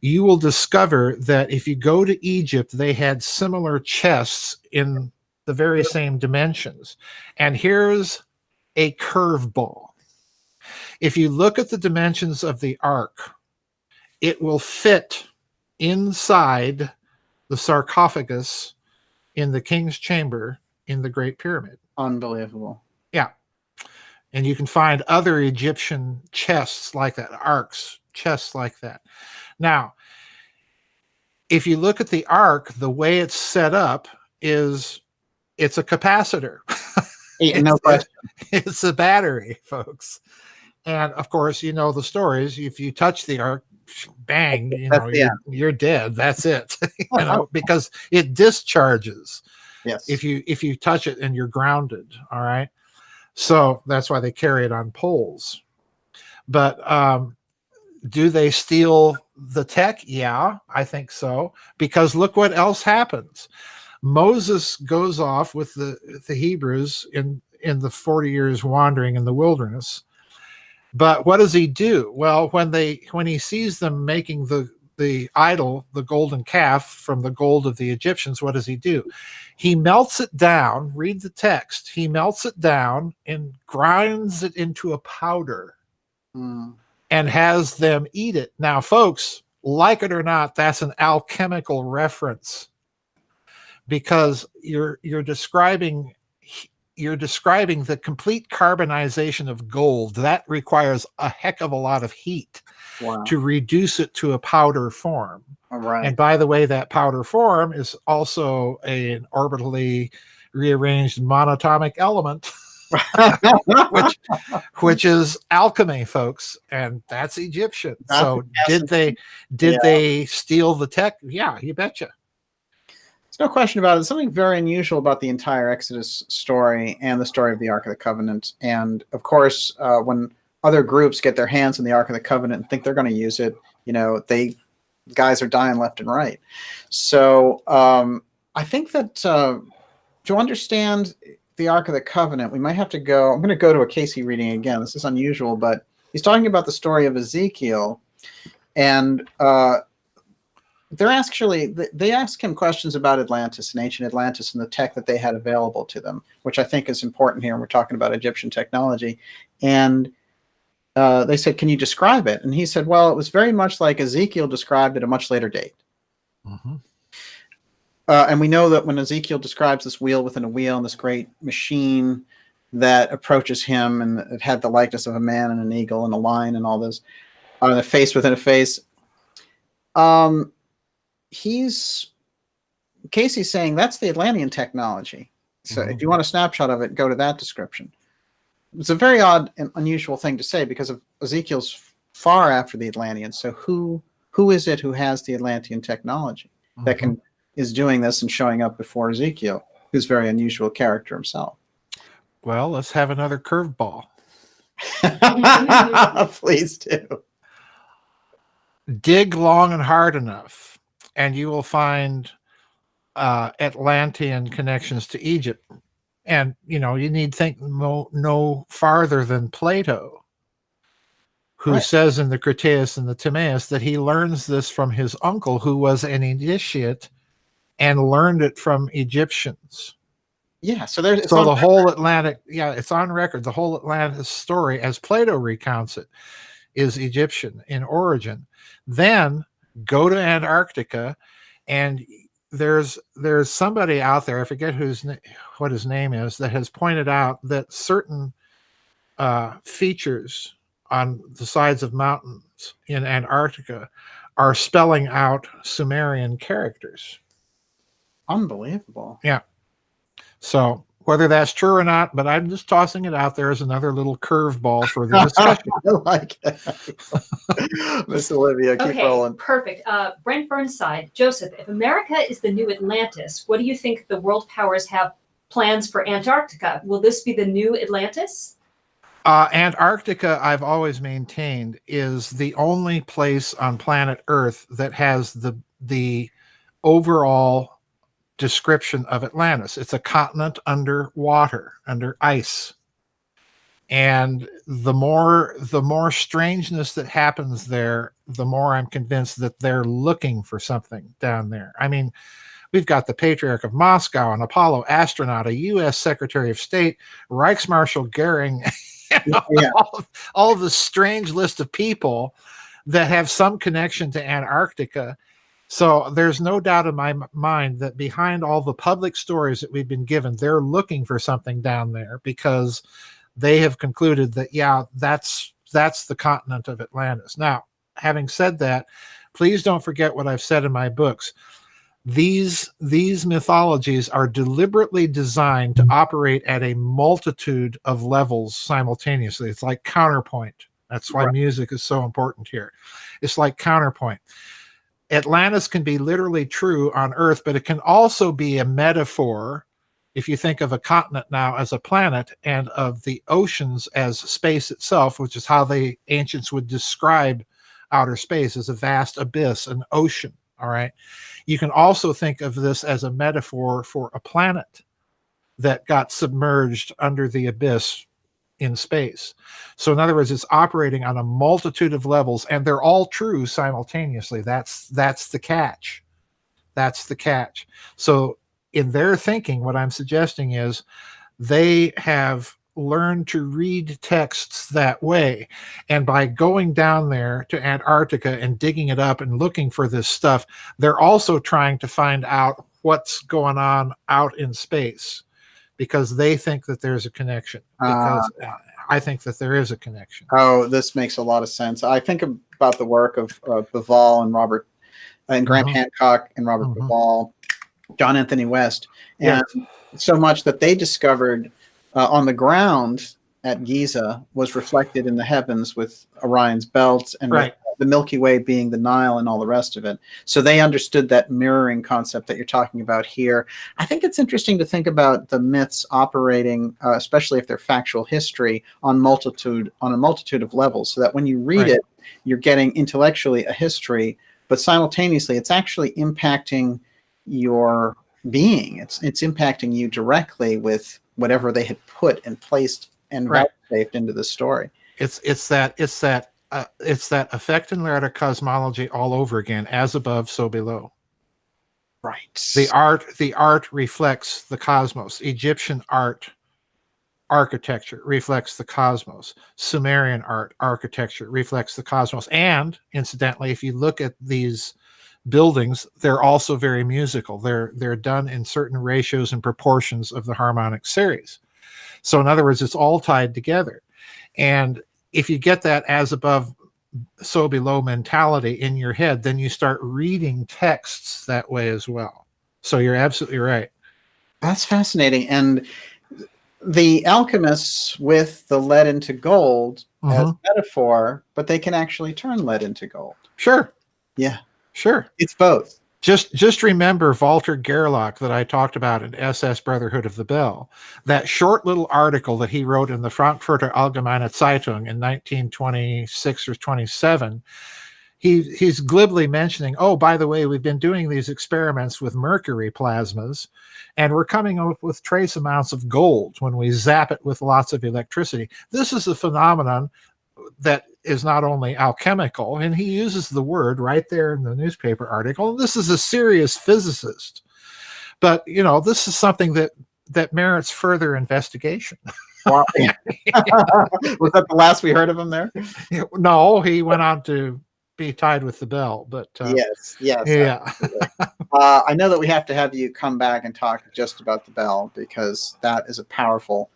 you will discover that if you go to Egypt, they had similar chests in the very same dimensions. And here's a curveball. If you look at the dimensions of the ark, it will fit inside the sarcophagus in the king's chamber in the Great Pyramid. Unbelievable. Yeah. And you can find other Egyptian chests like that, arks, chests like that. Now, if you look at the ark, the way it's set up is it's a capacitor. No question. It's a battery, folks. And of course, you know the stories. If you touch the ark, bang, you're dead. That's it. Because it discharges. Yes. If you touch it and you're grounded. All right. So that's why they carry it on poles. But do they steal the tech? Yeah, I think so. Because look what else happens. Moses goes off with the Hebrews in the 40 years wandering in the wilderness. But what does he do? Well, when he sees them making the idol, the golden calf from the gold of the Egyptians, what does he do? He melts it down. Read the text. He melts it down and grinds it into a powder and has them eat it. Now, folks, like it or not, that's an alchemical reference, because you're describing the complete carbonization of gold. That requires a heck of a lot of heat to reduce it to a powder form. All right. And by the way, that powder form is also an orbitally rearranged monatomic element, which is alchemy, folks, and that's Egyptian. So did they steal the tech? Yeah, you betcha. There's no question about it. There's something very unusual about the entire Exodus story and the story of the Ark of the Covenant. And of course, when other groups get their hands on the Ark of the Covenant and think they're going to use it, guys are dying left and right. So I think that to understand the Ark of the Covenant, we might have to go. I'm going to go to a Casey reading again. This is unusual, but he's talking about the story of Ezekiel, and they ask him questions about Atlantis and ancient Atlantis and the tech that they had available to them, which I think is important here. We're talking about Egyptian technology. And they said, can you describe it? And he said, well, it was very much like Ezekiel described at a much later date. Mm-hmm. And we know that when Ezekiel describes this wheel within a wheel and this great machine that approaches him, and it had the likeness of a man and an eagle and a lion and all this, on a face within a face. Casey's saying that's the Atlantean technology. So if you want a snapshot of it, go to that description. It's a very odd and unusual thing to say, because of Ezekiel's far after the Atlanteans. So who is it who has the Atlantean technology that is doing this and showing up before Ezekiel, who's a very unusual character himself? Well, let's have another curveball. Please do. Dig long and hard enough, and you will find Atlantean connections to Egypt. And, you need think no farther than Plato, who says in the Critias and the Timaeus that he learns this from his uncle, who was an initiate and learned it from Egyptians. Yeah, so the whole Atlantic, it's on record. The whole Atlantis story, as Plato recounts it, is Egyptian in origin. Then go to Antarctica, and there's somebody out there, I forget what his name is, that has pointed out that certain features on the sides of mountains in Antarctica are spelling out Sumerian characters. Unbelievable. Yeah. So whether that's true or not, but I'm just tossing it out there as another little curveball for the discussion. I like it. Miss Olivia, keep rolling. Perfect. Brent Burnside, Joseph, if America is the new Atlantis, what do you think the world powers have plans for Antarctica? Will this be the new Atlantis? Antarctica, I've always maintained, is the only place on planet Earth that has the overall description of Atlantis. It's a continent under water, under ice. And the more strangeness that happens there, the more I'm convinced that they're looking for something down there. I mean, we've got the Patriarch of Moscow, an Apollo astronaut, a U.S. Secretary of State, Reichsmarshal Goering, all of the strange list of people that have some connection to Antarctica. So there's no doubt in my mind that behind all the public stories that we've been given, they're looking for something down there, because they have concluded that, yeah, that's the continent of Atlantis. Now, having said that, please don't forget what I've said in my books. These mythologies are deliberately designed to operate at a multitude of levels simultaneously. It's like counterpoint. That's why music is so important here. It's like counterpoint. Atlantis can be literally true on Earth, but it can also be a metaphor, if you think of a continent now as a planet, and of the oceans as space itself, which is how the ancients would describe outer space, as a vast abyss, an ocean. All right. You can also think of this as a metaphor for a planet that got submerged under the abyss in space. So in other words, it's operating on a multitude of levels, and they're all true simultaneously. That's the catch. That's the catch. So in their thinking, what I'm suggesting is they have learned to read texts that way. And by going down there to Antarctica and digging it up and looking for this stuff, they're also trying to find out what's going on out in space, because they think that there's a connection. Because I think that there is a connection. Oh, this makes a lot of sense. I think about the work of Bivall and Graham Hancock and Robert Bivall, John Anthony West, and so much that they discovered on the ground at Giza was reflected in the heavens with Orion's belt, and with the Milky Way being the Nile and all the rest of it. So they understood that mirroring concept that you're talking about here. I think it's interesting to think about the myths operating, especially if they're factual history, on a multitude of levels, so that when you read it, you're getting intellectually a history, but simultaneously it's actually impacting your being. It's impacting you directly with whatever they had put and placed and vouchsafed into the story. It's that effect and ladder cosmology all over again, as above, so below. Right. The art reflects the cosmos. Egyptian art, architecture reflects the cosmos. Sumerian art, architecture reflects the cosmos. And incidentally, if you look at these buildings, they're also very musical. They're done in certain ratios and proportions of the harmonic series. So in other words, it's all tied together. And if you get that as above, so below mentality in your head, then you start reading texts that way as well. So you're absolutely right. That's fascinating. And the alchemists with the lead into gold as metaphor, but they can actually turn lead into gold. Sure. Yeah. Sure. It's both. Just remember Walter Gerlach that I talked about in SS Brotherhood of the Bell. That short little article that he wrote in the Frankfurter Allgemeine Zeitung in 1926 or 27, he's glibly mentioning, oh, by the way, we've been doing these experiments with mercury plasmas, and we're coming up with trace amounts of gold when we zap it with lots of electricity. This is a phenomenon that is not only alchemical, and he uses the word right there in the newspaper article. This is a serious physicist, but this is something that merits further investigation. Wow. Was that the last we heard of him there? No, he went on to be tied with the bell, but yes, yeah. I know that we have to have you come back and talk just about the bell, because that is a powerful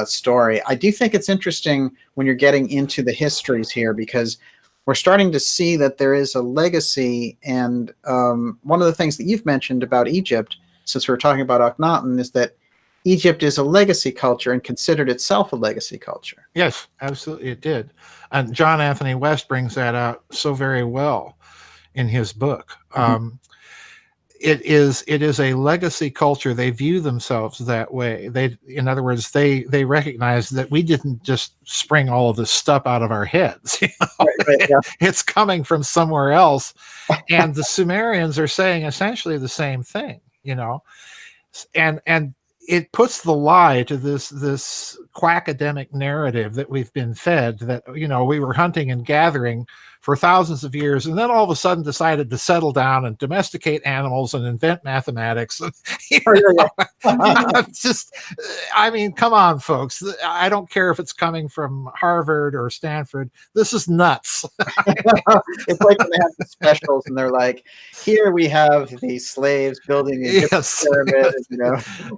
story. I do think it's interesting when you're getting into the histories here, because we're starting to see that there is a legacy. And one of the things that you've mentioned about Egypt, since we're talking about Akhenaten, is that Egypt is a legacy culture and considered itself a legacy culture. Yes, absolutely it did. And John Anthony West brings that out so very well in his book. it is a legacy culture. They view themselves that way. In other words, they recognize that we didn't just spring all of this stuff out of our heads. Right, yeah. It's coming from somewhere else. And the Sumerians are saying essentially the same thing, and it puts the lie to this quackademic narrative that we've been fed, that we were hunting and gathering for thousands of years, and then all of a sudden decided to settle down and domesticate animals and invent mathematics. Just, I mean, come on, folks. I don't care if it's coming from Harvard or Stanford. This is nuts. It's like when they have the specials and they're like, here we have these slaves building a pyramid.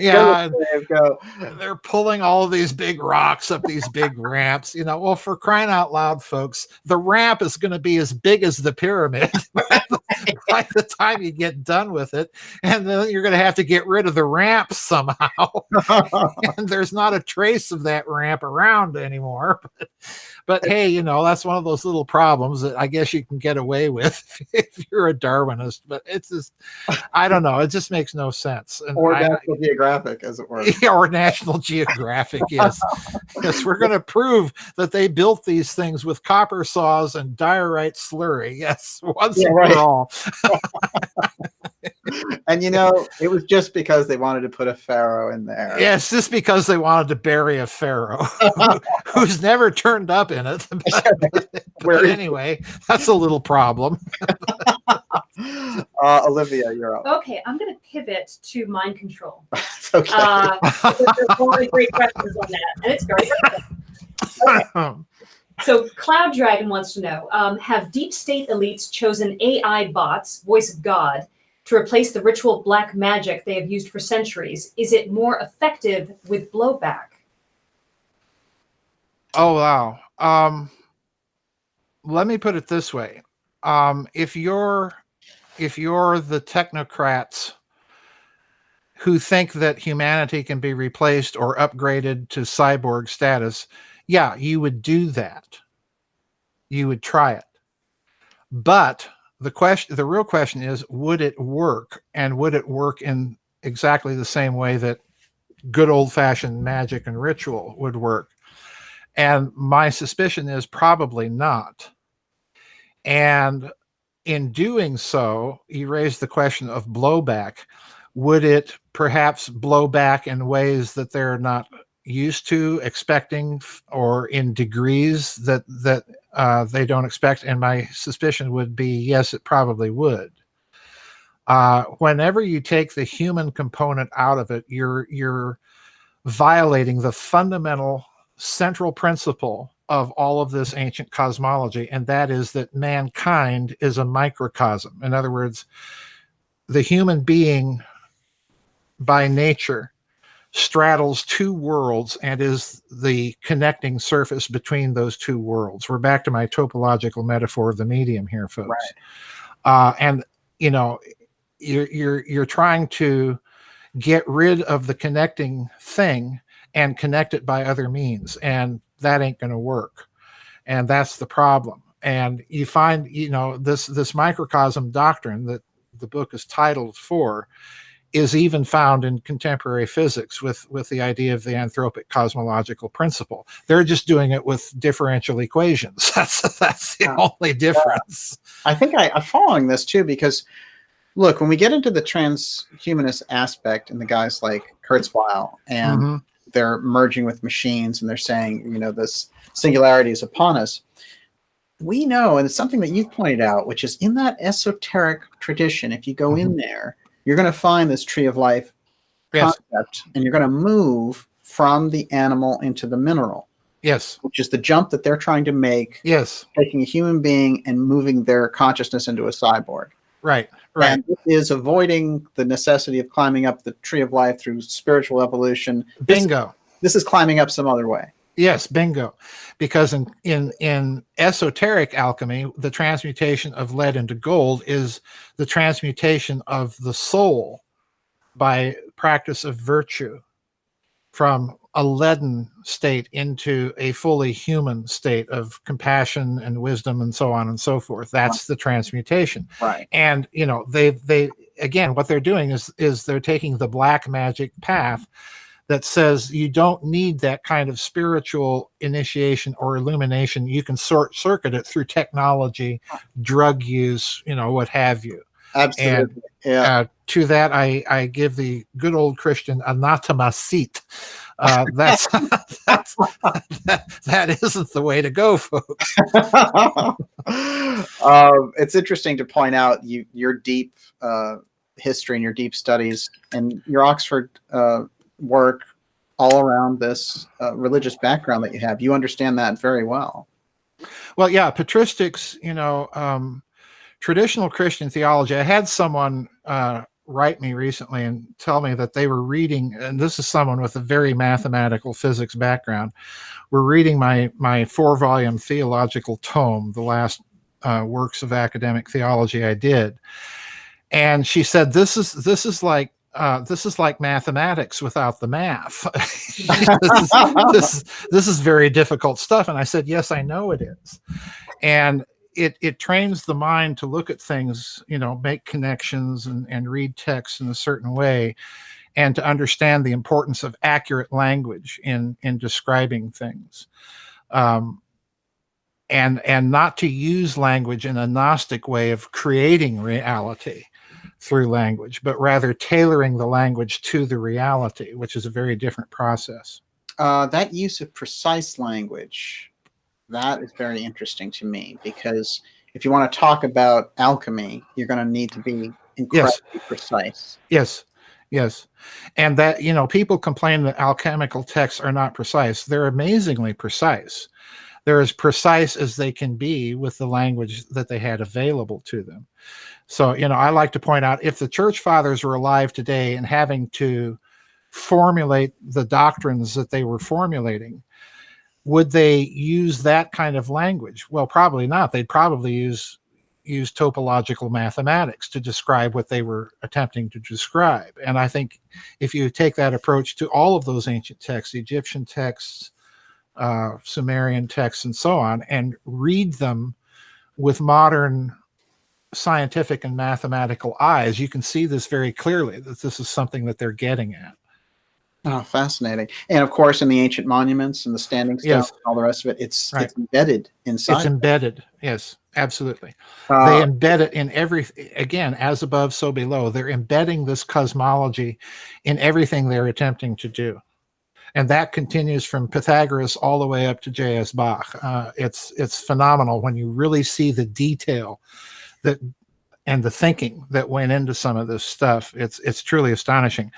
Yeah. Go. They're pulling all of these big rocks up these big ramps. Well, for crying out loud, folks, the ramp is going to be as big as the pyramid by the time you get done with it, and then you're going to have to get rid of the ramp somehow. And there's not a trace of that ramp around anymore. But hey, that's one of those little problems that I guess you can get away with if you're a Darwinist. But it's just, I don't know. It just makes no sense. And or National Geographic, as it were. Or National Geographic, yes. Yes, we're going to prove that they built these things with copper saws and diorite slurry. Yes, once and for all. And it was just because they wanted to put a pharaoh in there. Yes, just because they wanted to bury a pharaoh who's never turned up in it. But anyway, that's a little problem. Olivia, you're up. Okay, I'm going to pivot to mind control. Okay. There's really great questions on that, and it's very relevant. Okay. So Cloud Dragon wants to know, have deep state elites chosen AI bots, voice of God, to replace the ritual black magic they have used for centuries? Is it more effective with blowback? Oh, wow. Let me put it this way. If you're the technocrats who think that humanity can be replaced or upgraded to cyborg status, yeah, you would do that. You would try it. But the real question is, would it work? And would it work in exactly the same way that good old-fashioned magic and ritual would work? And my suspicion is probably not. And in doing so, you raise the question of blowback. Would it perhaps blow back in ways that they're not used to, expecting, or in degrees that they don't expect? And my suspicion would be, yes, it probably would. Whenever you take the human component out of it, you're violating the fundamental central principle of all of this ancient cosmology, and that is that mankind is a microcosm. In other words, the human being by nature straddles two worlds and is the connecting surface between those two worlds. We're back to my topological metaphor of the medium here, folks. Right. And you're trying to get rid of the connecting thing and connect it by other means, and that ain't going to work. And that's the problem. And you find, this microcosm doctrine that the book is titled for is even found in contemporary physics with the idea of the anthropic cosmological principle. They're just doing it with differential equations. That's the only difference. I think I'm following this too, because look, when we get into the transhumanist aspect and the guys like Kurzweil and they're merging with machines and they're saying, this singularity is upon us, we know, and it's something that you've pointed out, which is in that esoteric tradition, if you go in there, you're going to find this tree of life concept, and you're going to move from the animal into the mineral. Yes. Which is the jump that they're trying to make. Yes. Taking a human being and moving their consciousness into a cyborg. Right. Right. And this is avoiding the necessity of climbing up the tree of life through spiritual evolution. Bingo. This is climbing up some other way. Yes, bingo. Because in esoteric alchemy, the transmutation of lead into gold is the transmutation of the soul by practice of virtue from a leaden state into a fully human state of compassion and wisdom and so on and so forth. That's the transmutation. Right. And, you know, they again, what they're doing is they're taking the black magic path that says you don't need that kind of spiritual initiation or illumination. You can circuit it through technology, drug use, you know, what have you. Absolutely. And to that, I give the good old Christian anathema seat. That isn't the way to go, folks. It's interesting to point out your deep history and your deep studies and your Oxford work all around this religious background that you have. You understand that very well. Well, yeah, patristics, you know, traditional Christian theology. I had someone write me recently and tell me that they were reading, and this is someone with a very mathematical physics background, were reading my 4-volume theological tome, the last works of academic theology I did. And she said, this is like mathematics without the math. this is very difficult stuff. And I said, yes, I know it is. And it trains the mind to look at things, you know, make connections and read text in a certain way, and to understand the importance of accurate language in describing things. And not to use language in a Gnostic way of creating reality through language, but rather tailoring the language to the reality, which is a very different process. That use of precise language, that is very interesting to me, because if you want to talk about alchemy, you're going to need to be incredibly precise. Yes. And that, you know, people complain that alchemical texts are not precise. They're amazingly precise. They're as precise as they can be with the language that they had available to them. So, you know, I like to point out, if the church fathers were alive today and having to formulate the doctrines that they were formulating, would they use that kind of language? Well, probably not. They'd probably use topological mathematics to describe what they were attempting to describe. And I think if you take that approach to all of those ancient texts, Egyptian texts, Sumerian texts, and so on, and read them with modern scientific and mathematical eyes, you can see this very clearly, that this is something that they're getting at. Oh, fascinating. And of course, in the ancient monuments and the standing stones and all the rest of it, it's embedded inside. It's embedded. Yes, absolutely. They embed it in again, as above, so below. They're embedding this cosmology in everything they're attempting to do. And that continues from Pythagoras all the way up to J.S. Bach. It's phenomenal when you really see the detail and the thinking that went into some of this stuff. It's truly astonishing.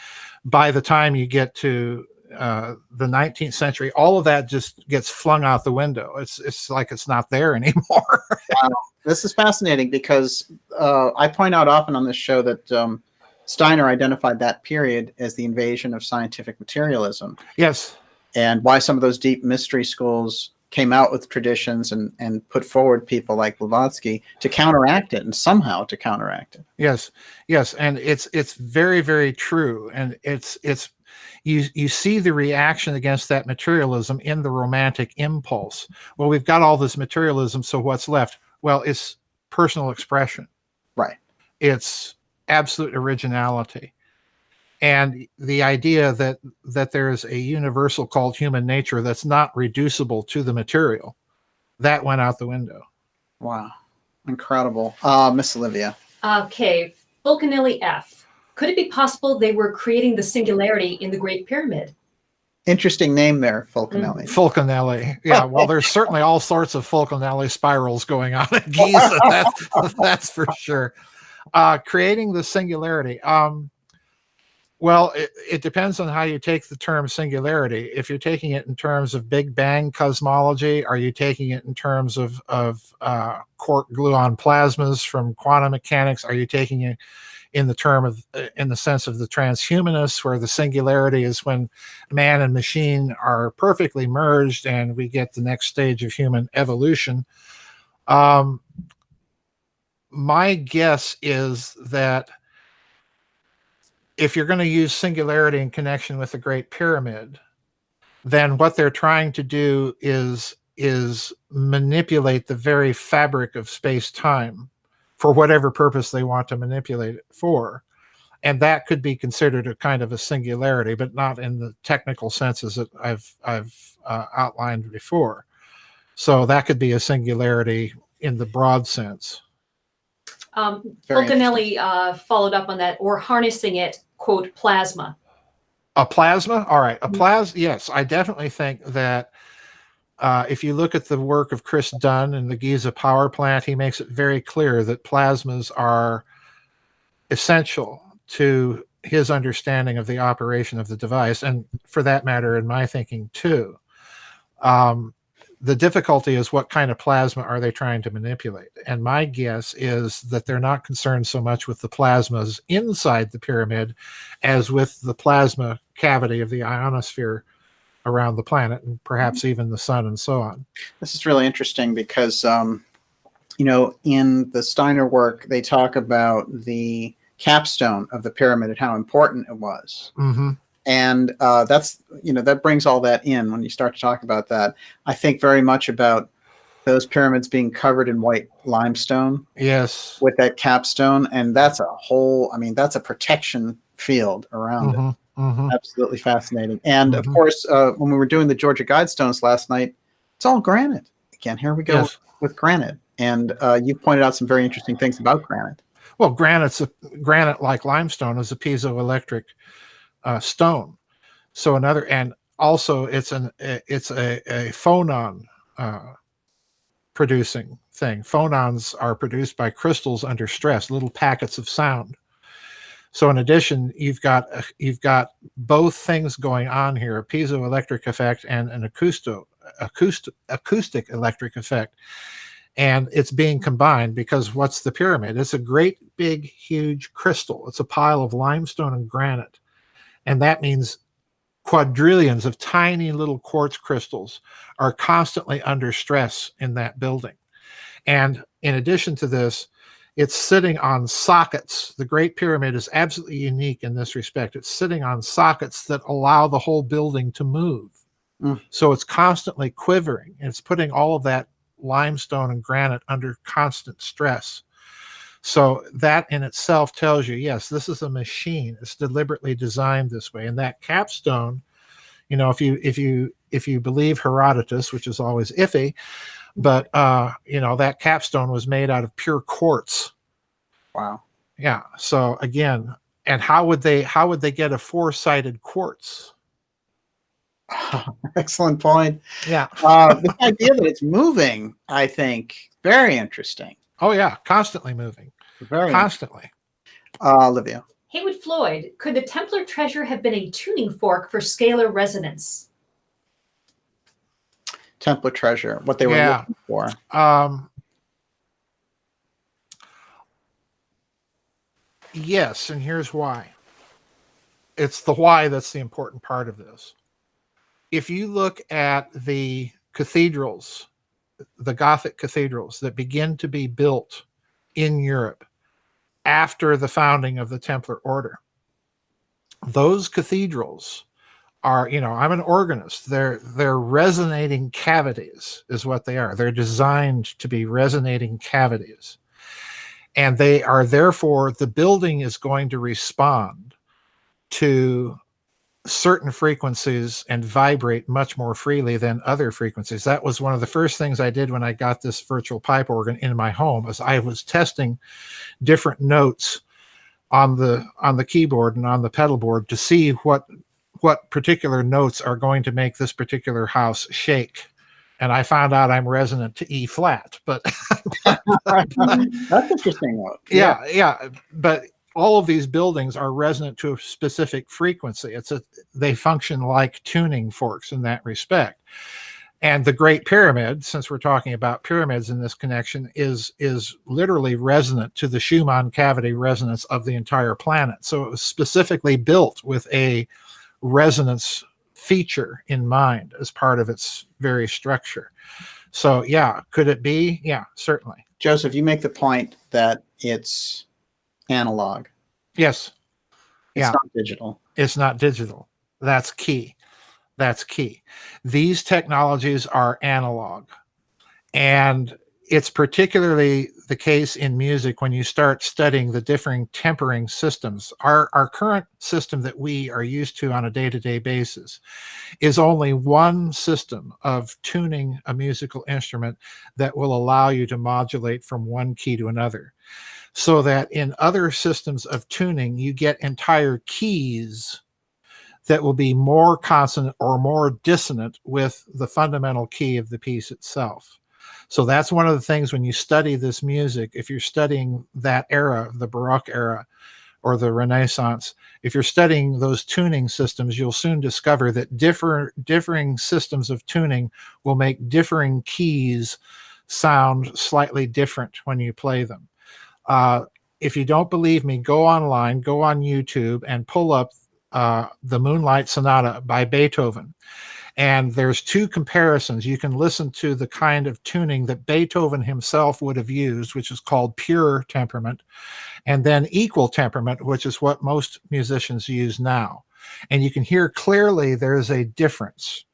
By the time you get to the 19th century, all of that just gets flung out the window. It's like it's not there anymore. Wow. This is fascinating, because I point out often on this show that Steiner identified that period as the invasion of scientific materialism. Yes. And why some of those deep mystery schools came out with traditions and put forward people like Blavatsky to counteract it, and somehow to counteract it. Yes. And it's very, very true. And you see the reaction against that materialism in the Romantic impulse. Well, we've got all this materialism, so what's left? Well, it's personal expression. Right. It's absolute originality. And the idea that there is a universal called human nature that's not reducible to the material, that went out the window. Wow. Incredible. Miss Olivia. Okay. Fulcanelli F. Could it be possible they were creating the singularity in the Great Pyramid? Interesting name there, Fulcanelli. Fulcanelli. Yeah, well, there's certainly all sorts of Fulcanelli spirals going on at Giza. That's for sure. Creating the singularity. Well, it depends on how you take the term singularity. If you're taking it in terms of Big Bang cosmology, are you taking it in terms of quark gluon plasmas from quantum mechanics? Are you taking it in the sense of the transhumanists, where the singularity is when man and machine are perfectly merged and we get the next stage of human evolution? My guess is that if you're going to use singularity in connection with the Great Pyramid, then what they're trying to do is manipulate the very fabric of space-time for whatever purpose they want to manipulate it for. And that could be considered a kind of a singularity, but not in the technical senses that I've outlined before. So that could be a singularity in the broad sense. Fulcanelli followed up on that, or harnessing it, quote, plasma. A plasma? All right. A plasma, yes. I definitely think that if you look at the work of Chris Dunn in the Giza power plant, he makes it very clear that plasmas are essential to his understanding of the operation of the device, and for that matter, in my thinking too. The difficulty is what kind of plasma are they trying to manipulate? And my guess is that they're not concerned so much with the plasmas inside the pyramid as with the plasma cavity of the ionosphere around the planet, and perhaps even the sun and so on. This is really interesting because, you know, in the Steiner work, they talk about the capstone of the pyramid and how important it was. Mm-hmm. And that's, you know, that brings all that in when you start to talk about that. I think very much about those pyramids being covered in white limestone. Yes. With that capstone. And that's a whole, I mean, that's a protection field around it. Mm-hmm. Absolutely fascinating. And of course, when we were doing the Georgia Guidestones last night, it's all granite. Again, here we go with granite. And you pointed out some very interesting things about granite. Well, granite, like limestone, is a piezoelectric stone. So and also it's a phonon producing thing. Phonons are produced by crystals under stress, little packets of sound. So in addition, you've got both things going on here: a piezoelectric effect and an acoustic electric effect. And it's being combined because what's the pyramid? It's a great big huge crystal. It's a pile of limestone and granite. And that means quadrillions of tiny little quartz crystals are constantly under stress in that building. And in addition to this, it's sitting on sockets. The Great Pyramid is absolutely unique in this respect. It's sitting on sockets that allow the whole building to move. So it's constantly quivering. And it's putting all of that limestone and granite under constant stress. So that in itself tells you, yes, this is a machine. It's deliberately designed this way. And that capstone, you know, if you believe Herodotus, which is always iffy, but you know, that capstone was made out of pure quartz. Wow. Yeah. So again, and how would they get a four-sided quartz? Excellent point. Yeah. The idea that it's moving, I think, very interesting. Oh yeah, constantly moving. Very constantly. Olivia. Haywood Floyd, could the Templar treasure have been a tuning fork for scalar resonance? Templar treasure, what they were looking for. Yes, and here's why. It's the why that's the important part of this. If you look at the cathedrals, the Gothic cathedrals that begin to be built in Europe after the founding of the Templar Order, those cathedrals are, you know, I'm an organist. They're resonating cavities is what they are. They're designed to be resonating cavities. And they are therefore, the building is going to respond to certain frequencies and vibrate much more freely than other frequencies. That was one of the first things I did when I got this virtual pipe organ in my home, as I was testing different notes on the keyboard and on the pedal board to see what particular notes are going to make this particular house shake. And I found out I'm resonant to E flat, but that's interesting. Yeah. But all of these buildings are resonant to a specific frequency. They function like tuning forks in that respect. And the Great Pyramid, since we're talking about pyramids in this connection, is literally resonant to the Schumann cavity resonance of the entire planet. So it was specifically built with a resonance feature in mind as part of its very structure. So yeah, could it be? Yeah, certainly. Joseph, you make the point that it's analog. Yes. It's not digital. It's not digital. That's key. That's key. These technologies are analog. And it's particularly the case in music when you start studying the differing tempering systems. Our current system that we are used to on a day-to-day basis is only one system of tuning a musical instrument that will allow you to modulate from one key to another. So that in other systems of tuning, you get entire keys that will be more consonant or more dissonant with the fundamental key of the piece itself. So that's one of the things when you study this music, if you're studying that era, the Baroque era or the Renaissance, if you're studying those tuning systems, you'll soon discover that differing systems of tuning will make differing keys sound slightly different when you play them. If you don't believe me, go online, go on YouTube and pull up the Moonlight Sonata by Beethoven. And there's two comparisons. You can listen to the kind of tuning that Beethoven himself would have used, which is called pure temperament, and then equal temperament, which is what most musicians use now. And you can hear clearly there's a difference.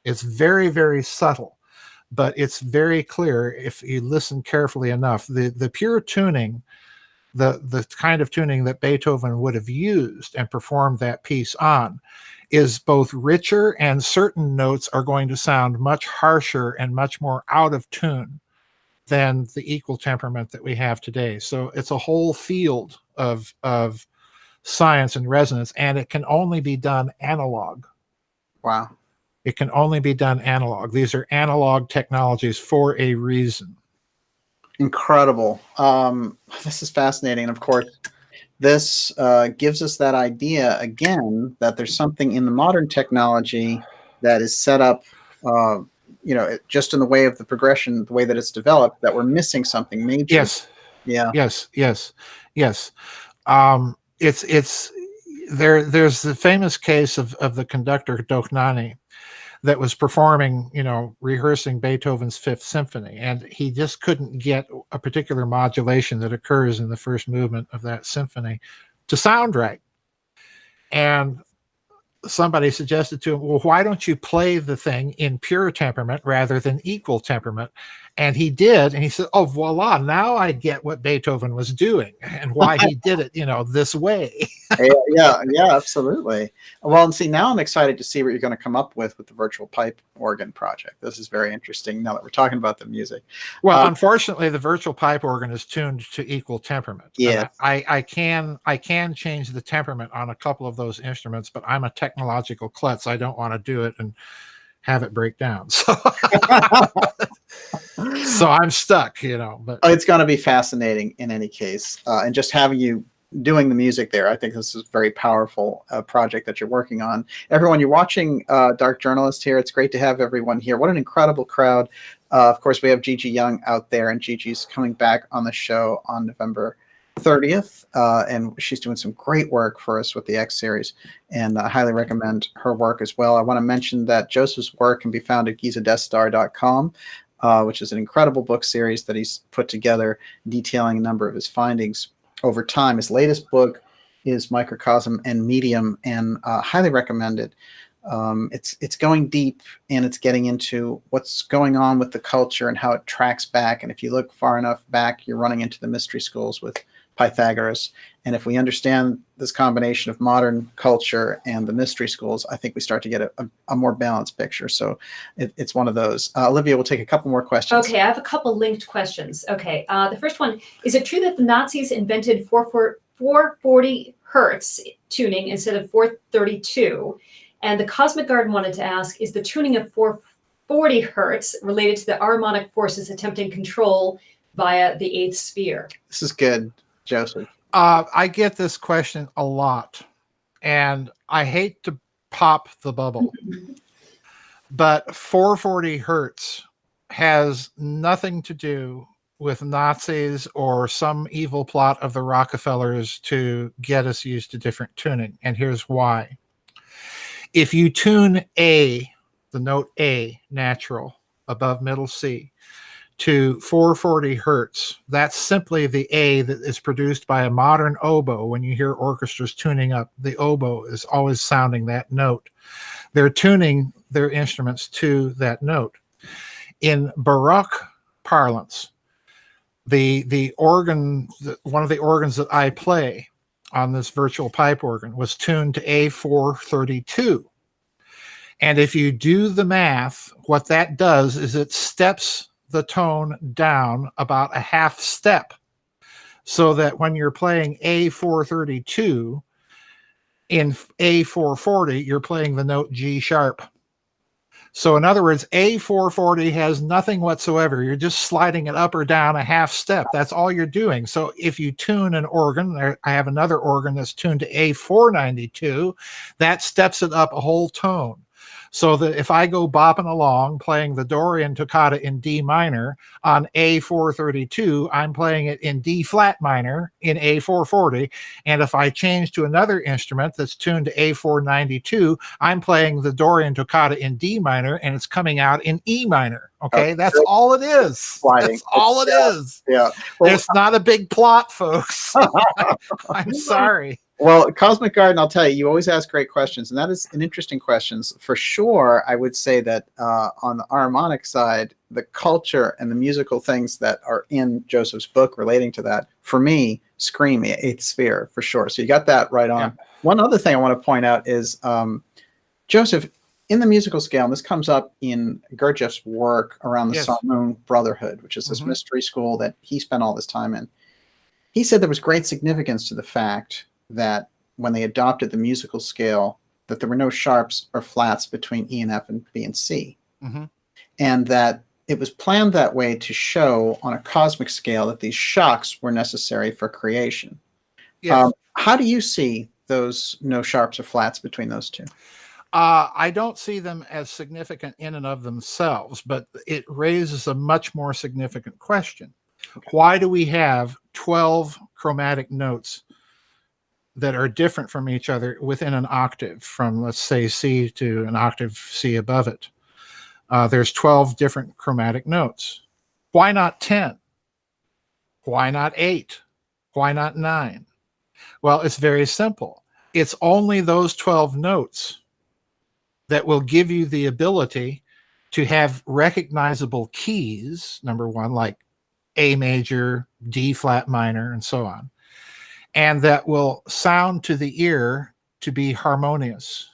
It's very, very subtle, but it's very clear if you listen carefully enough. The pure tuning, the kind of tuning that Beethoven would have used and performed that piece on, is both richer, and certain notes are going to sound much harsher and much more out of tune than the equal temperament that we have today. So it's a whole field of science and resonance, and it can only be done analog. Wow. It can only be done analog. These are analog technologies for a reason. Incredible. This is fascinating. And of course, this gives us that idea again that there's something in the modern technology that is set up, just in the way of the progression, the way that it's developed, that we're missing something major. Yes. Yeah. Yes. There's the famous case of the conductor Dohnányi that was performing, rehearsing Beethoven's Fifth Symphony, and he just couldn't get a particular modulation that occurs in the first movement of that symphony to sound right. And somebody suggested to him, well, why don't you play the thing in pure temperament rather than equal temperament? And he did, and he said, oh, voila, now I get what Beethoven was doing and why he did it, this way. yeah, absolutely. Well, and see, now I'm excited to see what you're going to come up with the virtual pipe organ project. This is very interesting now that we're talking about the music. Well, unfortunately, the virtual pipe organ is tuned to equal temperament. Yeah. I can change the temperament on a couple of those instruments, but I'm a technological klutz. I don't want to do it and have it break down. So, so I'm stuck, but it's going to be fascinating in any case. And just having you doing the music there, I think this is a very powerful project that you're working on. Everyone, you're watching Dark Journalist here. It's great to have everyone here. What an incredible crowd. Of course, we have Gigi Young out there, and Gigi's coming back on the show on November 30th, and she's doing some great work for us with the X series, and I highly recommend her work as well. I want to mention that Joseph's work can be found at GizaDeathStar.com, which is an incredible book series that he's put together detailing a number of his findings over time. His latest book is Microcosm and Medium, and highly recommended. It's going deep, and it's getting into what's going on with the culture and how it tracks back. And if you look far enough back, you're running into the mystery schools with Pythagoras. And if we understand this combination of modern culture and the mystery schools, I think we start to get a more balanced picture. So it's one of those. Olivia, we'll take a couple more questions. Okay, I have a couple linked questions. Okay, the first one, is it true that the Nazis invented 440 hertz tuning instead of 432? And the Cosmic Garden wanted to ask, is the tuning of 440 hertz related to the harmonic forces attempting control via the eighth sphere? This is good, Joseph. I get this question a lot, and I hate to pop the bubble, but 440 hertz has nothing to do with Nazis or some evil plot of the Rockefellers to get us used to different tuning. And here's why. If you tune A, the note A, natural, above middle C, to 440 hertz. That's simply the A that is produced by a modern oboe. When you hear orchestras tuning up, the oboe is always sounding that note. They're tuning their instruments to that note. In Baroque parlance, the organ, one of the organs that I play on this virtual pipe organ was tuned to A432. And if you do the math, what that does is it steps the tone down about a half step, so that when you're playing A432 in A440, you're playing the note G sharp. So in other words, A440 has nothing whatsoever. You're just sliding it up or down a half step. That's all you're doing. So if you tune an organ, I have another organ that's tuned to A492, that steps it up a whole tone. So that if I go bopping along playing the Dorian toccata in D minor on A432, I'm playing it in D flat minor in A440. And if I change to another instrument that's tuned to A492, I'm playing the Dorian toccata in D minor, and it's coming out in E minor. Okay, that's all it is. That's all it is. Yeah. Well, there's not a big plot, folks. I'm sorry. Well, Cosmic Garden, I'll tell you, you always ask great questions, and that is an interesting question. For sure, I would say that on the harmonic side, the culture and the musical things that are in Joseph's book relating to that, for me, scream Eighth Sphere, for sure. So you got that right on. Yeah. One other thing I want to point out is, Joseph, in the musical scale, and this comes up in Gurdjieff's work around the Sun Moon Brotherhood, which is this mystery school that he spent all this time in, he said there was great significance to the fact that when they adopted the musical scale, that there were no sharps or flats between E and F and B and C. And that it was planned that way to show on a cosmic scale that these shocks were necessary for creation. Yes. How do you see those no sharps or flats between those two? I don't see them as significant in and of themselves, but it raises a much more significant question. Okay. Why do we have 12 chromatic notes that are different from each other within an octave, from, let's say, C to an octave C above it? There's 12 different chromatic notes. Why not 10? Why not 8? Why not 9? Well, it's very simple. It's only those 12 notes that will give you the ability to have recognizable keys, number one, like A major, D flat minor, and so on, and that will sound to the ear to be harmonious.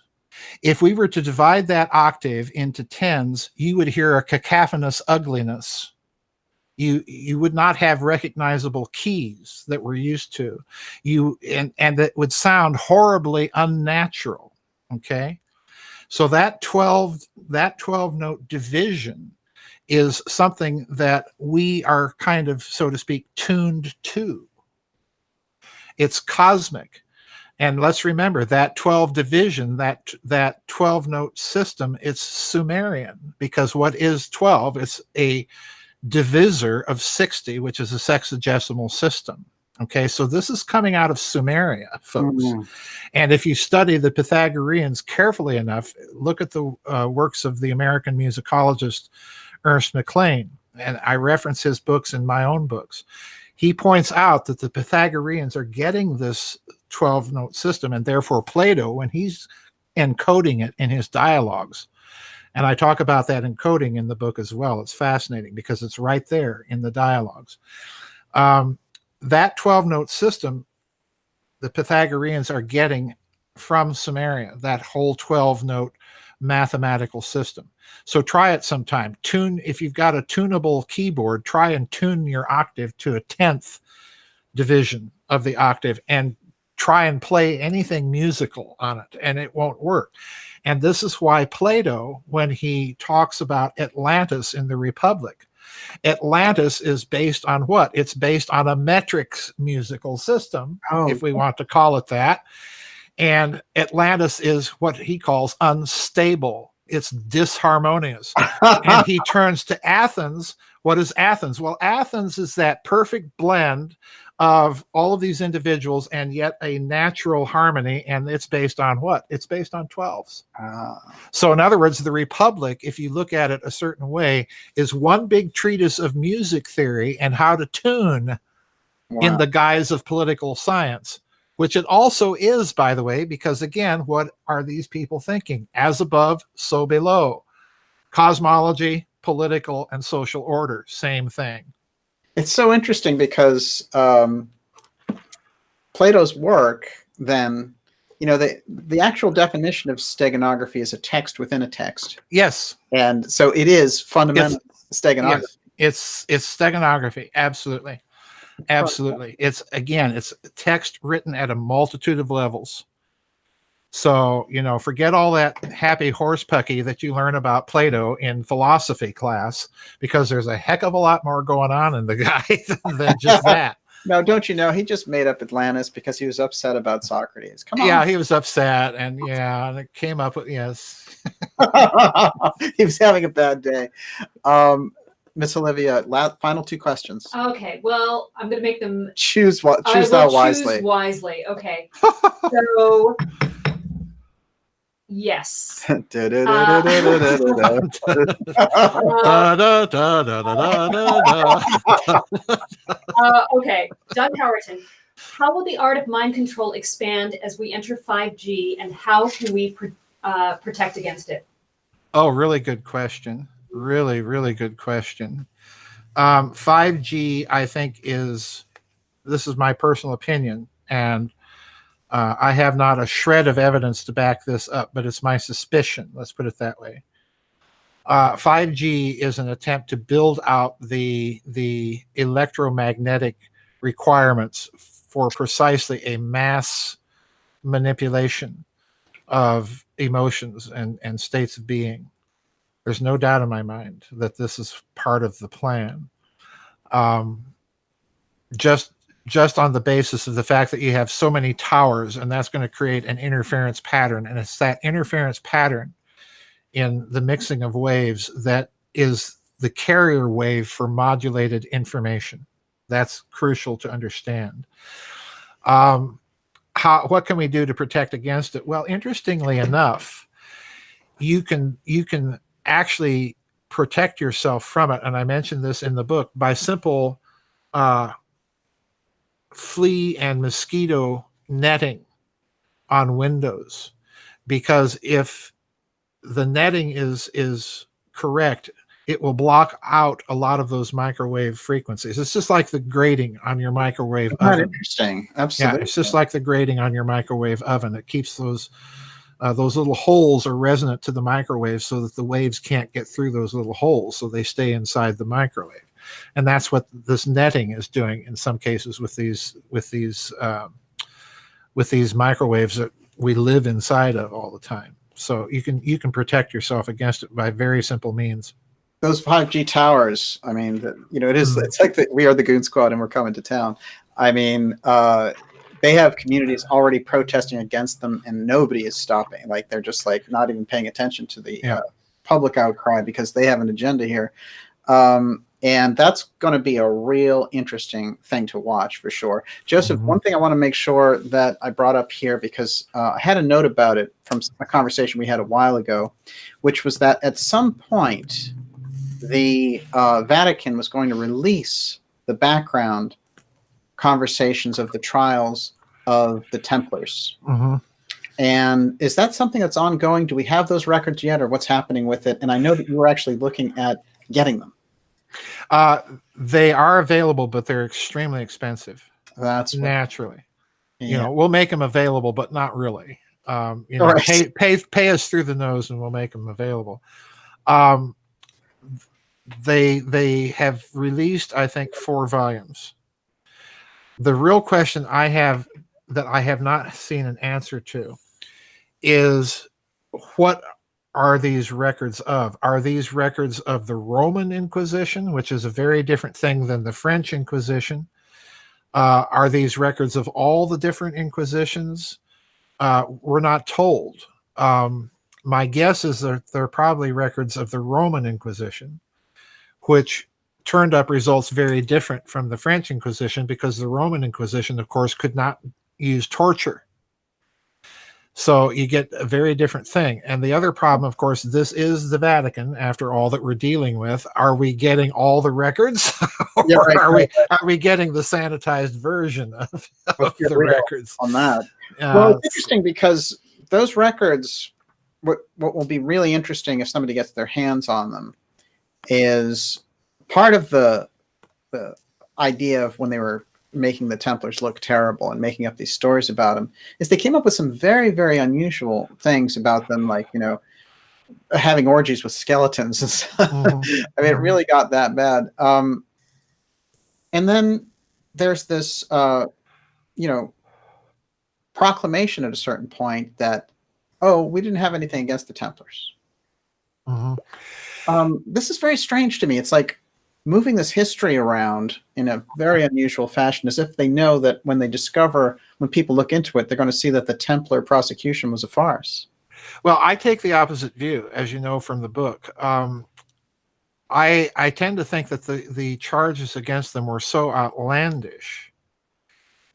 If we were to divide that octave into tens, you would hear a cacophonous ugliness. You would not have recognizable keys that we're used to. And that would sound horribly unnatural. Okay? So that 12 note division is something that we are kind of, so to speak, tuned to. It's cosmic. And let's remember that 12 division, that 12 note system, it's Sumerian, because what is 12? It's a divisor of 60, which is a sexagesimal system. Okay, so this is coming out of Sumeria, folks. And if you study the Pythagoreans carefully enough, look at the works of the American musicologist Ernst McLean, and I reference his books in my own books. He points out that the Pythagoreans are getting this 12-note system, and therefore Plato, when he's encoding it in his dialogues, and I talk about that encoding in the book as well. It's fascinating because it's right there in the dialogues. That 12-note system, the Pythagoreans are getting from Sumeria, that whole 12-note mathematical system. So try it sometime. If you've got a tunable keyboard, try and tune your octave to a 10th division of the octave and try and play anything musical on it, and it won't work. And this is why Plato, when he talks about Atlantis in the Republic, Atlantis is based on what? It's based on a metric musical system, if we want to call it that. And Atlantis is what he calls unstable. It's disharmonious. And he turns to Athens, What is Athens? Well, Athens is that perfect blend of all of these individuals and yet a natural harmony, and it's based on what? It's based on 12s. So in other words, the Republic, if you look at it a certain way, is one big treatise of music theory and how to tune in the guise of political science, which it also is, by the way, because again, what are these people thinking? As above, so below. Cosmology, political, and social order, same thing. It's so interesting because Plato's work, then, the actual definition of steganography is a text within a text. Yes. And so it is fundamental steganography. Yes, it's steganography. Absolutely. Absolutely. It's text written at a multitude of levels. So, forget all that happy horsepucky that you learn about Plato in philosophy class, because there's a heck of a lot more going on in the guy than just that. No, don't you know? He just made up Atlantis because he was upset about Socrates. Come on. Yeah, he was upset, and it came up with, yes. He was having a bad day. Miss Olivia, final 2 questions. Okay, well, I'm going to make them... Choose thou wisely. Choose wisely, okay. So... Yes. Okay, Doug Howerton. How will the art of mind control expand as we enter 5G, and how can we protect against it? Oh, really good question. Really, really good question. 5G, I think, this is my personal opinion, and I have not a shred of evidence to back this up, but it's my suspicion. Let's put it that way. 5G is an attempt to build out the electromagnetic requirements for precisely a mass manipulation of emotions and states of being. There's no doubt in my mind that this is part of the plan. Just on the basis of the fact that you have so many towers, and that's going to create an interference pattern. And it's that interference pattern in the mixing of waves that is the carrier wave for modulated information. That's crucial to understand. What can we do to protect against it? Well, interestingly enough, you can actually protect yourself from it. And I mentioned this in the book by simple flea and mosquito netting on windows, because if the netting is correct, it will block out a lot of those microwave frequencies. It's just like the grating on your microwave oven. Interesting. Absolutely. Yeah, it's just like the grating on your microwave oven. It keeps those little holes are resonant to the microwave so that the waves can't get through those little holes, so they stay inside the microwave. And that's what this netting is doing in some cases with these microwaves that we live inside of all the time. So you can protect yourself against it by very simple means. Those 5G towers, I mean, it's like we are the Goon Squad and we're coming to town. I mean, they have communities already protesting against them, and nobody is stopping. Like, they're just like not even paying attention to the public outcry because they have an agenda here. And that's going to be a real interesting thing to watch for sure. Joseph, one thing I want to make sure that I brought up here, because I had a note about it from a conversation we had a while ago, which was that at some point the Vatican was going to release the background conversations of the trials of the Templars. And is that something that's ongoing? Do we have those records yet, or what's happening with it? And I know that you were actually looking at getting them. They are available, but they're extremely expensive. That's naturally. Yeah. We'll make them available, but not really. Pay us through the nose, and we'll make them available. They have released, I think, 4 volumes. The real question I have that I have not seen an answer to is, what are these records of? Are these records of the Roman Inquisition, which is a very different thing than the French Inquisition? Are these records of all the different Inquisitions? We're not told. My guess is that they're probably records of the Roman Inquisition, which turned up results very different from the French Inquisition, because the Roman Inquisition, of course, could not use torture. So you get a very different thing. And the other problem, of course, this is the Vatican, after all that we're dealing with. Are we getting all the records? Or Yeah, right, are we getting the sanitized version of the records? On that. Well, it's interesting because those records, what will be really interesting if somebody gets their hands on them, is part of the idea of when they were making the Templars look terrible and making up these stories about them, is they came up with some very, very unusual things about them, like, you know, having orgies with skeletons and stuff. Mm-hmm. I mean, it really got that bad. And then there's this, you know, proclamation at a certain point that, oh, we didn't have anything against the Templars. Mm-hmm. This is very strange to me. It's like moving this history around in a very unusual fashion, as if they know that when they discover, when people look into it, they're going to see that the Templar prosecution was a farce. Well, I take the opposite view, as you know from the book. I tend to think that the charges against them were so outlandish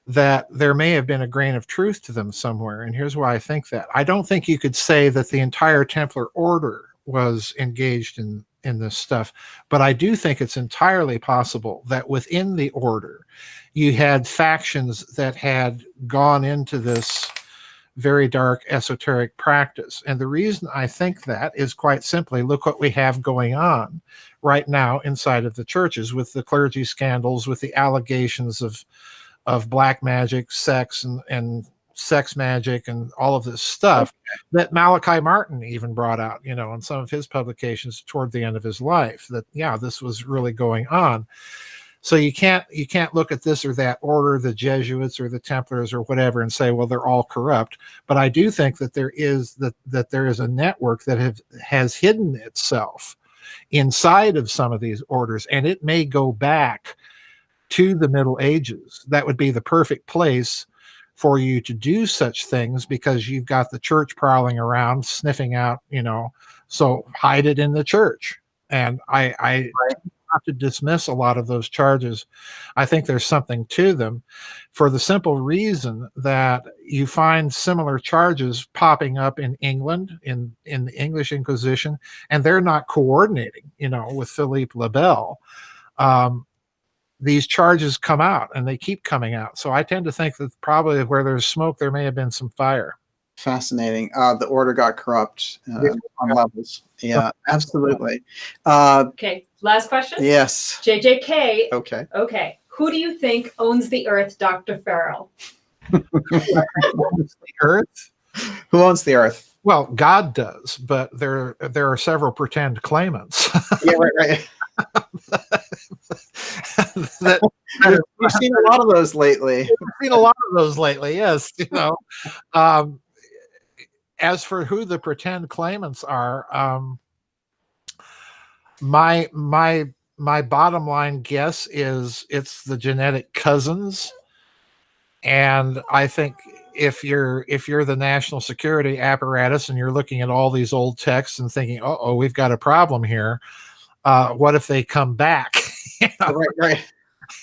that there may have been a grain of truth to them somewhere. And here's why I think that. I don't think you could say that the entire Templar order was engaged in this stuff, but I do think it's entirely possible that within the order you had factions that had gone into this very dark esoteric practice. And the reason I think that is quite simply, look what we have going on right now inside of the churches with the clergy scandals, with the allegations of black magic, sex, and sex magic, and all of this stuff that Malachi Martin even brought out, you know, in some of his publications toward the end of his life, that, yeah, this was really going on. So you can't look at this or that order, the Jesuits or the Templars or whatever, and say, well, they're all corrupt. But I do think that there is a network that has hidden itself inside of some of these orders, and it may go back to the Middle Ages. That would be the perfect place for you to do such things, because you've got the church prowling around sniffing out, you know, so hide it in the church. And I have to dismiss a lot of those charges. I think there's something to them, for the simple reason that you find similar charges popping up in England, in the English Inquisition, and they're not coordinating, you know, with Philippe le Bel. These charges come out, and they keep coming out. So I tend to think that probably where there's smoke, there may have been some fire. Fascinating. The order got corrupt on levels. Yeah, absolutely. Okay, last question. Yes. JJK. Okay. Okay. Who do you think owns the Earth, Dr. Farrell? The Earth? Who owns the Earth? Well, God does, but there are several pretend claimants. Yeah, right. We've seen a lot of those lately. Yes. You know, as for who the pretend claimants are, my bottom line guess is it's the genetic cousins. And I think if you're the national security apparatus and you're looking at all these old texts and thinking, oh, we've got a problem here, what if they come back? You know? Right.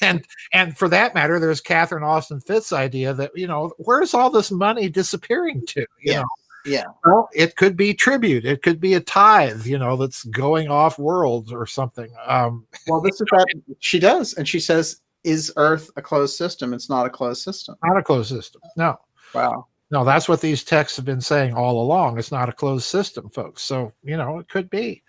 And for that matter, there's Catherine Austin Fitts' idea that, you know, where's all this money disappearing to? You know? Yeah. Well, it could be tribute. It could be a tithe, you know, that's going off world or something. Well, this is what she does. And she says, is Earth a closed system? It's not a closed system. Not a closed system. No. Wow. No, that's what these texts have been saying all along. It's not a closed system, folks. So, you know, it could be.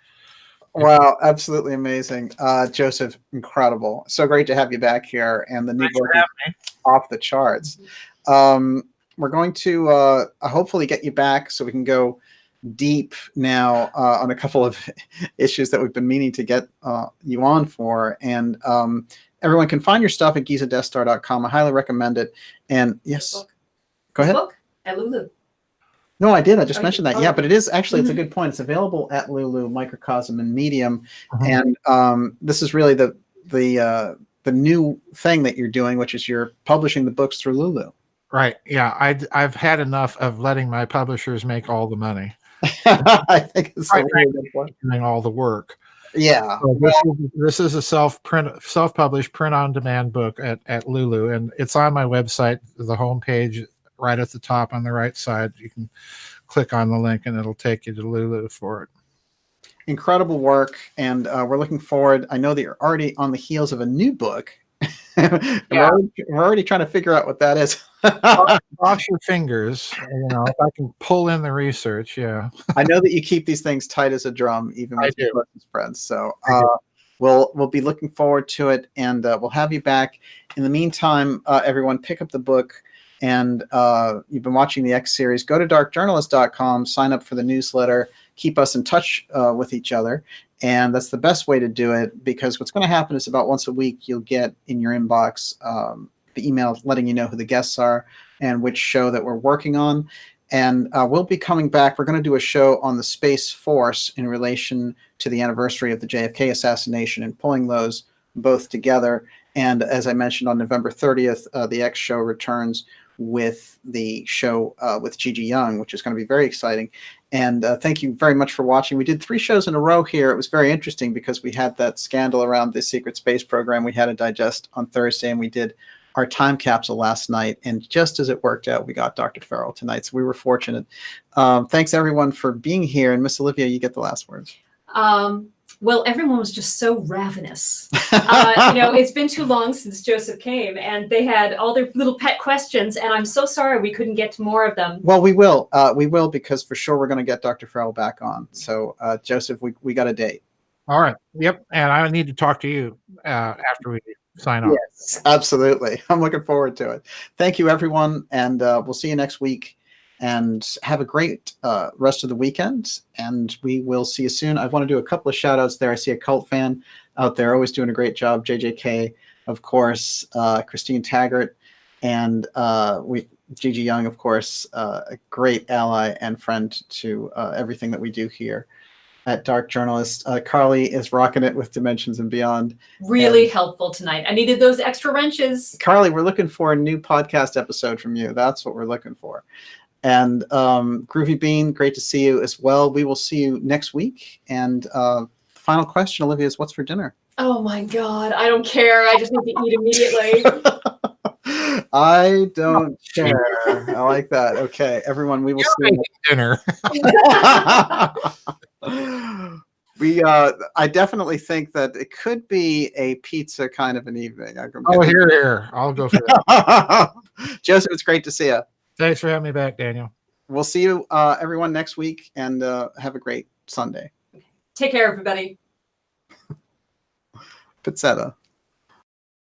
Wow, absolutely amazing. Joseph, incredible. So great to have you back here. And the new book is off the charts. We're going to hopefully get you back so we can go deep now on a couple of issues that we've been meaning to get you on for. And everyone can find your stuff at GizaDeathStar.com. I highly recommend it. And yes, go ahead. Book at Lulu. No, I did. I just mentioned that. Yeah, but it is actually, it's a good point. It's available at Lulu, Microcosm, and Medium. And this is really the new thing that you're doing, which is you're publishing the books through Lulu. Right. Yeah. I've had enough of letting my publishers make all the money. I think it's really doing all the work. Yeah. So this is a self-published print-on-demand book at Lulu, and it's on my website, the homepage, right at the top on the right side. You can click on the link, and it'll take you to Lulu for it. Incredible work, and we're looking forward. I know that you're already on the heels of a new book. Yeah. We're already trying to figure out what that is. Cross your fingers, if I can pull in the research. Yeah, I know that you keep these things tight as a drum, even I with your do. closest friends. So I do. we'll be looking forward to it, and we'll have you back. In the meantime, everyone, pick up the book. And you've been watching the X series. Go to darkjournalist.com, sign up for the newsletter, keep us in touch with each other. And that's the best way to do it, because what's going to happen is about once a week, you'll get in your inbox the email letting you know who the guests are and which show that we're working on. And we'll be coming back. We're going to do a show on the Space Force in relation to the anniversary of the JFK assassination and pulling those both together. And as I mentioned, on November 30th, the X show returns with the show with Gigi Young, which is going to be very exciting. And thank you very much for watching. We did 3 shows in a row here. It was very interesting because we had that scandal around the secret space program we had to digest on Thursday, and we did our time capsule last night. And just as it worked out, we got Dr. Farrell tonight. So we were fortunate. Thanks, everyone, for being here. And Miss Olivia, you get the last words. Well, everyone was just so ravenous. It's been too long since Joseph came, and they had all their little pet questions, and I'm so sorry we couldn't get to more of them. Well, we will. Because for sure we're going to get Dr. Farrell back on. So, Joseph, we got a date. All right. Yep. And I need to talk to you after we sign off. Yes, absolutely. I'm looking forward to it. Thank you, everyone, and we'll see you next week. And have a great rest of the weekend, and we will see you soon. I want to do a couple of shout outs there. I see a cult fan out there always doing a great job. JJK, of course, Christine Taggart, and Gigi Young, of course, a great ally and friend to everything that we do here at Dark Journalist. Carly is rocking it with Dimensions and Beyond. Really helpful tonight. I needed those extra wrenches. Carly, we're looking for a new podcast episode from you. That's what we're looking for. And Groovy Bean, great to see you as well. We will see you next week. And final question, Olivia, is what's for dinner? Oh my God, I don't care. I just need to eat immediately. I don't care. I like that. Okay, everyone, we will see you. Dinner. I definitely think that it could be a pizza kind of an evening. Here. I'll go for that. Joseph, it's great to see you. Thanks for having me back, Daniel. We'll see you, everyone, next week, and have a great Sunday. Take care, everybody. Pizzetta.